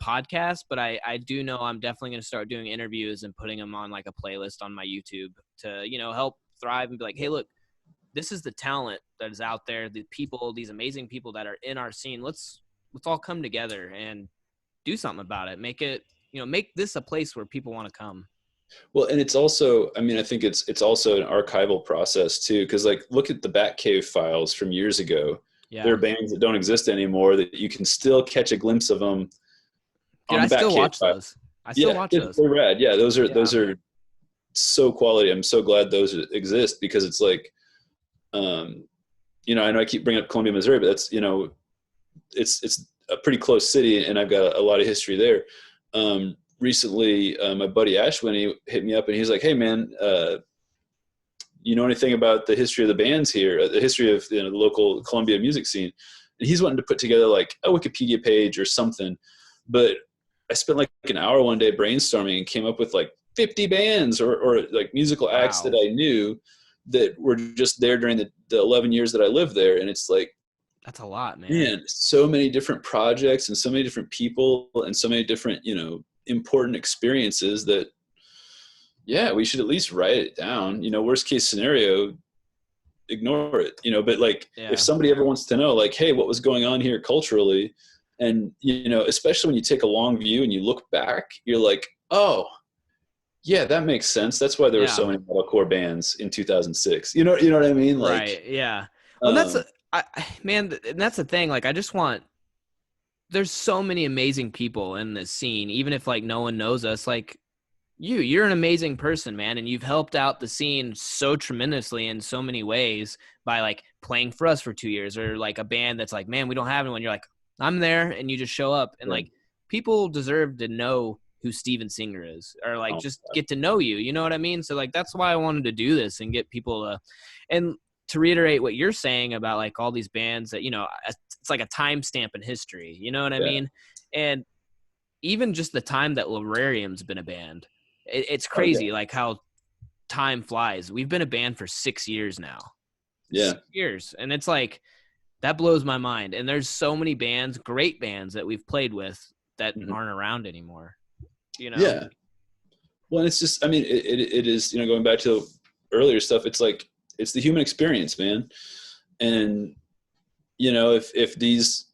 podcast, but I do know I'm definitely going to start doing interviews and putting them on like a playlist on my YouTube to, help thrive and be like, hey, look, this is the talent that is out there, the people, these amazing people that are in our scene. Let's all come together and do something about it. Make it, make this a place where people want to come. Well, and it's also, I mean, I think it's also an archival process too, because like look at the Batcave files from years ago. There Yeah. are bands that don't exist anymore that you can still catch a glimpse of them Dude, on I the still Batcave watch file. those. I still Yeah, watch they're, those. they're rad. Yeah, those are Yeah. those are so quality. I'm so glad those exist because it's like, I know I keep bringing up Columbia, Missouri, but that's it's a pretty close city, and I've got a lot of history there. Recently, my buddy Ashwin, he hit me up and he's like, "Hey, man, you know anything about the history of the bands here, the history of the local Columbia music scene?" And he's wanting to put together like a Wikipedia page or something. But I spent like an hour one day brainstorming and came up with like 50 bands or like musical acts that Wow. I knew that were just there during the 11 years that I lived there. And it's like, That's a lot, man. man, so many different projects and so many different people and so many different, important experiences that, yeah, we should at least write it down. Worst case scenario, ignore it, but like if Yeah. somebody ever wants to know, like, hey, what was going on here culturally? And, especially when you take a long view and you look back, you're like, oh, yeah, that makes sense. That's why there were Yeah. so many metalcore bands in 2006. You know what I mean? Like, Right. Yeah. Well, that's um, man, and that's the thing. Like, I just want. There's so many amazing people in this scene, even if like no one knows us. Like, you're an amazing person, man, and you've helped out the scene so tremendously in so many ways by like playing for us for 2 years, or like a band that's like, man, we don't have anyone. You're like, I'm there, and you just show up, and yeah. like people deserve to know who Steven Singer is, or like Oh, just get to know you. You know what I mean? So like that's why I wanted to do this and get people to, and to reiterate what you're saying about like all these bands that it's like a timestamp in history. You know what I yeah. mean? And even just the time that Lorarium's been a band, it's Oh, yeah. crazy like how time flies. We've been a band for 6 years now. Yeah. 6 years. And it's like that blows my mind. And there's so many bands, great bands that we've played with that Mhm. aren't around anymore. Yeah. Well, it's just, I mean, it is, going back to earlier stuff, it's like, it's the human experience, man. And, if these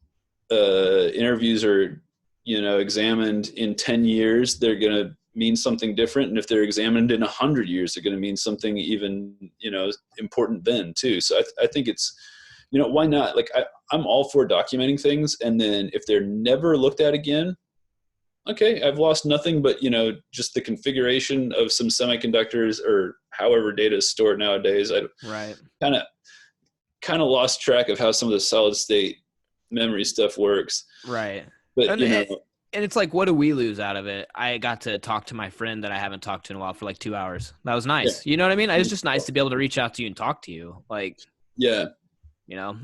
interviews are, examined in 10 years, they're going to mean something different. And if they're examined in 100 years, they're going to mean something even, important then too. So I think it's, why not? Like I'm all for documenting things. And then if they're never looked at again, okay, I've lost nothing but, just the configuration of some semiconductors or however data is stored nowadays. I Right. kind of lost track of how some of the solid state memory stuff works. Right. But, And it's like, what do we lose out of it? I got to talk to my friend that I haven't talked to in a while for like 2 hours. That was nice. Yeah. You know what I mean? It was just nice to be able to reach out to you and talk to you. Like, yeah,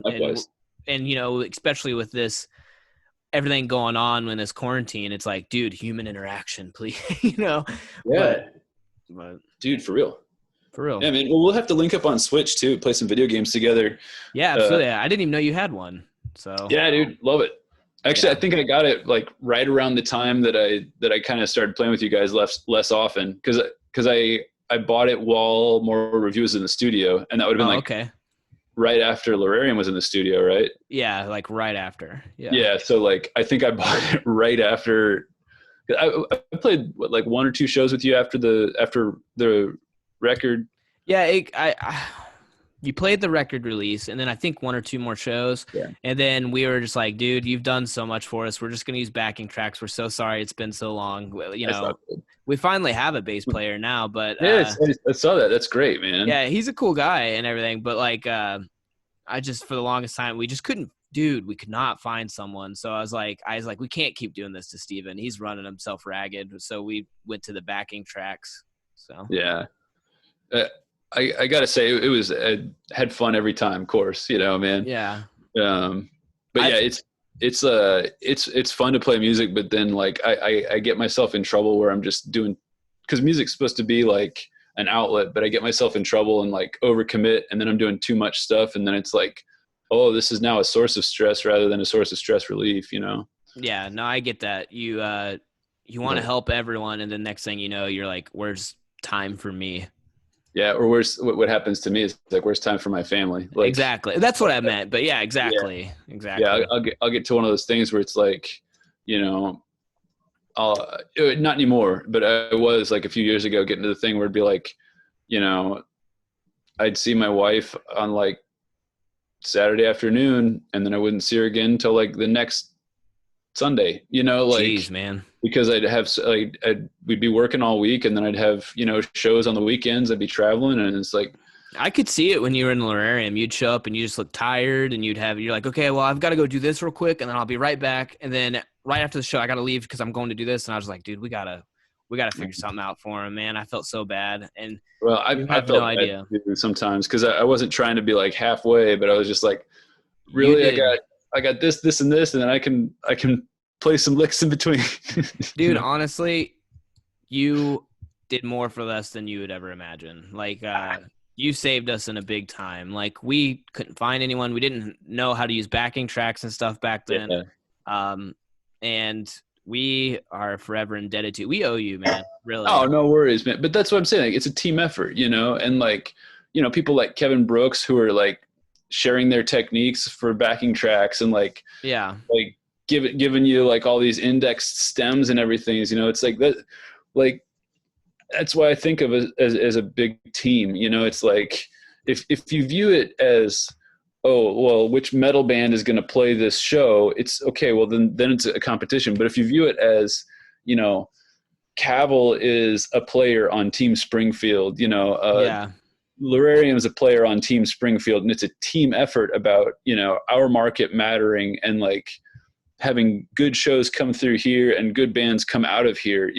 likewise. And especially with this, everything going on in this quarantine, it's like, dude, human interaction, please, Yeah. But dude, for real. Yeah, I mean, we'll have to link up on Switch too, play some video games together. Yeah, absolutely. I didn't even know you had one. So yeah, dude, love it. Actually, I think I got it like right around the time that I kind of started playing with you guys less often because I bought it while more review was in the studio, and that would have been okay. right after Lorarium was in the studio, right? Yeah, like right after. Yeah. So like I think I bought it right after. I played like 1 or 2 shows with you after the record. Yeah, you played the record release, and then I think 1 or 2 more shows. Yeah. And then we were just like, dude, you've done so much for us. We're just going to use backing tracks. We're so sorry it's been so long. We finally have a bass player now, but yeah, I saw that. That's great, man. Yeah, he's a cool guy and everything, but like I just, for the longest time, we just couldn't, dude, we could not find someone. So I was like, we can't keep doing this to Steven. He's running himself ragged. So we went to the backing tracks. So yeah. I gotta say it was had fun every time, of course, man. Yeah. But yeah, it's fun to play music, but then like I get myself in trouble where I'm just doing, because music's supposed to be like an outlet, but I get myself in trouble and like overcommit, and then I'm doing too much stuff, and then it's like, oh, this is now a source of stress rather than a source of stress relief, Yeah, no, I get that. You want to help everyone, and the next thing you know, you're like, where's time for me? Yeah, or what happens to me is like, where's time for my family? Like, exactly. That's what I meant. But yeah, exactly. Yeah. Exactly. Yeah, I'll get to one of those things where it's like, not anymore, but I was like a few years ago getting to the thing where it'd be like, I'd see my wife on like Saturday afternoon, and then I wouldn't see her again until like the next Sunday, like, jeez, man. Because we'd be working all week, and then I'd have, shows on the weekends. I'd be traveling, and it's like, I could see it when you were in the Lorarium. You'd show up and you just look tired, and you're like, okay, well, I've got to go do this real quick, and then I'll be right back. And then right after the show, I got to leave because I'm going to do this. And I was like, dude, we gotta figure something out for him, man. I felt so bad. And well, I have no idea sometimes, because I wasn't trying to be like halfway, but I was just like, really, I got this and this, and then I can play some licks in between. Dude, honestly, you did more for us than you would ever imagine. Like, you saved us in a big time. Like, we couldn't find anyone. We didn't know how to use backing tracks and stuff back then. Yeah. And we are forever indebted to you. We owe you, man. Really. Oh, no worries, man. But that's what I'm saying. Like, it's a team effort, and like, people like Kevin Brooks who are like sharing their techniques for backing tracks, and like, yeah, like giving you like all these indexed stems and everything. It's like that, like, that's why I think of it as a big team. It's like, if you view it as, oh, well, which metal band is going to play this show? It's okay. Well, then it's a competition. But if you view it as, Cavil is a player on Team Springfield, yeah. Lorarium is a player on Team Springfield, and it's a team effort about, our market mattering, and like having good shows come through here and good bands come out of here,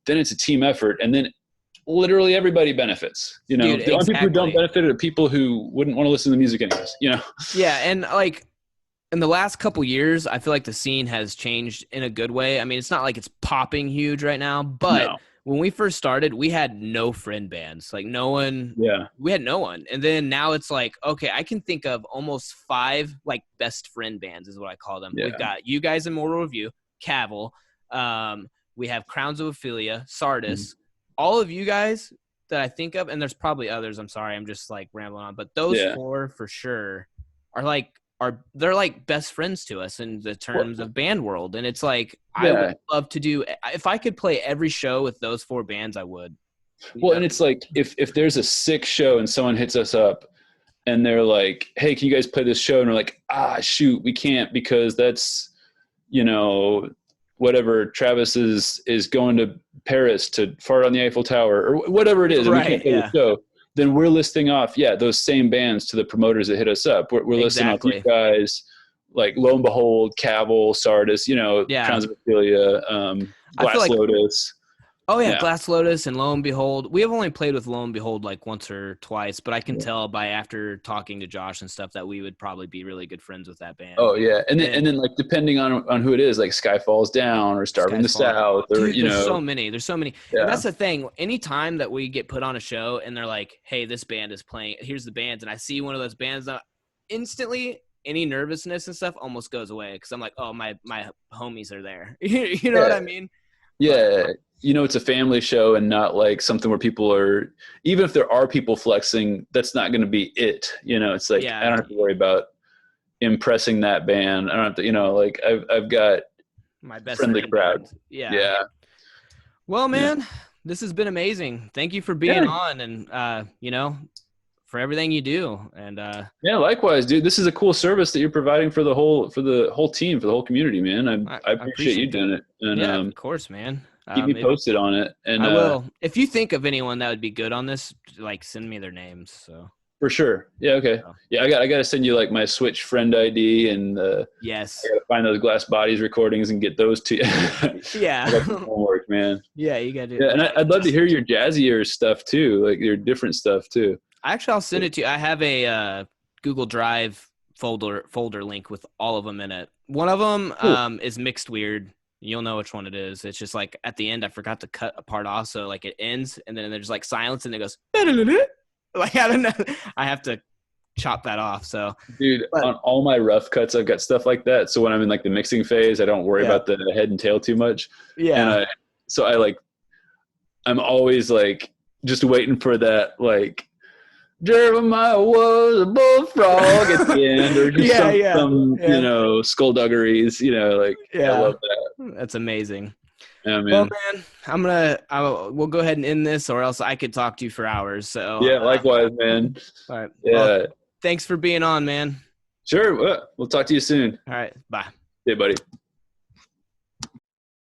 then it's a team effort. And then literally everybody benefits, Dude, the exactly. only people who don't benefit are people who wouldn't want to listen to music anyways, Yeah. And like, in the last couple years, I feel like the scene has changed in a good way. I mean, it's not like it's popping huge right now, but when we first started, we had no friend bands, like no one. Yeah. We had no one. And then now it's like, okay, I can think of almost 5 like best friend bands is what I call them. Yeah. We've got you guys in Mortal Review, Cavil. We have Crowns of Ophelia, Sardis. All of you guys that I think of, and there's probably others. I'm sorry, I'm just like rambling on, but those 4 for sure are like they're like best friends to us in the Well, terms of band world. And it's like, I would yeah. love to do, if I could play every show with those 4 bands, I would, Well, and it's like if there's a sick show and someone hits us up and they're like, "Hey, can you guys play this show?" And we're like, "Ah, shoot, we can't because that's, you know, whatever. Travis is going to Paris to fart on the Eiffel Tower or whatever it is, and we can't Right. play the Yeah, show." Then we're listing off, those same bands to the promoters that hit us up. We're listing off these exactly. guys, like Lo and Behold, Cavil, Sardis, Yeah. Transmophilia, I feel Glass like, Lotus. oh yeah, Yeah. Glass Lotus and Lo and Behold. We have only played with Lo and Behold like once or twice, but I can tell by after talking to Josh and stuff that we would probably be really good friends with that band. Oh yeah, and then And like depending on who it is, like Sky Falls Down or Starving Skies the Falling. South, or Dude, there's so many. There's so many. And yeah. that's the thing. Anytime that we get put on a show and they're like, hey, this band is playing, here's the bands, and I see one of those bands, instantly any nervousness and stuff almost goes away because I'm like, oh, my homies are there. You know what Yeah, I mean? But yeah. It's a family show and not like something where people are. Even if there are people flexing, that's not going to be it. It's like I yeah, don't have to worry about impressing that band. I don't have to. Like I've got my best friendly friend crowd. band. Yeah. Yeah, Well, yeah, man, this has been amazing. Thank you for being yeah, on and, for everything you do. And yeah. Likewise, dude. This is a cool service that you're providing for the whole team, for the whole community, man. I I appreciate you appreciate it. doing it, and Yeah, of course, man. keep me posted on it. And I will. If you think of anyone that would be good on this, like send me their names. So for sure. Yeah. Okay. so, Yeah. I got to send you like my Switch friend ID, and I yes. got to find those Glass Bodies recordings and get those to you. I Yeah. got some homework, man. Yeah, you got to. Yeah. And I'd love to hear your jazzier stuff too, like your different stuff too. Actually, I'll send it to you. I have a Google Drive folder link with all of them in it. One of them Cool. is mixed weird. You'll know which one it is. It's just like at the end, I forgot to cut a part off, so like it ends, and then there's like silence, and it goes like I don't know. I have to chop that off. So, Dude, but on all my rough cuts, I've got stuff like that. So when I'm in like the mixing phase, I don't worry yeah, about the head and tail too much. And yeah, I'm always like just waiting for that, like, Jeremiah was a bullfrog at the end, or just yeah, some yeah, skullduggeries, like I yeah. love that. That's amazing. Yeah, Well, man. man, we'll go ahead and end this, or else I could talk to you for hours. So, Yeah, likewise, man. all right. Well, Yeah, thanks for being on, man. sure. We'll talk to you soon. All right. Bye. Hey, buddy.